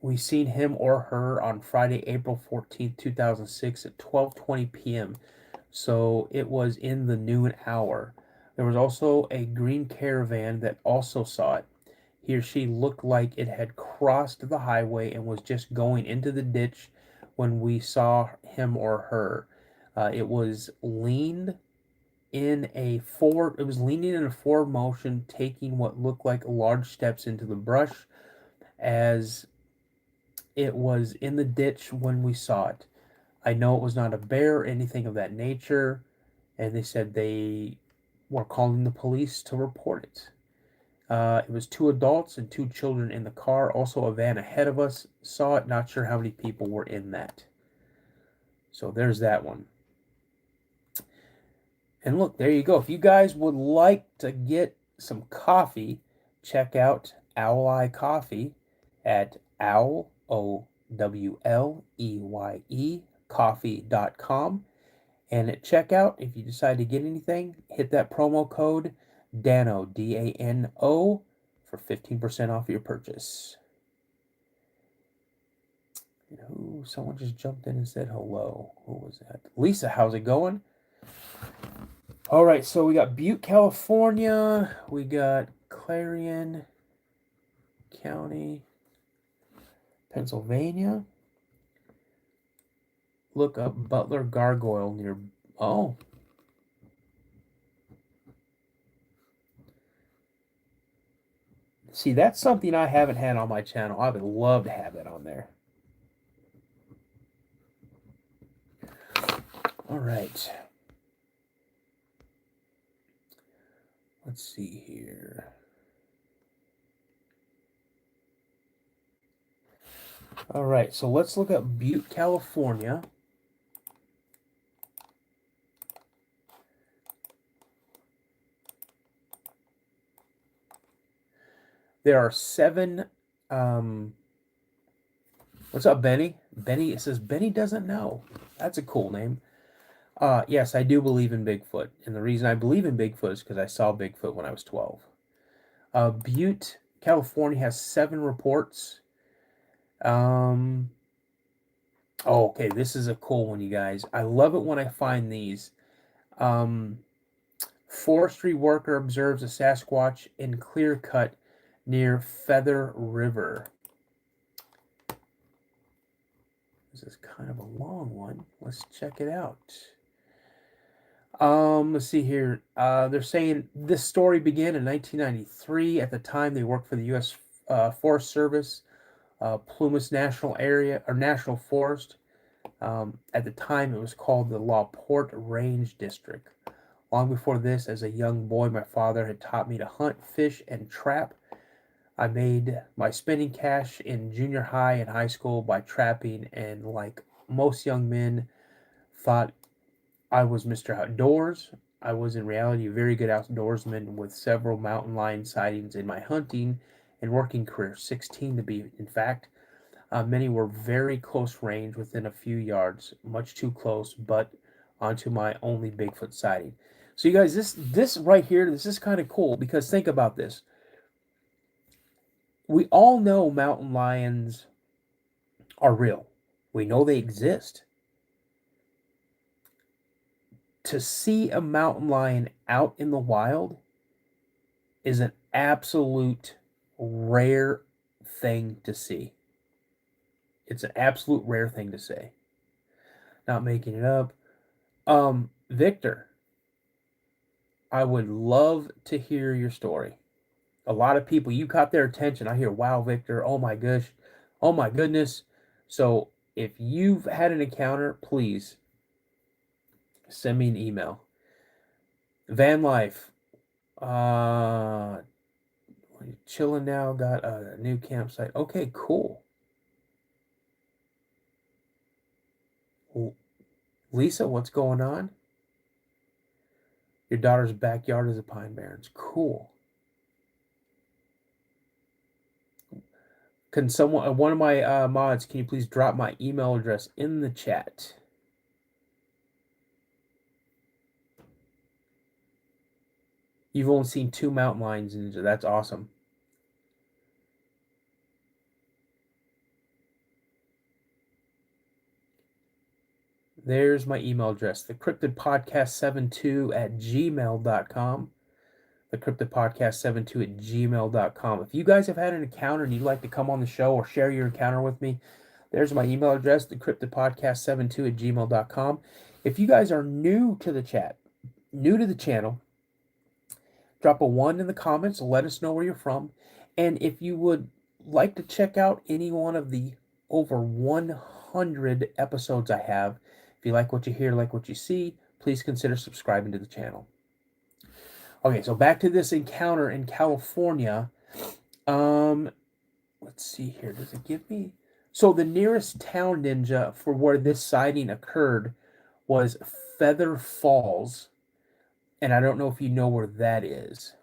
We seen him or her on Friday, April 14th, 2006 at 12:20 p.m. So it was in the noon hour. There was also a green caravan that also saw it. He or she looked like it had crossed the highway and was just going into the ditch when we saw him or her. It was leaned in a forward. It was leaning in a forward motion, taking what looked like large steps into the brush, as it was in the ditch when we saw it. I know it was not a bear or anything of that nature, and they said they were calling the police to report it. It was 2 adults and 2 children in the car. Also, a van ahead of us saw it. Not sure how many people were in that. So there's that one. And look, there you go. If you guys would like to get some coffee, check out Owl Eye Coffee at owl, OWLEYE, coffee.com. And at checkout, if you decide to get anything, hit that promo code Dano, DANO, for 15% off your purchase. Ooh, someone just jumped in and said hello. Who was that? Lisa, how's it going? All right, so we got Butte, California. We got Clarion County, Pennsylvania. Look up Butler Gargoyle near... Oh. See, that's something I haven't had on my channel. I would love to have it on there. All right. Let's see here. All right, so let's look up Butte, California. There are 7. What's up, Benny? Benny, it says Benny doesn't know. That's a cool name. Yes, I do believe in Bigfoot. And the reason I believe in Bigfoot is because I saw Bigfoot when I was 12. Butte, California has 7 reports. Oh, okay, this is a cool one, you guys. I love it when I find these. Forestry worker observes a Sasquatch in clear cut near Feather River. This is kind of a long one. Let's check it out. Let's see here. They're saying this story began in 1993. At the time, they worked for the U.S. Forest Service, Plumas National Area or National Forest. At the time, it was called the La Porte Range District. Long before this, as a young boy, my father had taught me to hunt, fish, and trap. I made my spending cash in junior high and high school by trapping, and like most young men, thought I was Mr. Outdoors. I was in reality a very good outdoorsman with several mountain lion sightings in my hunting and working career, 16 to be in fact. Many were very close range, within a few yards, much too close, but onto my only Bigfoot sighting. So you guys, this right here, this is kind of cool, because think about this. We all know mountain lions are real. We know they exist. To see a mountain lion out in the wild is an absolute rare thing to see. It's an absolute rare thing to say. Not making it up. Victor, I would love to hear your story. A lot of people, you caught their attention. I hear, wow, Victor, oh my gosh, oh my goodness. So if you've had an encounter, please send me an email. Van life. Chilling now, got a new campsite. Okay, cool. Lisa, what's going on? Your daughter's backyard is a Pine Barrens. Cool. Can someone, one of my mods, can you please drop my email address in the chat? You've only seen 2 mountain lions, and that's awesome. There's my email address, the Cryptid Podcast 72 at gmail.com. The Cryptid Podcast 72 at gmail.com. If you guys have had an encounter and you'd like to come on the show or share your encounter with me, there's my email address, the Cryptid Podcast 72 at gmail.com. If you guys are new to the chat, new to the channel, drop a 1 in the comments. Let us know where you're from. And if you would like to check out any one of the over 100 episodes I have, if you like what you hear, like what you see, please consider subscribing to the channel. Okay, so back to this encounter in California. Let's see here. Does it give me? So the nearest town, Ninja, for where this sighting occurred was Feather Falls. And I don't know if you know where that is.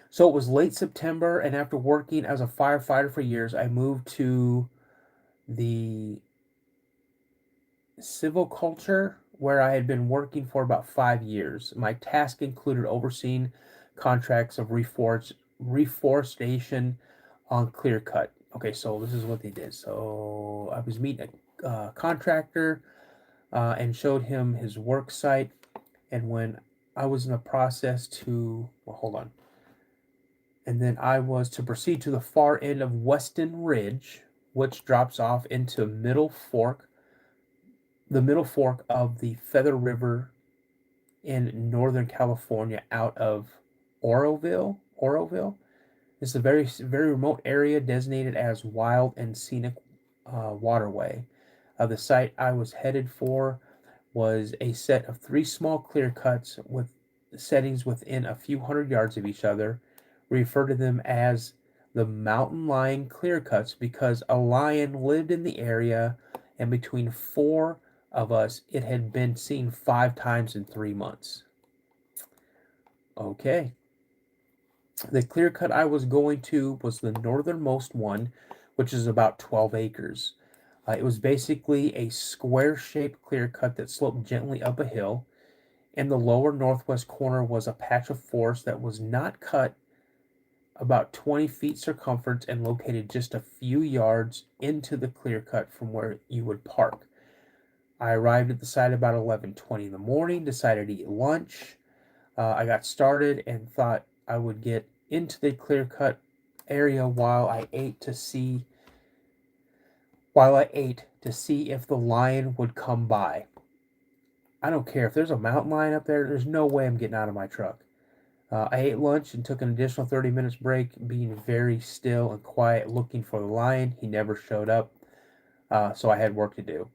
So it was late September, and after working as a firefighter for years, I moved to the civil culture where I had been working for about 5 years. My task included overseeing contracts of reforestation on clear cut. Okay, so this is what they did. So I was meeting a contractor and showed him his work site. And when I was in the process hold on. And then I was to proceed to the far end of Weston Ridge, which drops off into the middle fork of the Feather River in Northern California out of Oroville. It's a very, very remote area designated as Wild and Scenic Waterway. The site I was headed for was a set of 3 small clear cuts with settings within a few hundred yards of each other. We refer to them as the mountain lion clear cuts because a lion lived in the area, and between 4 of us, it had been seen 5 times in 3 months. Okay. The clear cut I was going to was the northernmost one, which is about 12 acres. It was basically a square-shaped clear cut that sloped gently up a hill. In the lower northwest corner was a patch of forest that was not cut, about 20 feet circumference, and located just a few yards into the clear cut from where you would park. I arrived at the site about 11:20 in the morning, decided to eat lunch. I got started and thought I would get into the clear cut area while I ate to see if the lion would come by. I don't care if there's a mountain lion up there. There's no way I'm getting out of my truck. I ate lunch and took an additional 30 minutes break, being very still and quiet, looking for the lion. He never showed up, so I had work to do.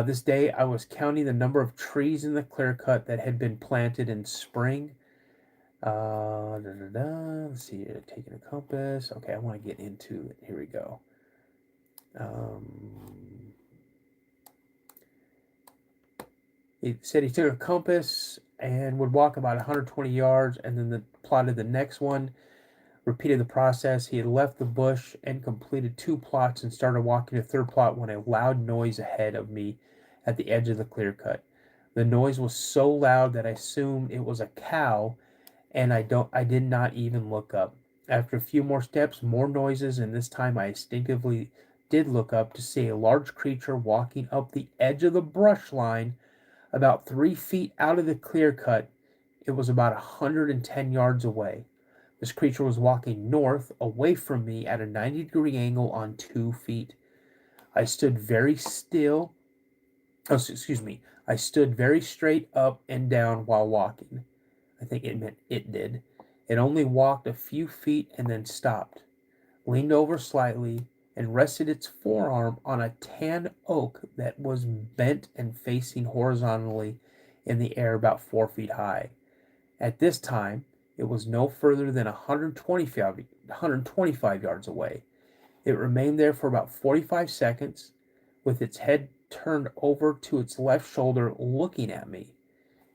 This day, I was counting the number of trees in the clear cut that had been planted in spring. Let's see, taking a compass. Okay, I want to get into it. Here we go. He said he took a compass and would walk about 120 yards and then plotted the next one, repeated the process. He had left the bush and completed 2 plots and started walking a 3rd plot when a loud noise ahead of me at the edge of the clear cut. The noise was so loud that I assumed it was a cow, and I did not even look up. After a few more steps, more noises, and this time I instinctively did look up to see a large creature walking up the edge of the brush line about 3 feet out of the clear cut. It was about 110 yards away. This creature was walking north, away from me at a 90-degree angle on 2 feet. I stood very still. I stood very straight up and down while walking. I think it meant it did. It only walked a few feet and then stopped, leaned over slightly, and rested its forearm on a tan oak that was bent and facing horizontally in the air about 4 feet high. At this time, it was no further than 125 yards away. It remained there for about 45 seconds, with its head turned over to its left shoulder, looking at me.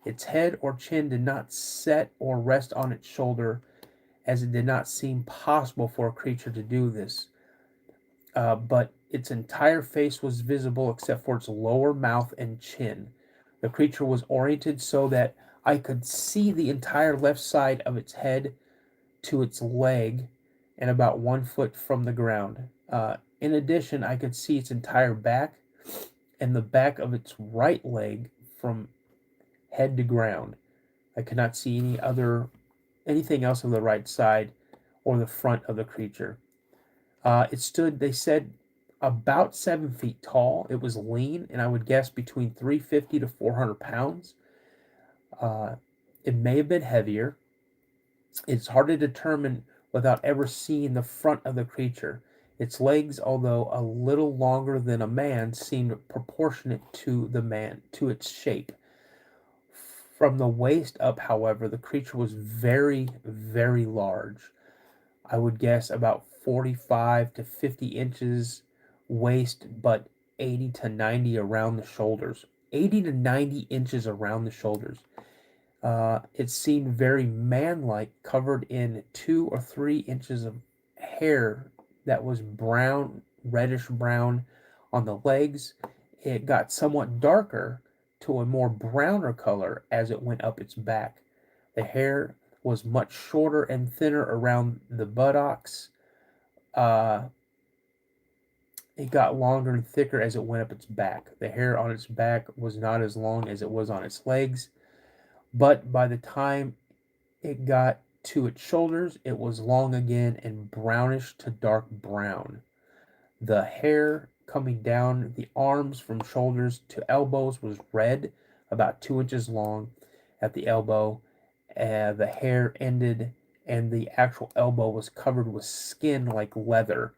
Its head or chin did not set or rest on its shoulder, as it did not seem possible for a creature to do this. But its entire face was visible except for its lower mouth and chin. The creature was oriented so that I could see the entire left side of its head to its leg and about 1 foot from the ground. In addition, I could see its entire back and the back of its right leg from head to ground. I could not see anything else of the right side or the front of the creature. It stood, they said, about 7 feet tall. It was lean, and I would guess between 350 to 400 pounds. Uh, it may have been heavier. It's hard to determine without ever seeing the front of the creature. Its legs, although a little longer than a man, seemed proportionate to its shape. From the waist up, however, the creature was very, very large. I would guess about 45 to 50 inches waist, but 80 to 90 around the shoulders. 80 to 90 inches around the shoulders. It seemed very man-like, covered in 2 or 3 inches of hair that was brown, reddish brown on the legs. It got somewhat darker to a more browner color as it went up its back. The hair was much shorter and thinner around the buttocks. Uh, it got longer and thicker as it went up its back. The hair on its back was not as long as it was on its legs, but by the time it got to its shoulders, it was long again and brownish to dark brown. The hair coming down the arms from shoulders to elbows was red, about 2 inches long at the elbow. The hair ended, and the actual elbow was covered with skin like leather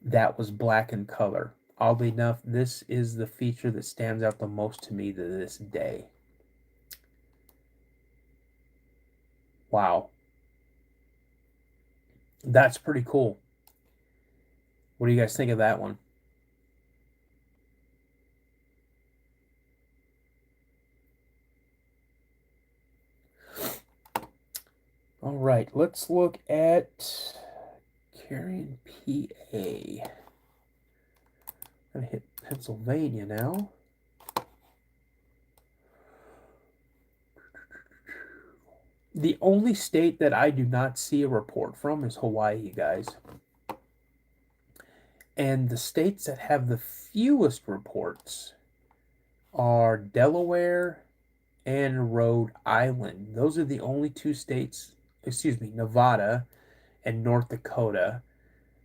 that was black in color. Oddly enough, this is the feature that stands out the most to me to this day. Wow. That's pretty cool. What do you guys think of that one? All right, let's look at Carrion, PA. I'm going to hit Pennsylvania now. The only state that I do not see a report from is Hawaii, guys. And the states that have the fewest reports are Delaware and Rhode Island. Those are the only two states, Nevada and North Dakota.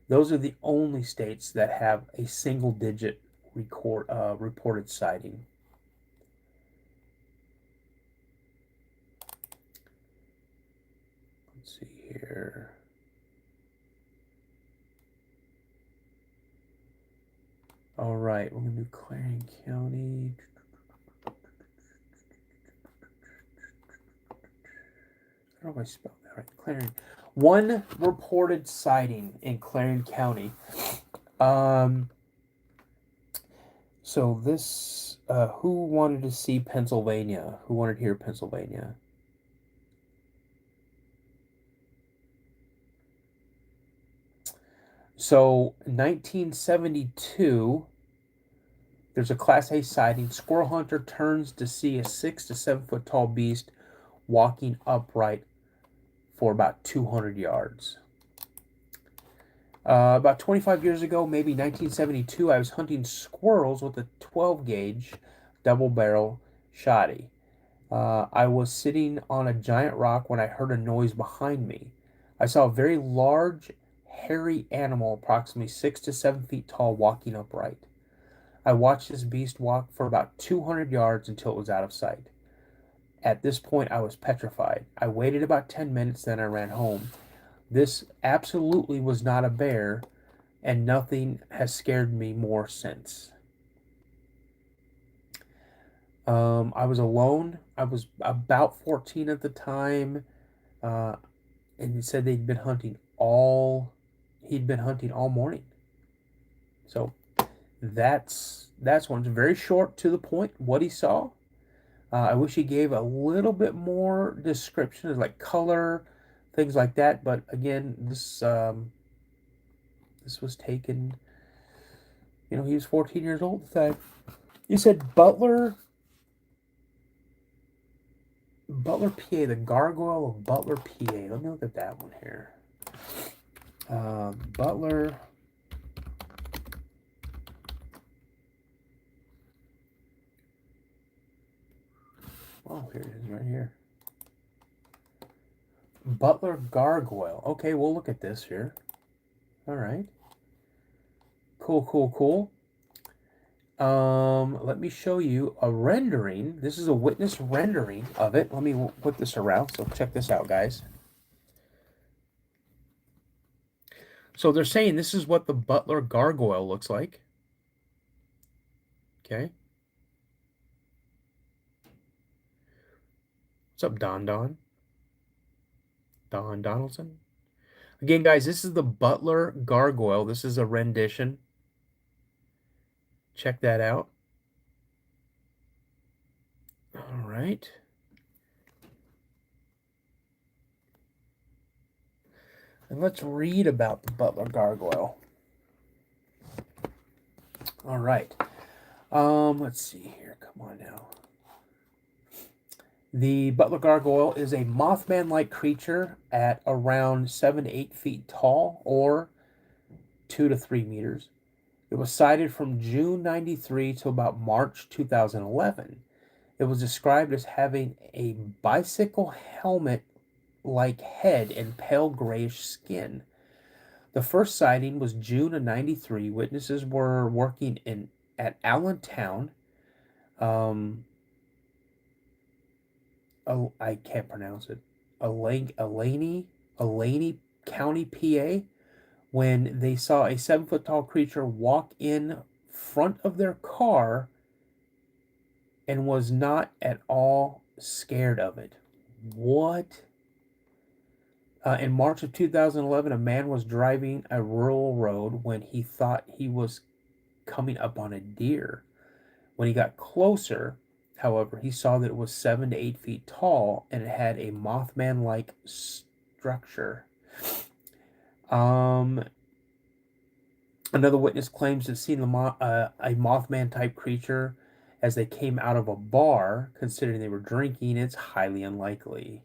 Those are the only states that have a single digit reported sighting. Let's see here. All right, we're going to do Clarion County. I don't know if I spelled that right. Clarion. One reported sighting in Clarion County. So this, who wanted to see Pennsylvania? Who wanted to hear Pennsylvania? So, 1972, there's a Class A sighting. Squirrel hunter turns to see a 6 to 7 foot tall beast walking upright for about 200 yards. About 25 years ago, maybe 1972, I was hunting squirrels with a 12 gauge double barrel shotty. I was sitting on a giant rock when I heard a noise behind me. I saw a very large, hairy animal, approximately 6 to 7 feet tall, walking upright. I watched this beast walk for about 200 yards until it was out of sight. At this point, I was petrified. I waited about 10 minutes, then I ran home. This absolutely was not a bear, and nothing has scared me more since. I was alone. I was about 14 at the time, and he said he'd been hunting all morning. So that's one. It's very short, to the point, what he saw. I wish he gave a little bit more description, like color, things like that. But again, this was taken. He was 14 years old at the time. You said Butler Butler, PA, the gargoyle of Butler, PA. Let me look at that one here. Butler. Oh, here it is right here. Butler gargoyle. Okay, we'll look at this here. All right. Cool, cool, cool. Let me show you a rendering. This is a witness rendering of it. Let me put this around. So check this out, guys. So they're saying this is what the Butler gargoyle looks like. Okay. What's up, Don Donaldson? Again, guys, this is the Butler gargoyle. This is a rendition. Check that out. All right. And let's read about the Butler gargoyle. All right. Let's see here. Come on now. The Butler gargoyle is a Mothman-like creature at around 7 to 8 feet tall, or 2 to 3 meters. It was sighted from June 93 to about March 2011. It was described as having a bicycle helmet-like head and pale grayish skin. The first sighting was June of 93. Witnesses were working at Allentown. I can't pronounce it. Alani County, PA, when they saw a 7-foot tall creature walk in front of their car and was not at all scared of it. What? In March of 2011, a man was driving a rural road when he thought he was coming up on a deer. When he got closer, however, he saw that it was 7 to 8 feet tall and it had a Mothman-like structure. Another witness claims to have seen a Mothman-type creature as they came out of a bar. Considering they were drinking, it's highly unlikely.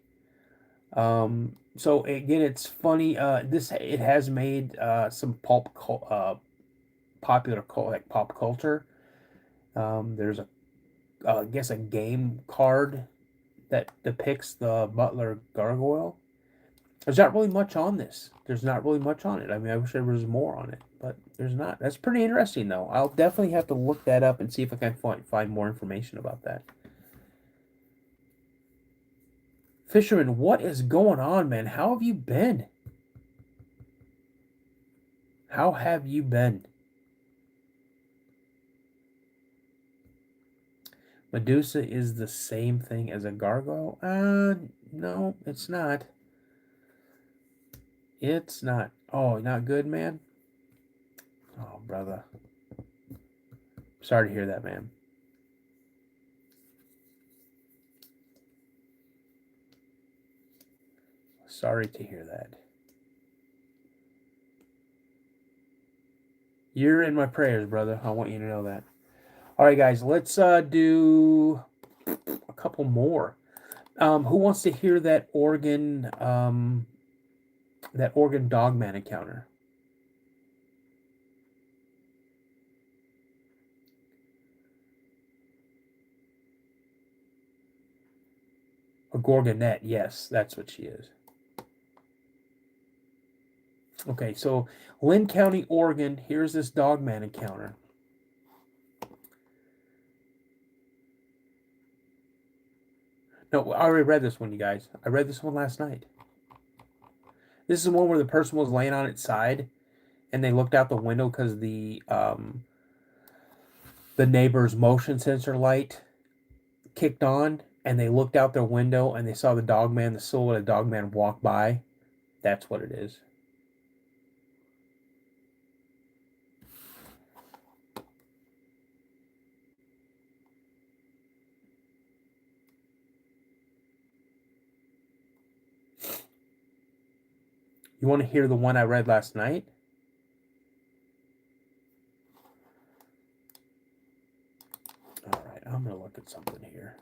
So again, it's funny. It has made some popular pop culture. There's I guess a game card that depicts the Butler gargoyle. There's not really much on this. There's not really much on it. I mean, I wish there was more on it, but there's not. That's pretty interesting, though. I'll definitely have to look that up and see if I can find more information about that. Fisherman, what is going on, man? How have you been? How have you been? Medusa is the same thing as a gargoyle? No, it's not. It's not. Oh, not good, man? Oh, brother. Sorry to hear that, man. Sorry to hear that. You're in my prayers, brother. I want you to know that. All right, guys, let's do a couple more. Who wants to hear that Oregon Dogman encounter? A Gorgonette, yes, that's what she is. Okay, so Lynn County, Oregon, here's this Dogman encounter. No, I already read this one, you guys. I read this one last night. This is the one where the person was laying on its side, and they looked out the window because the neighbor's motion sensor light kicked on, and they looked out their window and they saw the silhouette of Dogman walk by. That's what it is. You want to hear the one I read last night? All right, I'm going to look at something here.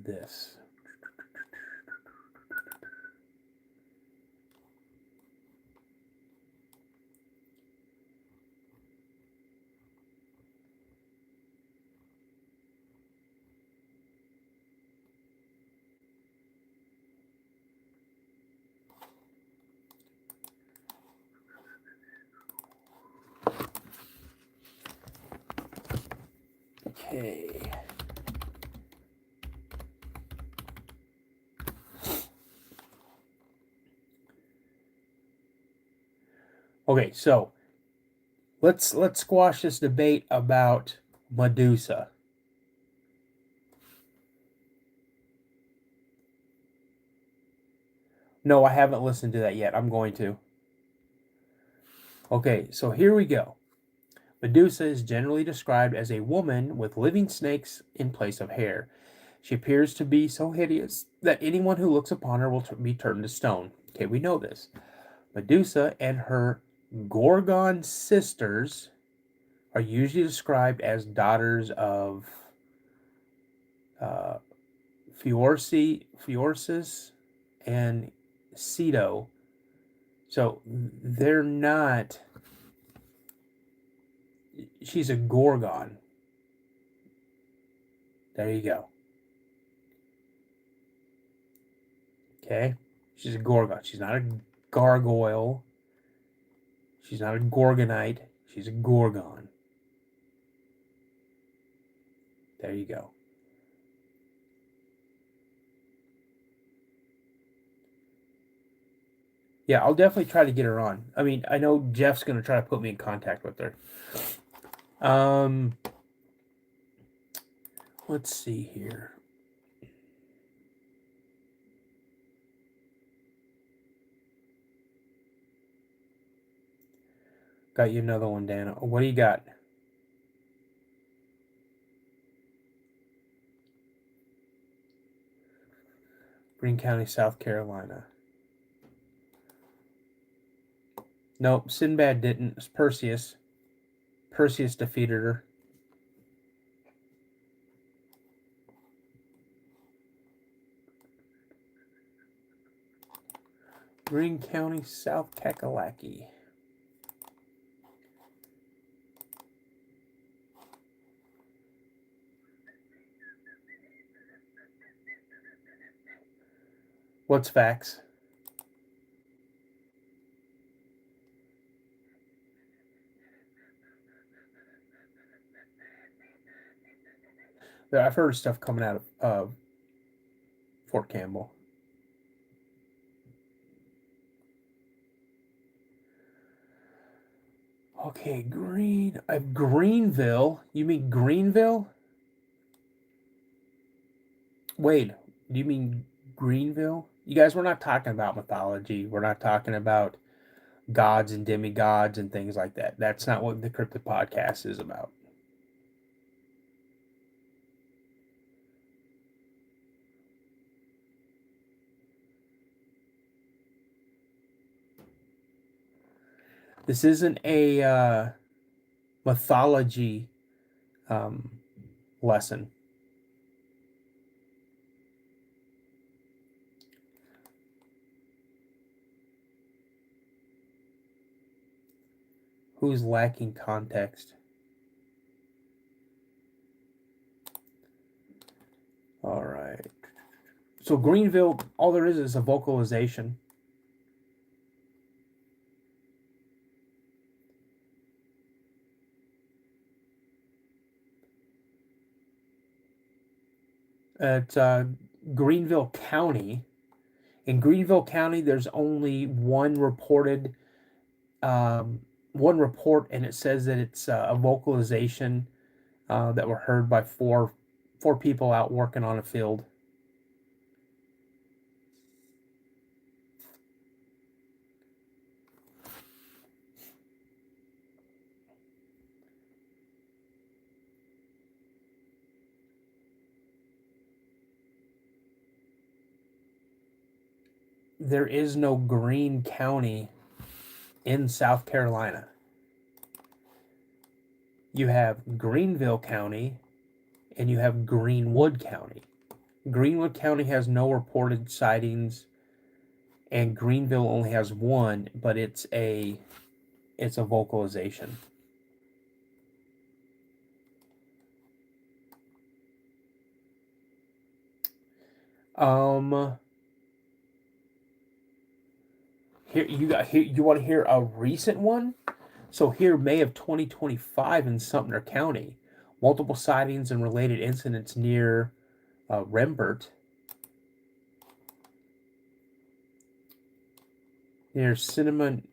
this. Okay. Okay, so let's squash this debate about Medusa. No, I haven't listened to that yet. I'm going to. Okay, so here we go. Medusa is generally described as a woman with living snakes in place of hair. She appears to be so hideous that anyone who looks upon her will be turned to stone. Okay, we know this. Medusa and her Gorgon sisters are usually described as daughters of Phorcys and Ceto. So they're not. She's a Gorgon. There you go. Okay? She's a Gorgon. She's not a gargoyle. She's not a Gorgonite. She's a Gorgon. There you go. Yeah, I'll definitely try to get her on. I mean, I know Jeff's going to try to put me in contact with her. Let's see here. Got you another one, Dano. What do you got? Greene County, South Carolina. Nope, Sinbad didn't. It's Perseus. Perseus defeated her. Greene County, South Kakalaki. What's facts? I've heard stuff coming out of Fort Campbell. Okay, Greenville. You mean Greenville? Wait, do you mean Greenville? You guys, we're not talking about mythology. We're not talking about gods and demigods and things like that. That's not what the Cryptid Podcast is about. This isn't a mythology lesson. Who's lacking context? All right. So Greenville, all there is a vocalization. At Greenville County. In Greenville County, there's only one report, and it says that it's a vocalization that were heard by four people out working on a field. There is no Greene County in South Carolina. You have Greenville County and you have Greenwood County. Greenwood County has no reported sightings, and Greenville only has one, but it's a vocalization. Here you want to hear a recent one? So here, May of 2025 in Sumter County, multiple sightings and related incidents near Rembert, near Cimarron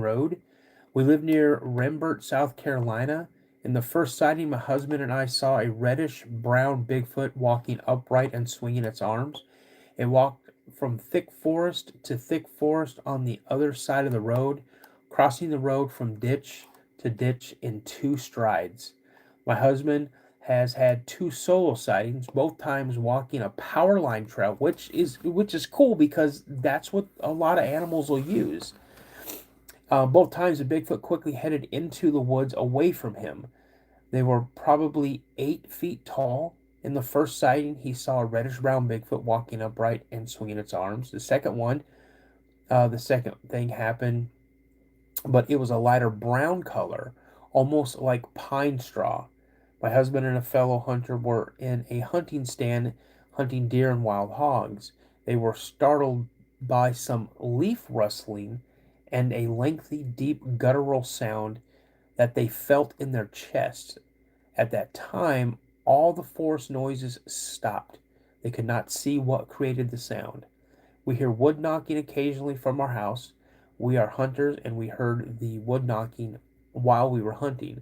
Road. We live near Rembert, South Carolina. In the first sighting, my husband and I saw a reddish brown Bigfoot walking upright and swinging its arms. It walked from thick forest to thick forest on the other side of the road, crossing the road from ditch to ditch in 2 strides. My husband has had 2 solo sightings, both times walking a power line trail, which is cool because that's what a lot of animals will use. Both times the Bigfoot quickly headed into the woods away from him. They were probably 8 feet tall. In the first sighting, he saw a reddish-brown Bigfoot walking upright and swinging its arms. The second thing happened, but it was a lighter brown color, almost like pine straw. My husband and a fellow hunter were in a hunting stand hunting deer and wild hogs. They were startled by some leaf rustling and a lengthy, deep guttural sound that they felt in their chests. At that time, all the forest noises stopped. They could not see what created the sound. We hear wood knocking occasionally from our house. We are hunters and we heard the wood knocking while we were hunting.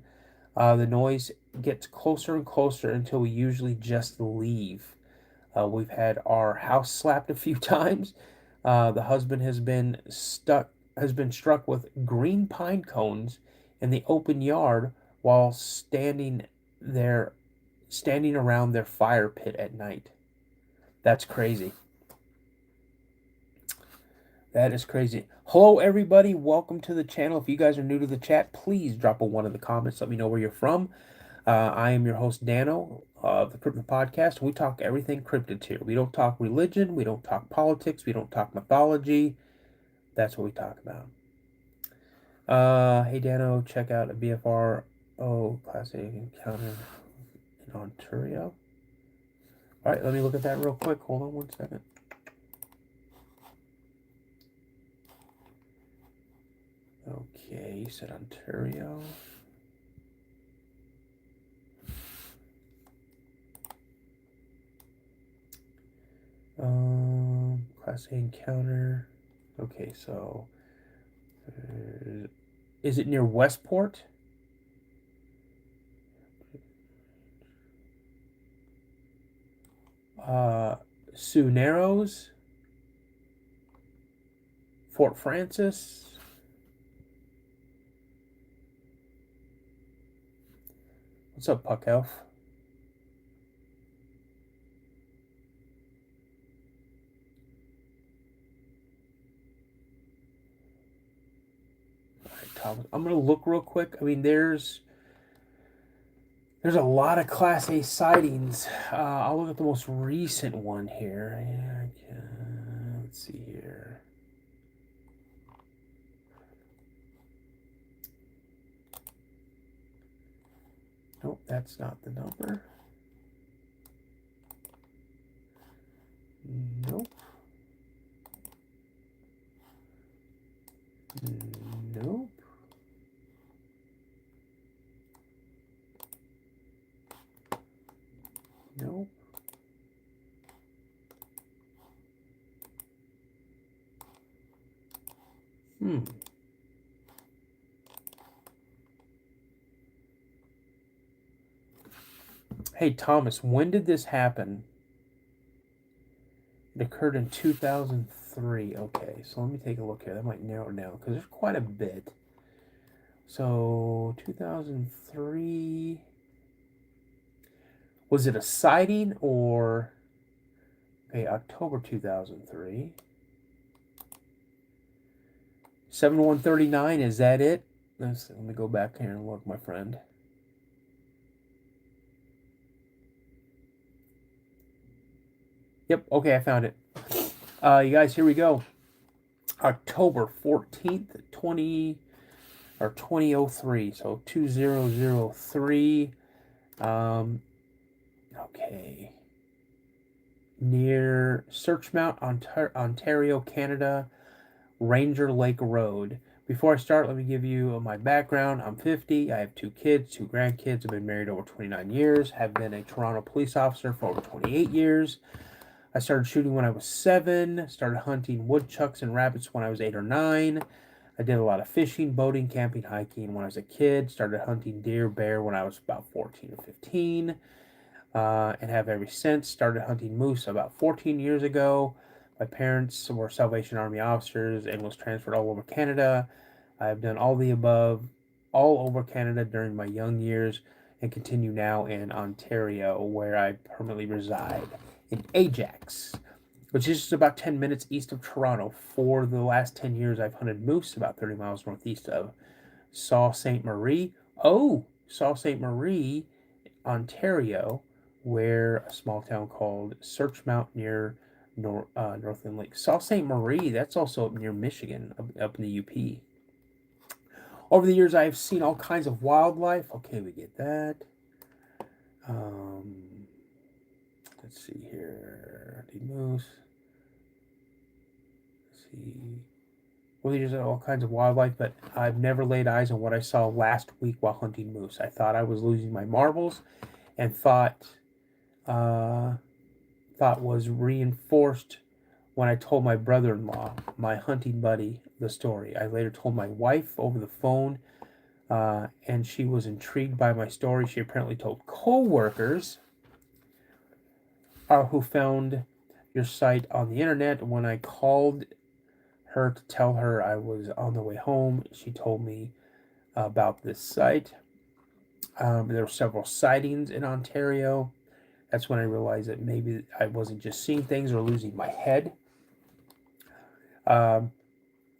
The noise gets closer and closer until we usually just leave. We've had our house slapped a few times. The husband has been struck with green pine cones in the open yard while standing around their fire pit at night. That's crazy. That is crazy. Hello, everybody. Welcome to the channel. If you guys are new to the chat, please drop a 1 in the comments. Let me know where you're from. I am your host, Dano, of the Cryptid Podcast. We talk everything cryptids here. We don't talk religion. We don't talk politics. We don't talk mythology. That's what we talk about. Hey, Dano, check out a BFRO Class A encounter in Ontario. All right, let me look at that real quick. Hold on 1 second. Okay, you said Ontario. Class A encounter. Okay, so is it near Westport? Sioux Narrows, Fort Francis. What's up, Puck Elf? All right, Thomas. I'm gonna look real quick. I mean, there's a lot of Class A sightings. I'll look at the most recent one here. Let's see here. Nope, that's not the number. Nope. Nope. Nope. Hey, Thomas, when did this happen? It occurred in 2003. Okay, so let me take a look here. That might narrow it down because there's quite a bit. So, 2003. Was it a sighting or... Okay, October 2003. 7139, is that it? Let me go back here and look, my friend. Yep. Okay, I found it. You guys, here we go. October 14th, 2003. So 2003. Um, okay. Near Searchmount, Ontario, Canada, Ranger Lake Road. Before I start, let me give you my background. I'm 50. I have 2 kids, 2 grandkids. I've been married over 29 years. Have been a Toronto police officer for over 28 years. I started shooting when I was 7. Started hunting woodchucks and rabbits when I was 8 or 9. I did a lot of fishing, boating, camping, hiking when I was a kid. Started hunting deer, bear when I was about 14 or 15. And have ever since. Started hunting moose about 14 years ago. My parents were Salvation Army officers and was transferred all over Canada. I have done all the above all over Canada during my young years and continue now in Ontario, where I permanently reside in Ajax, which is just about 10 minutes east of Toronto. For the last 10 years, I've hunted moose about 30 miles northeast of Sault Ste. Marie. Oh, Sault Ste. Marie, Ontario, where a small town called Searchmount near Northland Lake. Sault Ste. Marie, that's also up near Michigan, up in the UP. Over the years, I have seen all kinds of wildlife. Okay, we get that. Um, let's see here. The moose. Let's see. Over the years, all kinds of wildlife, but I've never laid eyes on what I saw last week while hunting moose. I thought I was losing my marbles, and uh, thought was reinforced when I told my brother-in-law, my hunting buddy, the story. I later told my wife over the phone, and she was intrigued by my story. She apparently told co-workers who found your site on the internet. When I called her to tell her I was on the way home, she told me about this site. There were several sightings in Ontario. That's when I realized that maybe I wasn't just seeing things or losing my head.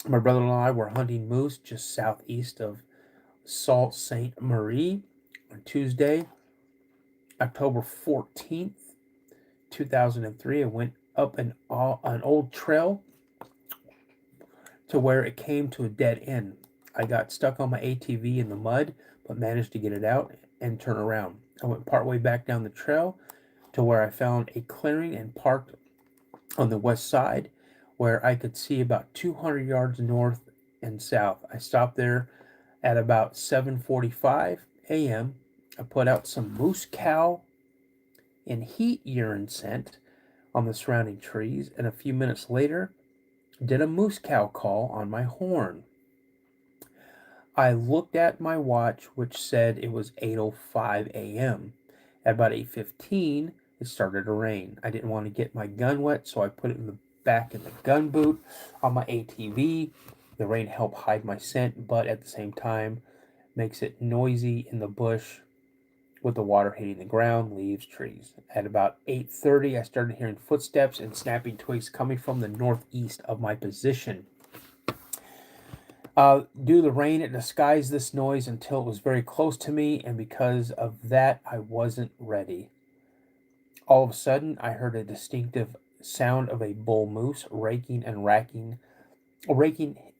My brother-in-law and I were hunting moose just southeast of Sault Ste. Marie on Tuesday, October 14th, 2003. I went up an old trail to where it came to a dead end. I got stuck on my ATV in the mud, but managed to get it out and turn around. I went partway back down the trail to where I found a clearing and parked on the west side where I could see about 200 yards north and south. I stopped there at about 7:45 a.m. I put out some moose cow and heat urine scent on the surrounding trees, and a few minutes later did a moose cow call on my horn. I looked at my watch, which said it was 8:05 a.m. At about 8:15, it started to rain. I didn't want to get my gun wet, so I put it in the back in the gun boot on my ATV. The rain helped hide my scent, but at the same time makes it noisy in the bush with the water hitting the ground, leaves, trees. At about 8:30, I started hearing footsteps and snapping twigs coming from the northeast of my position. Due to the rain, it disguised this noise until it was very close to me, and because of that, I wasn't ready. All of a sudden, I heard a distinctive sound of a bull moose raking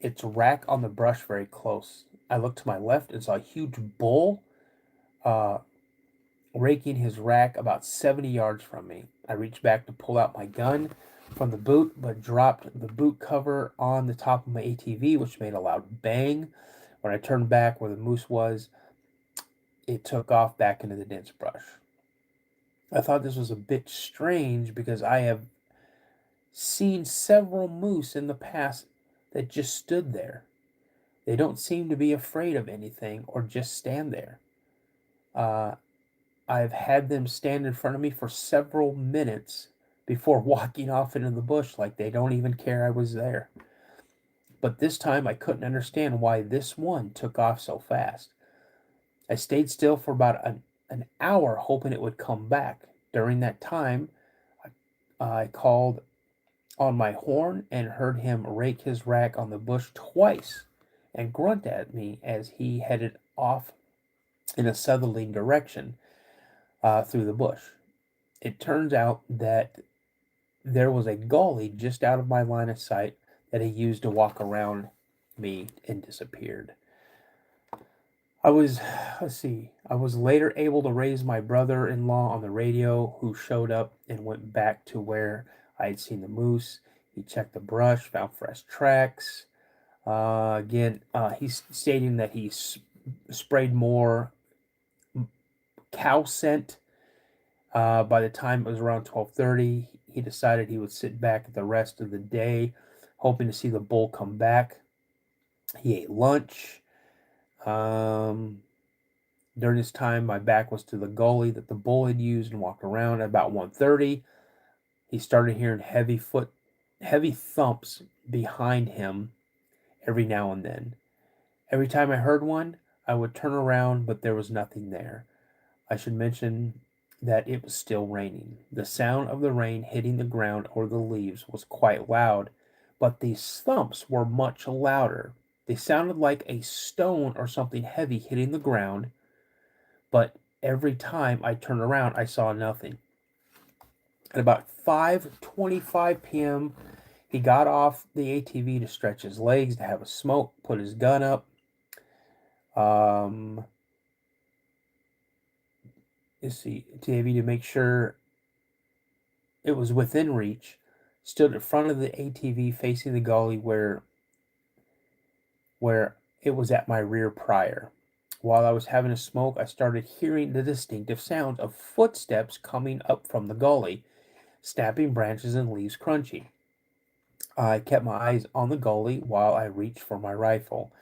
its rack on the brush very close. I looked to my left and saw a huge bull uh, raking his rack about 70 yards from me. I reached back to pull out my gun from the boot, but dropped the boot cover on the top of my ATV, which made a loud bang. When I turned back where the moose was, it took off back into the dense brush. I thought this was a bit strange because I have seen several moose in the past that just stood there. They don't seem to be afraid of anything or just stand there. Uh, I've had them stand in front of me for several minutes before walking off into the bush like they don't even care I was there. But this time I couldn't understand why this one took off so fast. I stayed still for about an hour hoping it would come back. During that time, I called on my horn and heard him rake his rack on the bush twice and grunt at me as he headed off in a southerly direction through the bush. It turns out that there was a gully just out of my line of sight that he used to walk around me and disappeared. I was, let's see, I was later able to raise my brother in law on the radio, who showed up and went back to where I had seen the moose. He checked the brush, found fresh tracks. He's stating that he sprayed more cow scent. By the time it was around 12:30, he decided he would sit back the rest of the day, hoping to see the bull come back. He ate lunch. Um, During this time, my back was to the gully that the bull had used and walked around. At about 1:30, he started hearing heavy thumps behind him every now and then. Every time I heard one, I would turn around, but there was nothing there. I should mention that it was still raining. The sound of the rain hitting the ground or the leaves was quite loud, but these thumps were much louder. They sounded like a stone or something heavy hitting the ground, but every time I turned around, I saw nothing. At about 5:25 p.m., he got off the ATV to stretch his legs, to have a smoke, put his gun up. Let's see, ATV to make sure it was within reach, stood in front of the ATV facing the gully where it was at my rear prior. While I was having a smoke, I started hearing the distinctive sound of footsteps coming up from the gully, snapping branches and leaves crunching. I kept my eyes on the gully while I reached for my rifle.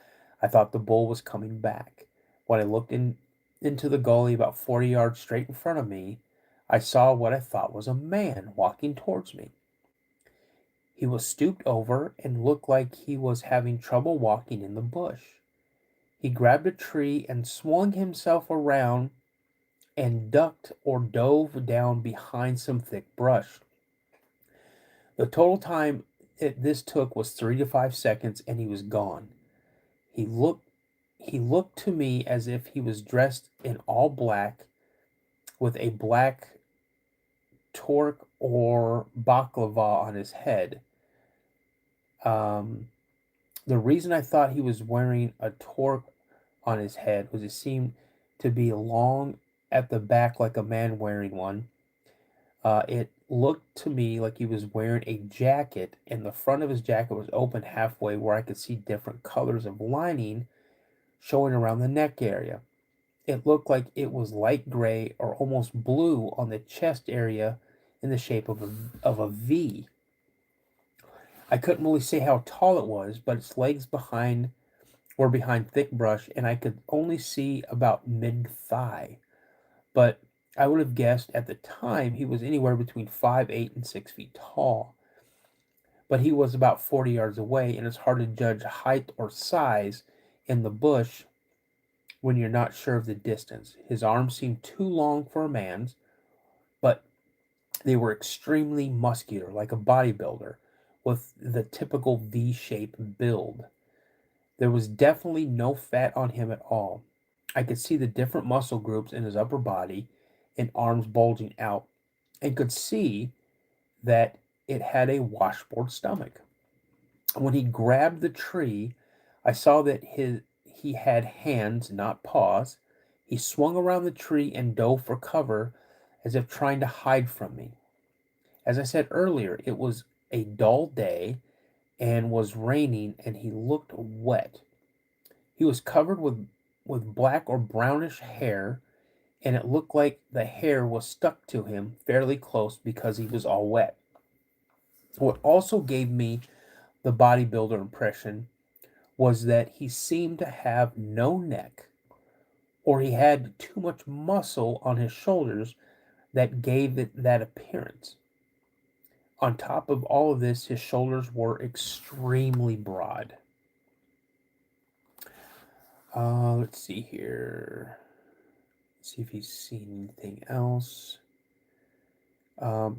I thought the bull was coming back. When I looked into the gully about 40 yards straight in front of me, I saw what I thought was a man walking towards me. He was stooped over and looked like he was having trouble walking in the bush. He grabbed a tree and swung himself around and ducked or dove down behind some thick brush. The total time this took was 3 to 5 seconds, and he was gone. He looked to me as if he was dressed in all black with a black torque or baklava on his head. The reason I thought he was wearing a torque on his head was it seemed to be long at the back like a man wearing one. It looked to me like he was wearing a jacket, and the front of his jacket was open halfway where I could see different colors of lining showing around the neck area. It looked like it was light gray or almost blue on the chest area in the shape of a V. I couldn't really say how tall it was, but its legs were behind thick brush, and I could only see about mid-thigh. But I would have guessed at the time he was anywhere between 5'8" and 6 feet tall. But he was about 40 yards away, and it's hard to judge height or size in the bush when you're not sure of the distance. His arms seemed too long for a man's, but they were extremely muscular, like a bodybuilder, with the typical V-shaped build. There was definitely no fat on him at all. I could see the different muscle groups in his upper body and arms bulging out, and could see that it had a washboard stomach. When he grabbed the tree, I saw that he had hands, not paws. He swung around the tree and dove for cover as if trying to hide from me. As I said earlier, it was a dull day and was raining, and he looked wet. He was covered with black or brownish hair, and it looked like the hair was stuck to him fairly close because he was all wet. What also gave me the bodybuilder impression was that he seemed to have no neck, or he had too much muscle on his shoulders that gave it that appearance. On top of all of this, his shoulders were extremely broad. Let's see here. Let's see if he's seen anything else.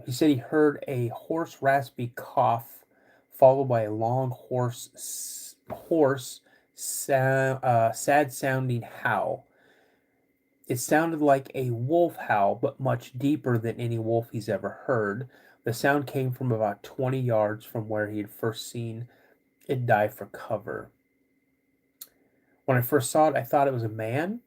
He said he heard a hoarse, raspy cough, followed by a long, sad-sounding howl. It sounded like a wolf howl, but much deeper than any wolf he's ever heard. The sound came from about 20 yards from where he had first seen it dive for cover. When I first saw it, I thought it was a man,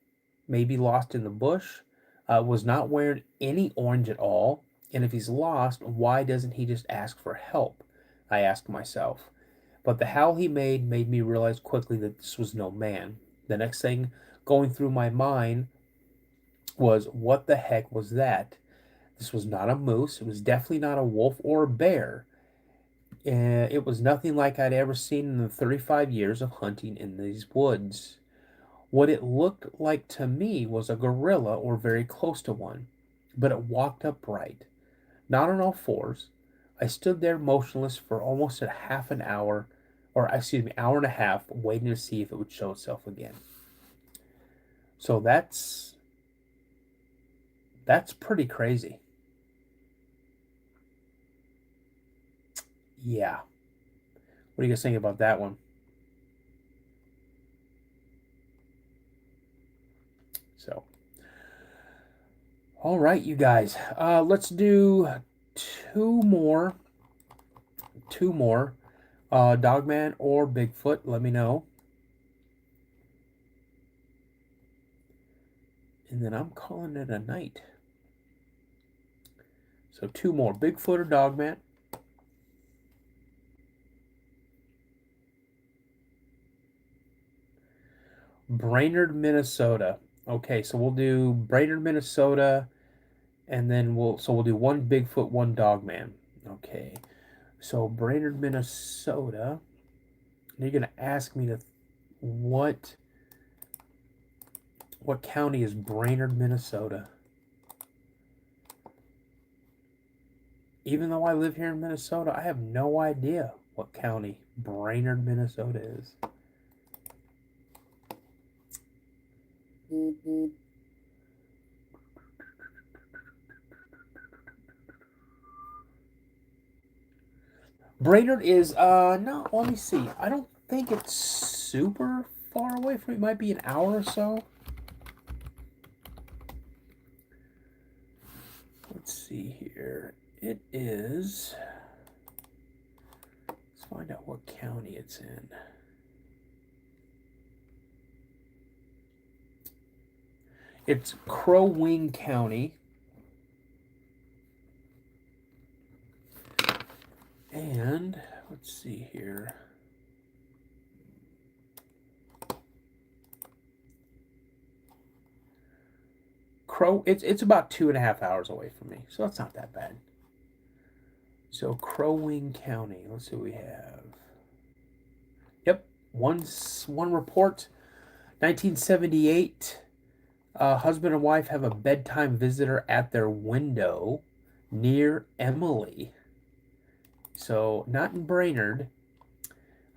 maybe lost in the bush. Was not wearing any orange at all. And if he's lost, why doesn't he just ask for help? I asked myself. But the howl he made me realize quickly that this was no man. The next thing going through my mind was, what the heck was that? This was not a moose. It was definitely not a wolf or a bear. It was nothing like I'd ever seen in the 35 years of hunting in these woods. What it looked like to me was a gorilla or very close to one, but it walked upright, not on all fours. I stood there motionless for almost a half an hour, or excuse me, hour and a half, waiting to see if it would show itself again. So that's pretty crazy. Yeah. What do you guys think about that one? So, all right, you guys. Let's do two more. Dogman or Bigfoot. Let me know. And then I'm calling it a night. So two more. Bigfoot or Dogman. Brainerd, Minnesota. Okay, so we'll do Brainerd, Minnesota, and then we'll do one Bigfoot, one Dogman. Okay. So Brainerd, Minnesota. You're gonna ask me to what county is Brainerd, Minnesota? Even though I live here in Minnesota, I have no idea what county Brainerd, Minnesota is. Brainerd is no, let me see. I don't think it's super far away from it. Might be an hour or so. Let's see here. It is, let's find out what county it's in. It's Crow Wing County. And let's see here. It's about 2.5 hours away from me, so that's not that bad. So Crow Wing County. Let's see what we have. Yep, one report. 1978. Husband and wife have a bedtime visitor at their window near Emily. So not in Brainerd.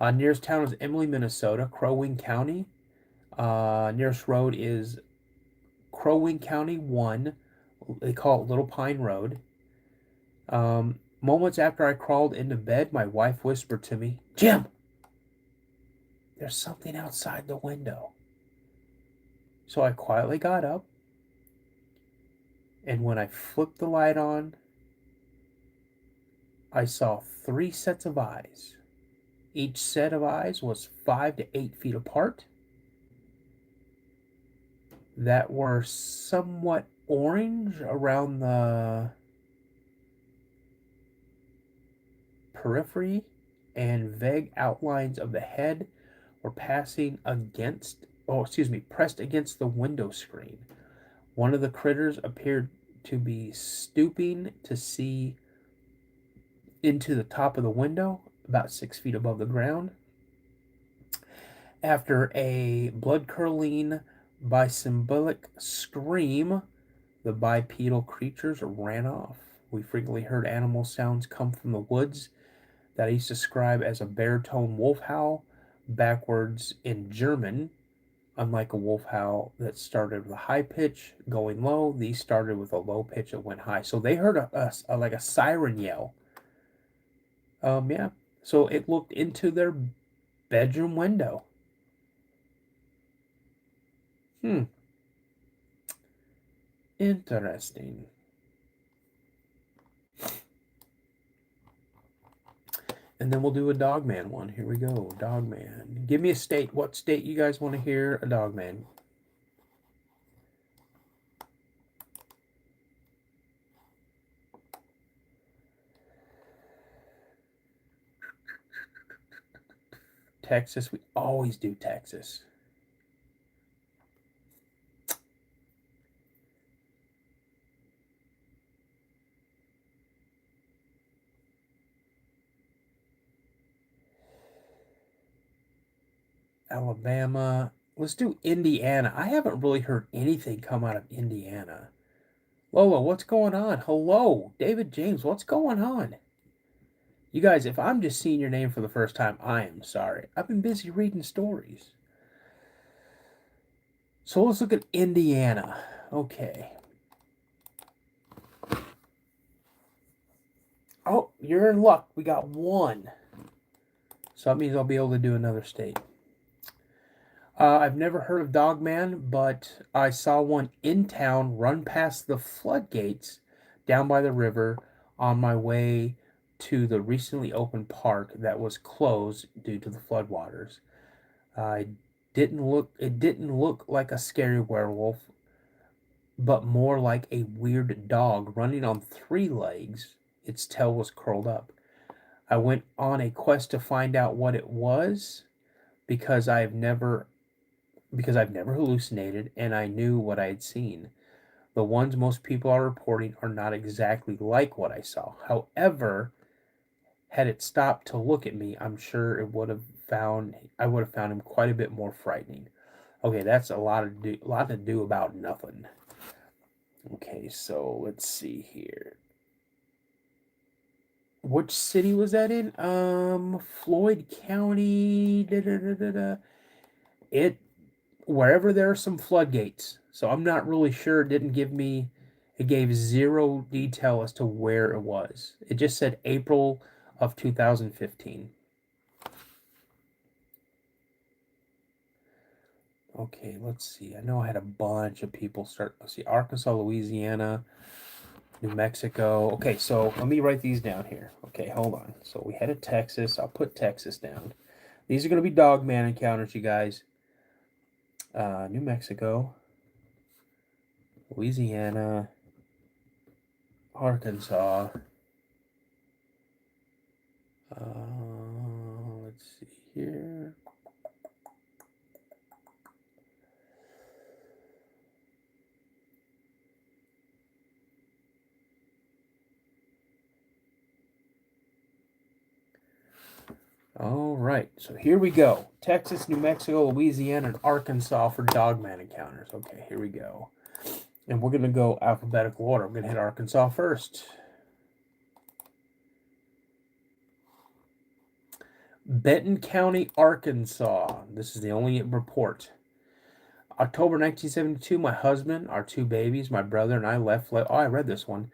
Nearest town is Emily, Minnesota. Crow Wing County. Nearest road is Crow Wing County 1. They call it Little Pine Road. Moments after I crawled into bed, my wife whispered to me, "Jim, there's something outside the window." So I quietly got up, and when I flipped the light on, I saw 3 sets of eyes. Each set of eyes was 5 to 8 feet apart, that were somewhat orange around the periphery, and vague outlines of the head were pressed against the window screen. One of the critters appeared to be stooping to see into the top of the window, about 6 feet above the ground. After a blood-curdling bisymbolic scream, the bipedal creatures ran off. We frequently heard animal sounds come from the woods that I used to describe as a baritone wolf howl, backwards in German. Unlike a wolf howl that started with a high pitch going low, these started with a low pitch that went high. So they heard like a siren yell. Yeah. So it looked into their bedroom window. Interesting. And then we'll do a Dogman one. Here we go. Dogman. Give me a state. What state you guys want to hear a Dogman? Texas. We always do Texas. Alabama. Let's do Indiana. I haven't really heard anything come out of Indiana. Lola, what's going on? Hello, David James, what's going on? You guys, if I'm just seeing your name for the first time, I am sorry. I've been busy reading stories. So let's look at Indiana. Okay. Oh, you're in luck. We got one. So that means I'll be able to do another state. I've never heard of Dogman, but I saw one in town run past the floodgates down by the river on my way to the recently opened park that was closed due to the floodwaters. It didn't look like a scary werewolf, but more like a weird dog running on three legs. Its tail was curled up. I went on a quest to find out what it was because I've never hallucinated and I knew what I had seen. The ones most people are reporting are not exactly like what I saw. However, had it stopped to look at me, I'm sure I would have found him quite a bit more frightening. Okay, that's a lot to do about nothing. Okay, so let's see here. Which city was that in? Floyd County. It wherever there are some floodgates. So I'm not really sure. It gave zero detail as to where it was. It just said April of 2015. Okay, let's see. I know I had a bunch of people start. Let's see, Arkansas, Louisiana, New Mexico. Okay, so let me write these down here. Okay, hold on. So we headed Texas. I'll put Texas down. These are going to be Dogman encounters, you guys. New Mexico, Louisiana, Arkansas. Let's see here. All right, so here we go. Texas, New Mexico, Louisiana, and Arkansas for Dogman encounters. Okay, here we go. And we're going to go alphabetical order. I'm going to hit Arkansas first. Benton County, Arkansas. This is the only report. October 1972, my husband, our two babies, my brother, and I left. I read this one.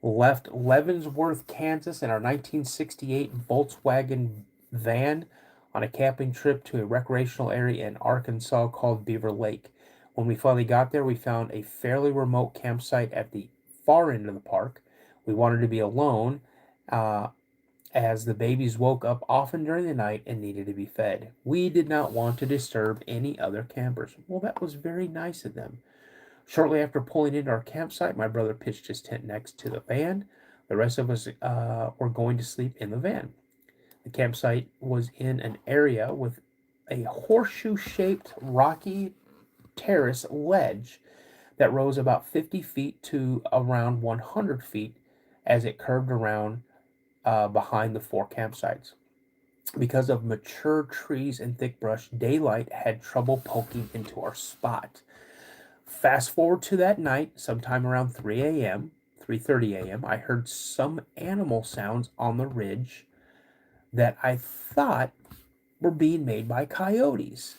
Left Leavenworth, Kansas in our 1968 Volkswagen van on a camping trip to a recreational area in Arkansas called Beaver Lake. When we finally got there, we found a fairly remote campsite at the far end of the park. We wanted to be alone as the babies woke up often during the night and needed to be fed. We did not want to disturb any other campers. Well, that was very nice of them. Shortly after pulling into our campsite, my brother pitched his tent next to the van. The rest of us were going to sleep in the van. The campsite was in an area with a horseshoe-shaped rocky terrace ledge that rose about 50 feet to around 100 feet as it curved around behind the four campsites. Because of mature trees and thick brush, daylight had trouble poking into our spot. Fast forward to that night, sometime around 3 a.m., 3:30 a.m., I heard some animal sounds on the ridge that I thought were being made by coyotes.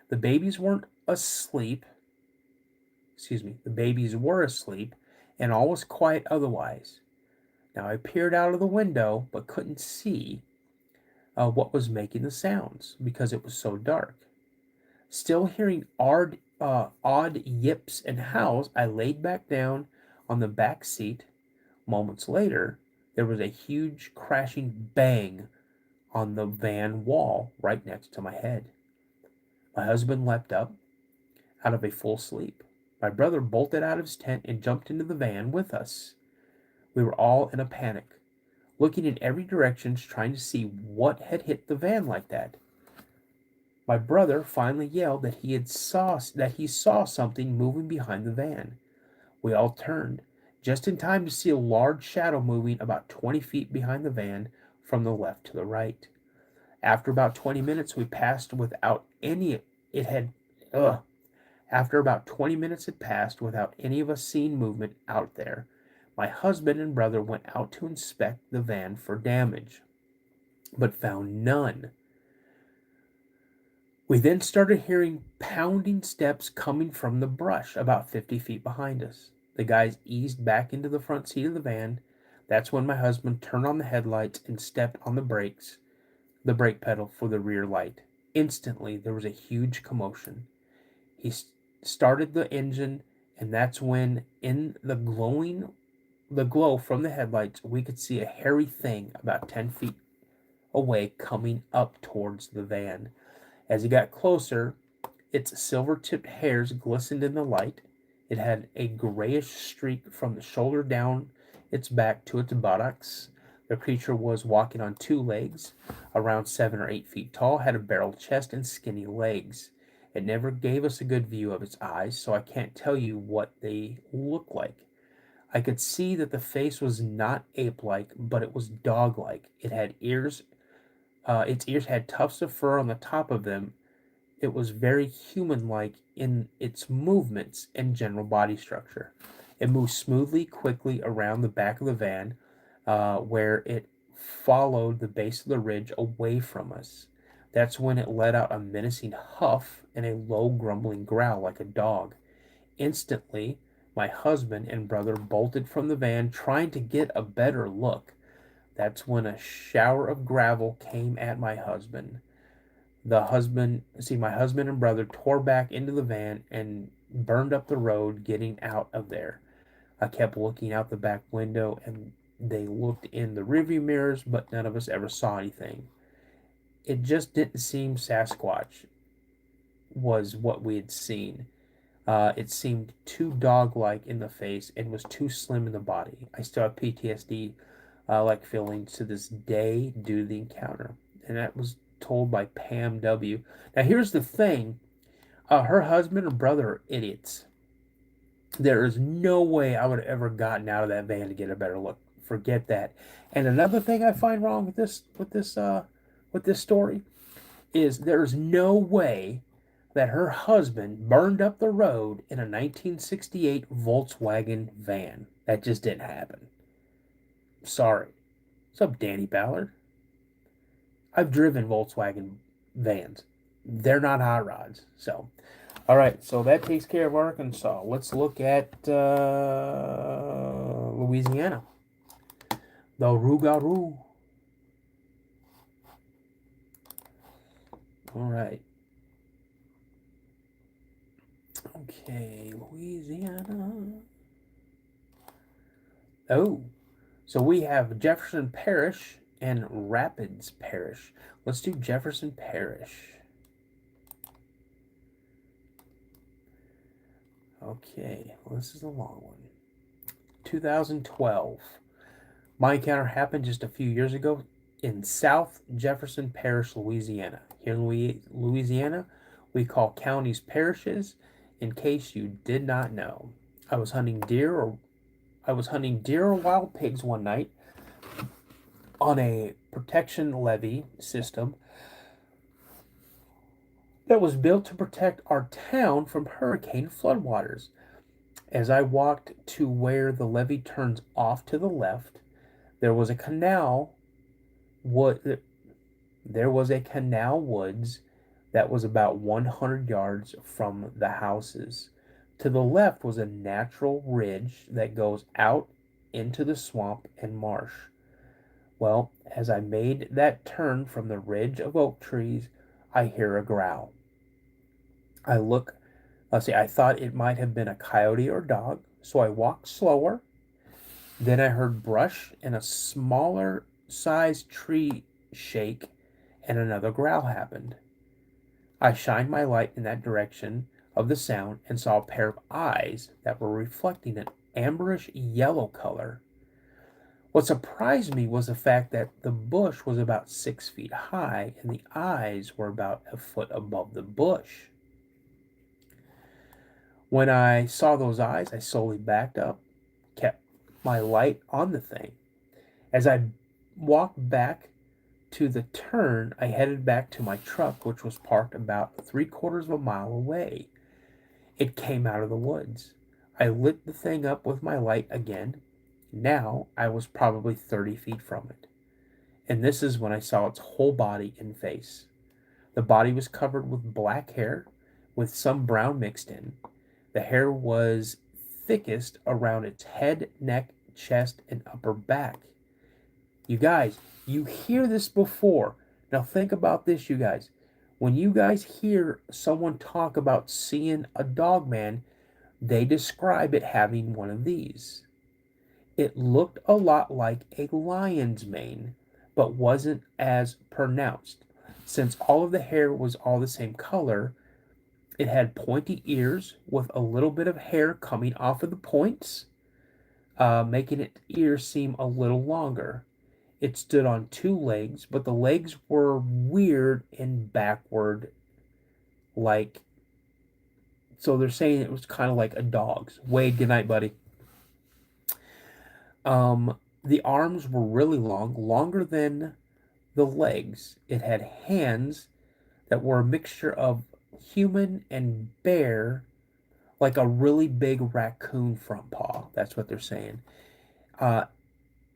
The babies weren't asleep. The babies were asleep, and all was quiet otherwise. Now I peered out of the window, but couldn't see what was making the sounds because it was so dark. Still hearing odd yips and howls, I laid back down on the back seat. Moments later, There was a huge crashing bang on the van wall right next to my head. My husband leapt up out of a full sleep. My brother bolted out of his tent and jumped into the van with us. We were all in a panic, looking in every direction trying to see what had hit the van like that. My brother finally yelled that he saw something moving behind the van. We all turned, just in time to see a large shadow moving about 20 feet behind the van from the left to the right. After about 20 minutes we passed without any it had ugh. After about 20 minutes had passed without any of us seeing movement out there, my husband and brother went out to inspect the van for damage, but found none. We then started hearing pounding steps coming from the brush about 50 feet behind us. The guys eased back into the front seat of the van. That's when my husband turned on the headlights and stepped on the brake pedal for the rear light. Instantly, there was a huge commotion. He started the engine, and that's when, in the glow from the headlights, we could see a hairy thing about 10 feet away coming up towards the van. As he got closer, its silver-tipped hairs glistened in the light. It had a grayish streak from the shoulder down its back to its buttocks. The creature was walking on two legs, around 7 or 8 feet tall, had a barrel chest and skinny legs. It never gave us a good view of its eyes, so I can't tell you what they looked like. I could see that the face was not ape-like, but it was dog-like. It had ears. Its ears had tufts of fur on the top of them. It was very human-like in its movements and general body structure. It moved smoothly, quickly around the back of the van, where it followed the base of the ridge away from us. That's when it let out a menacing huff and a low grumbling growl like a dog. Instantly, my husband and brother bolted from the van, trying to get a better look. That's when a shower of gravel came at my husband. My husband and brother tore back into the van and burned up the road getting out of there. I kept looking out the back window and they looked in the rearview mirrors, but none of us ever saw anything. It just didn't seem Sasquatch was what we had seen. It seemed too dog-like in the face and was too slim in the body. I still have PTSD like feelings to this day due to the encounter. And that was told by Pam W. Now here's the thing. Her husband and brother are idiots. There is no way I would have ever gotten out of that van to get a better look. Forget that. And another thing I find wrong with this story is there's no way that her husband burned up the road in a 1968 Volkswagen van. That just didn't happen. Sorry. What's up, Danny Ballard? I've driven Volkswagen vans. They're not hot rods. So, all right. So that takes care of Arkansas. Let's look at Louisiana. The Rougarou. All right. Okay, Louisiana. Oh, so we have Jefferson Parish and Rapids Parish. Let's do Jefferson Parish. Okay, well, this is a long one. 2012. My encounter happened just a few years ago in South Jefferson Parish, Louisiana. Here in Louisiana, we call counties parishes, in case you did not know. I was hunting deer or wild pigs one night on a protection levee system that was built to protect our town from hurricane floodwaters. As I walked to where the levee turns off to the left, there was a canal woods that was about 100 yards from the houses. To the left was a natural ridge that goes out into the swamp and marsh. Well, as I made that turn from the ridge of oak trees, I hear a growl. I thought it might have been a coyote or dog, so I walked slower Then I heard brush and a smaller sized tree shake, and another growl happened. I shined my light in that direction of the sound and saw a pair of eyes that were reflecting an amberish yellow color. What surprised me was the fact that the bush was about 6 feet high and the eyes were about a foot above the bush. When I saw those eyes, I slowly backed up, kept my light on the thing. As I walked back to the turn, I headed back to my truck, which was parked about 3/4 of a mile away. It came out of the woods. I lit the thing up with my light again. Now I was probably 30 feet from it. And this is when I saw its whole body and face. The body was covered with black hair, with some brown mixed in. The hair was thickest around its head, neck, chest, and upper back. You guys, you hear this before. Now think about this, you guys. When you guys hear someone talk about seeing a dog man, they describe it having one of these. It looked a lot like a lion's mane, but wasn't as pronounced. Since all of the hair was all the same color, it had pointy ears with a little bit of hair coming off of the points, making its ears seem a little longer. It stood on two legs, but the legs were weird and backward, like, so they're saying it was kind of like a dog's. Wade, good night, buddy. The arms were really long, longer than the legs. It had hands that were a mixture of human and bear, like a really big raccoon front paw. That's what they're saying. Uh,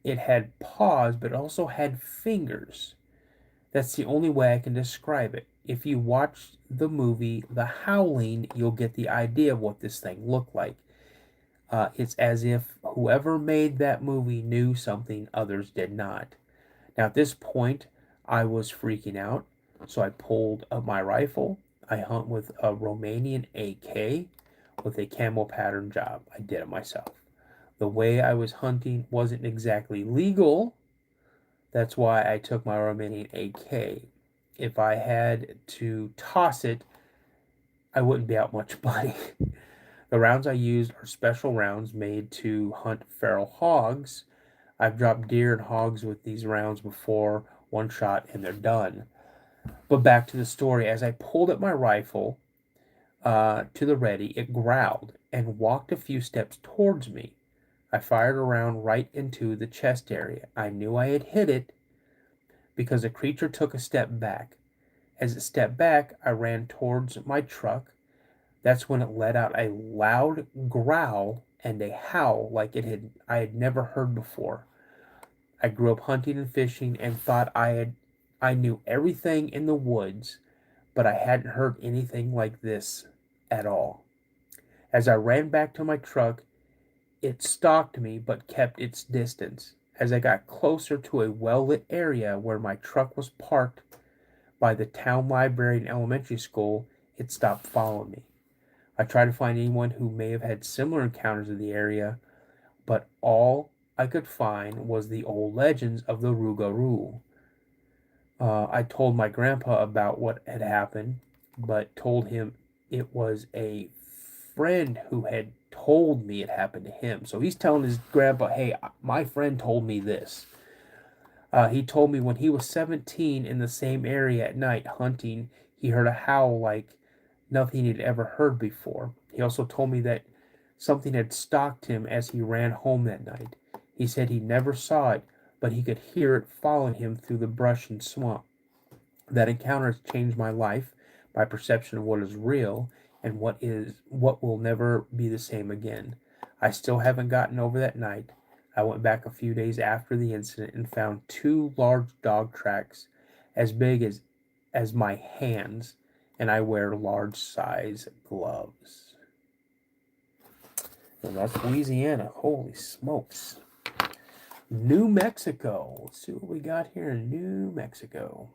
it had paws, but also had fingers. That's the only way I can describe it. If you watch the movie The Howling, you'll get the idea of what this thing looked like. It's as if whoever made that movie knew something others did not. Now, at this point, I was freaking out, so I pulled up my rifle. I hunt with a Romanian AK with a camel pattern job. I did it myself. The way I was hunting wasn't exactly legal. That's why I took my Romanian AK. If I had to toss it, I wouldn't be out much money. The rounds I used are special rounds made to hunt feral hogs. I've dropped deer and hogs with these rounds before, one shot, and they're done. But back to the story. As I pulled up my rifle to the ready, it growled and walked a few steps towards me. I fired a round right into the chest area. I knew I had hit it because the creature took a step back. As it stepped back, I ran towards my truck. That's when it let out a loud growl and a howl like I had never heard before. I grew up hunting and fishing and thought I knew everything in the woods, but I hadn't heard anything like this at all. As I ran back to my truck, it stalked me but kept its distance. As I got closer to a well-lit area where my truck was parked by the town library and elementary school, it stopped following me. I tried to find anyone who may have had similar encounters in the area, but all I could find was the old legends of the Rougarou. I told my grandpa about what had happened, but told him it was a friend who had told me it happened to him. So he's telling his grandpa, hey, my friend told me this. He told me when he was 17 in the same area at night hunting, he heard a howl like nothing he'd ever heard before. He also told me that something had stalked him as he ran home that night. He said he never saw it, but he could hear it following him through the brush and swamp. That encounter has changed my life, my perception of what is real, and what will never be the same again. I still haven't gotten over that night. I went back a few days after the incident and found two large dog tracks as big as my hands, and I wear large size gloves. And that's Louisiana. Holy smokes. New Mexico. Let's see what we got here in New Mexico.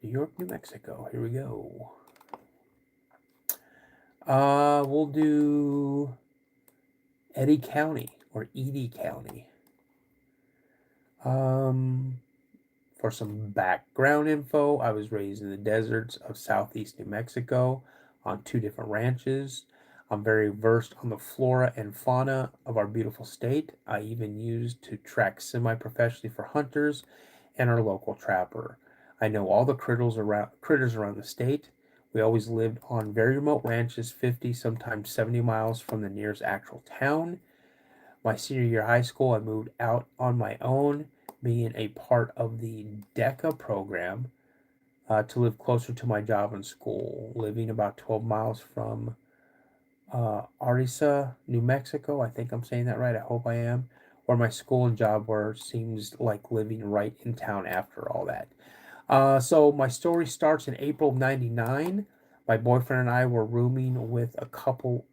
New York, New Mexico. Here we go. We'll do Eddy County or Edie County. Um, for some background info, I was raised in the deserts of southeast New Mexico on 2 different ranches. I'm very versed on the flora and fauna of our beautiful state. I even used to track semi-professionally for hunters and our local trapper. I know all the critters around the state. We always lived on very remote ranches, 50, sometimes 70 miles from the nearest actual town. My senior year of high school, I moved out on my own, being a part of the DECA program to live closer to my job and school, living about 12 miles from Arisa, New Mexico. I think I'm saying that right. I hope I am. Where my school and job were, seems like living right in town after all that. So my story starts in April of '99. My boyfriend and I were rooming with a couple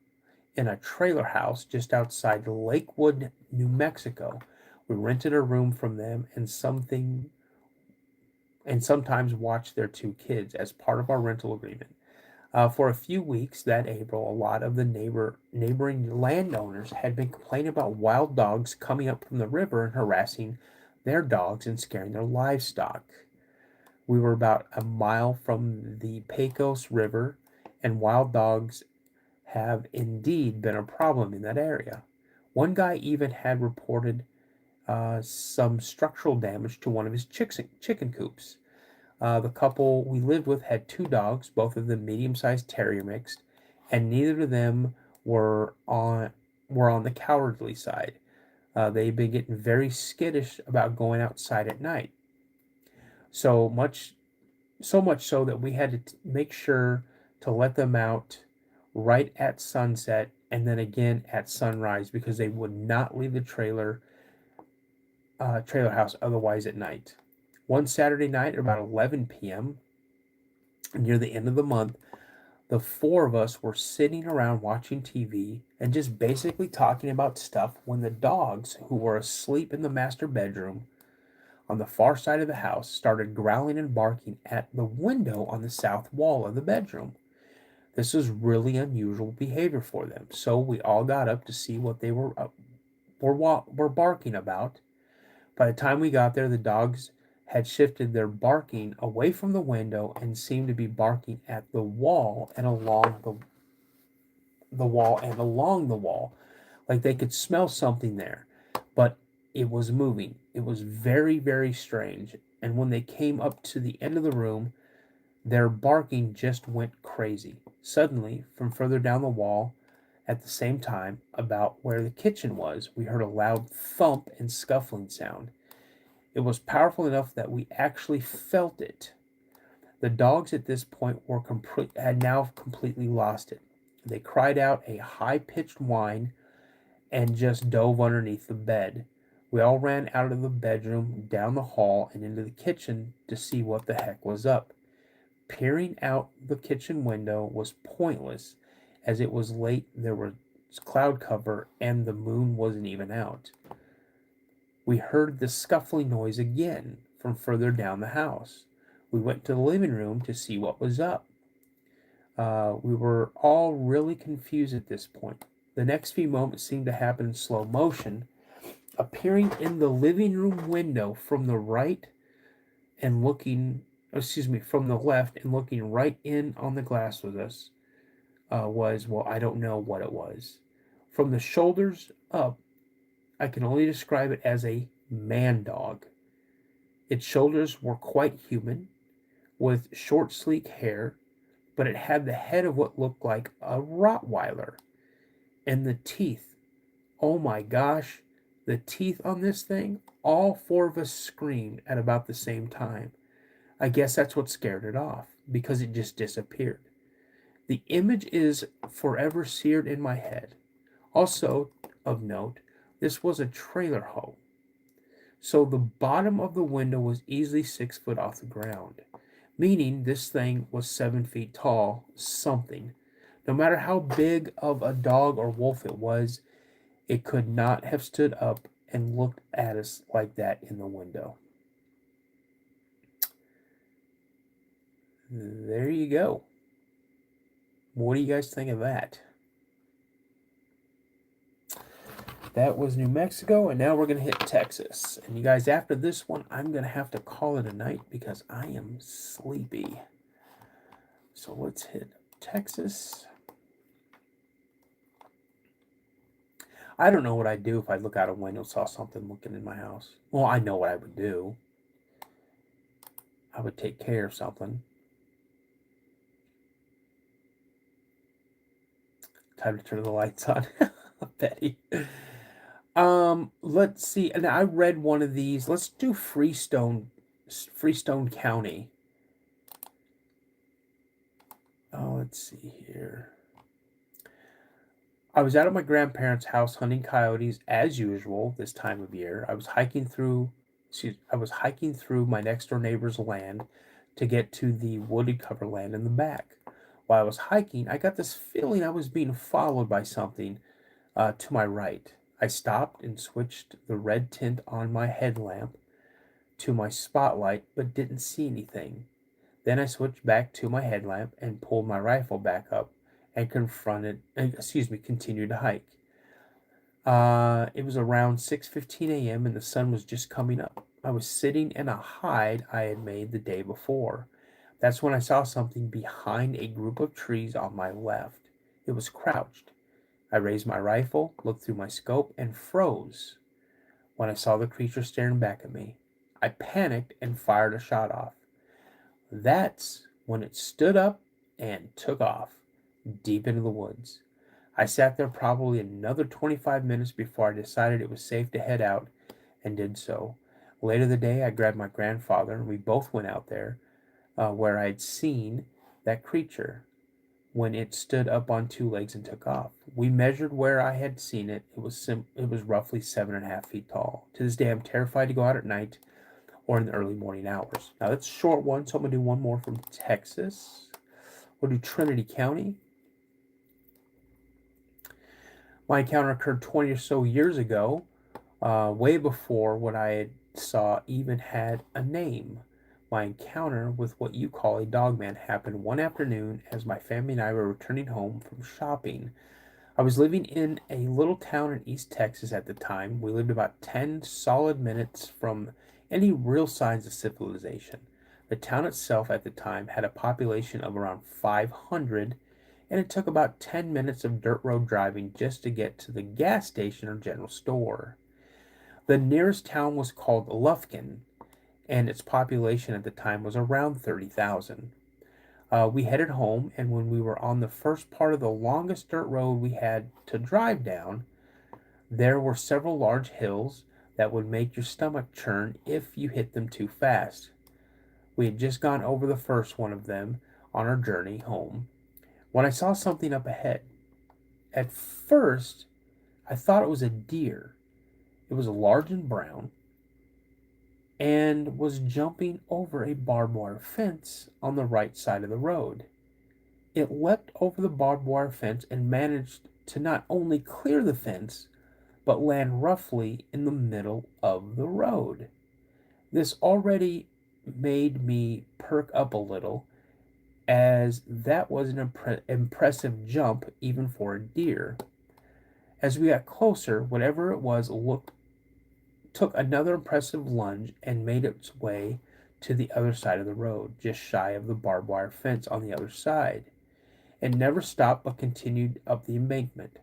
in a trailer house just outside Lakewood, New Mexico. We rented a room from them and sometimes watched their 2 kids as part of our rental agreement. For a few weeks that April, a lot of the neighboring landowners had been complaining about wild dogs coming up from the river and harassing their dogs and scaring their livestock. We were about a mile from the Pecos River, and wild dogs have indeed been a problem in that area. One guy even had reported some structural damage to one of his chicken coops. The couple we lived with had 2 dogs, both of them medium-sized terrier mixed, and neither of them were on the cowardly side. They've been getting very skittish about going outside at night. So much so much so that we had to make sure to let them out right at sunset and then again at sunrise because they would not leave the trailer house otherwise at night. One Saturday night at about 11 p.m., near the end of the month, the 4 of us were sitting around watching TV and just basically talking about stuff when the dogs, who were asleep in the master bedroom on the far side of the house, started growling and barking at the window on the south wall of the bedroom. This was really unusual behavior for them, so we all got up to see what they were barking about. By the time we got there, the dogs had shifted their barking away from the window and seemed to be barking at the wall and along the wall, like they could smell something there, but it was moving. It was very, very strange. And when they came up to the end of the room, their barking just went crazy. Suddenly, from further down the wall, at the same time, about where the kitchen was, we heard a loud thump and scuffling sound. It was powerful enough that we actually felt it. The dogs at this point had now completely lost it. They cried out a high-pitched whine and just dove underneath the bed. We all ran out of the bedroom, down the hall, and into the kitchen to see what the heck was up. Peering out the kitchen window was pointless, as it was late, there was cloud cover, and the moon wasn't even out. We heard the scuffling noise again from further down the house. We went to the living room to see what was up. We were all really confused at this point. The next few moments seemed to happen in slow motion, appearing in the living room window from the right and from the left and looking right in on the glass with us well, I don't know what it was. From the shoulders up, I can only describe it as a man dog. Its shoulders were quite human, with short, sleek hair, but it had the head of what looked like a Rottweiler. And the teeth, oh my gosh, the teeth on this thing, all 4 of us screamed at about the same time. I guess that's what scared it off, because it just disappeared. The image is forever seared in my head. Also, of note, this was a trailer home, so the bottom of the window was easily 6 foot off the ground, meaning this thing was 7 feet tall, something. No matter how big of a dog or wolf it was, it could not have stood up and looked at us like that in the window. There you go. What do you guys think of that? That was New Mexico, and now we're going to hit Texas. And you guys, after this one, I'm going to have to call it a night because I am sleepy. So let's hit Texas. I don't know what I'd do if I look out a window and saw something looking in my house. Well, I know what I would do. I would take care of something. Time to turn the lights on. Betty. Let's see. And I read one of these. Let's do Freestone County. Oh, let's see here. I was out at my grandparents' house hunting coyotes as usual this time of year. I was hiking through my next door neighbor's land to get to the wooded cover land in the back. While I was hiking, I got this feeling I was being followed by something to my right. I stopped and switched the red tint on my headlamp to my spotlight, but didn't see anything. Then I switched back to my headlamp and pulled my rifle back up and continued to hike. It was around 6:15 a.m. and the sun was just coming up. I was sitting in a hide I had made the day before. That's when I saw something behind a group of trees on my left. It was crouched. I raised my rifle, looked through my scope, and froze when I saw the creature staring back at me. I panicked and fired a shot off. That's when it stood up and took off, deep into the woods. I sat there probably another 25 minutes before I decided it was safe to head out, and did so. Later the day, I grabbed my grandfather, and we both went out there where I had seen that creature when it stood up on two legs and took off. We measured where I had seen it. It was roughly 7.5 feet tall. To this day, I'm terrified to go out at night or in the early morning hours. Now, that's a short one, so I'm going to do one more from Texas. We'll do Trinity County. My encounter occurred 20 or so years ago, way before what I saw even had a name. My encounter with what you call a dogman happened one afternoon as my family and I were returning home from shopping. I was living in a little town in East Texas at the time. We lived about 10 solid minutes from any real signs of civilization. The town itself at the time had a population of around 500, and it took about 10 minutes of dirt road driving just to get to the gas station or general store. The nearest town was called Lufkin, and its population at the time was around 30,000. We headed home, and when we were on the first part of the longest dirt road we had to drive down, there were several large hills that would make your stomach churn if you hit them too fast. We had just gone over the first one of them on our journey home when I saw something up ahead. At first, I thought it was a deer. It was large and brown and was jumping over a barbed wire fence on the right side of the road. It leapt over the barbed wire fence and managed to not only clear the fence, but land roughly in the middle of the road. This already made me perk up a little, as that was an impressive jump even for a deer. As we got closer, whatever it was took another impressive lunge and made its way to the other side of the road, just shy of the barbed wire fence on the other side. It never stopped but continued up the embankment.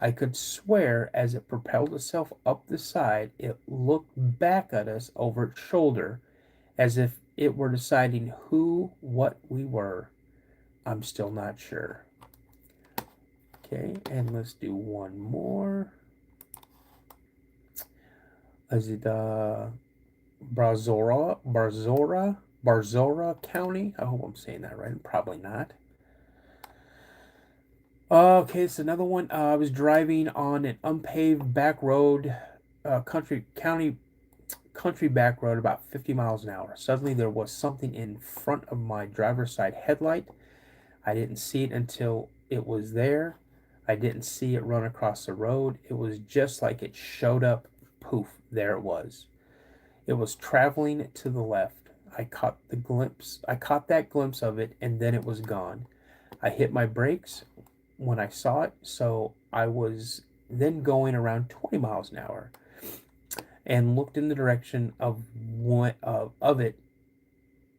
I could swear as it propelled itself up the side, it looked back at us over its shoulder as if it were deciding what we were. I'm still not sure. Okay, and let's do one more. Is it Barzora County? I hope I'm saying that right. Probably not. Okay, it's another one. I was driving on an unpaved back road, country back road, about 50 miles an hour. Suddenly, there was something in front of my driver's side headlight. I didn't see it until it was there. I didn't see it run across the road. It was just like it showed up. Poof, there it was. It was traveling to the left. I caught that glimpse of it, and then it was gone. I hit my brakes when I saw it, so I was then going around 20 miles an hour, and looked in the direction of it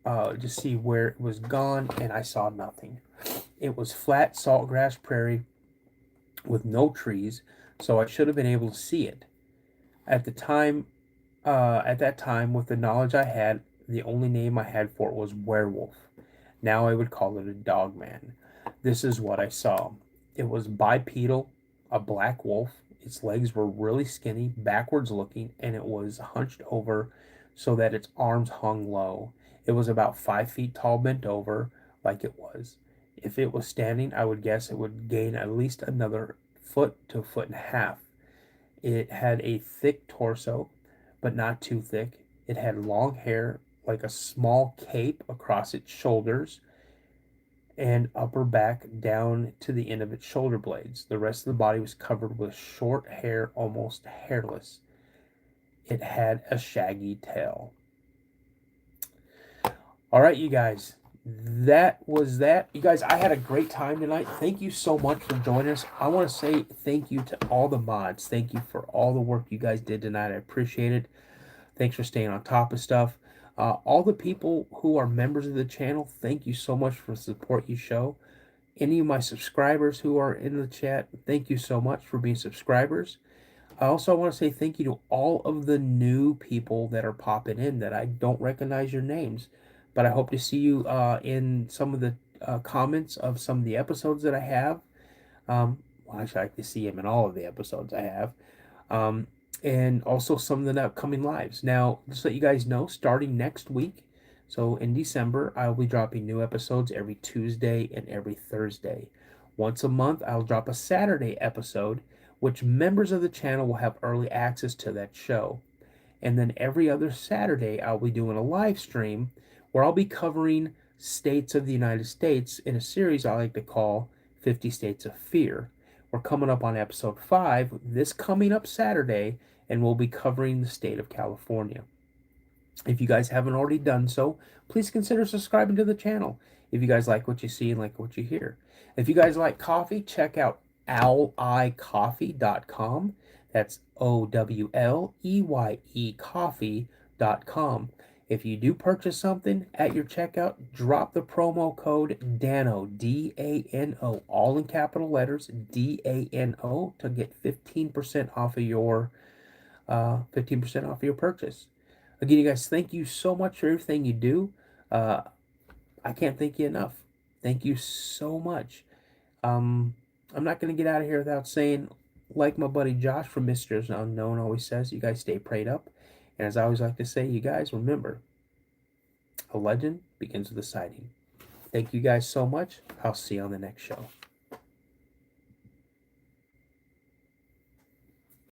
to see where it was gone, and I saw nothing. It was flat saltgrass prairie with no trees, so I should have been able to see it. At the time, at that time, with the knowledge I had, the only name I had for it was werewolf. Now I would call it a dogman. This is what I saw. It was bipedal, a black wolf. Its legs were really skinny, backwards looking, and it was hunched over so that its arms hung low. It was about 5 feet tall, bent over, like it was. If it was standing, I would guess it would gain at least another foot to a foot and a half. It had a thick torso, but not too thick. It had long hair like a small cape across its shoulders and upper back down to the end of its shoulder blades. The rest of the body was covered with short hair, almost hairless. It had a shaggy tail. All right, you guys. That was that. You guys, I had a great time tonight. Thank you so much for joining us. I want to say thank you to all the mods. Thank you for all the work you guys did tonight. I appreciate it. Thanks for staying on top of stuff. All the people who are members of the channel, thank you so much for the support you show. Any of my subscribers who are in the chat, thank you so much for being subscribers. I also want to say thank you to all of the new people that are popping in that I don't recognize your names, but I hope to see you in some of the comments of some of the episodes that I have. Well, actually, I like to see them in all of the episodes I have. And also some of the upcoming lives. Now, just to let you guys know, starting next week, so in December, I'll be dropping new episodes every Tuesday and every Thursday. Once a month, I'll drop a Saturday episode, which members of the channel will have early access to that show. And then every other Saturday, I'll be doing a live stream where I'll be covering states of the United States in a series I like to call 50 States of Fear. We're coming up on episode 5 this coming up Saturday, and we'll be covering the state of California. If you guys haven't already done so, please consider subscribing to the channel if you guys like what you see and like what you hear. If you guys like coffee, check out owleyecoffee.com. That's OWLEYE coffee.com. If you do purchase something at your checkout, drop the promo code DANO, D-A-N-O, all in capital letters, D-A-N-O, to get 15% off of your 15% off of your purchase. Again, you guys, thank you so much for everything you do. I can't thank you enough. Thank you so much. I'm not going to get out of here without saying, like my buddy Josh from Mr. Unknown always says, you guys stay prayed up. And as I always like to say, you guys remember, a legend begins with a sighting. Thank you guys so much. I'll see you on the next show.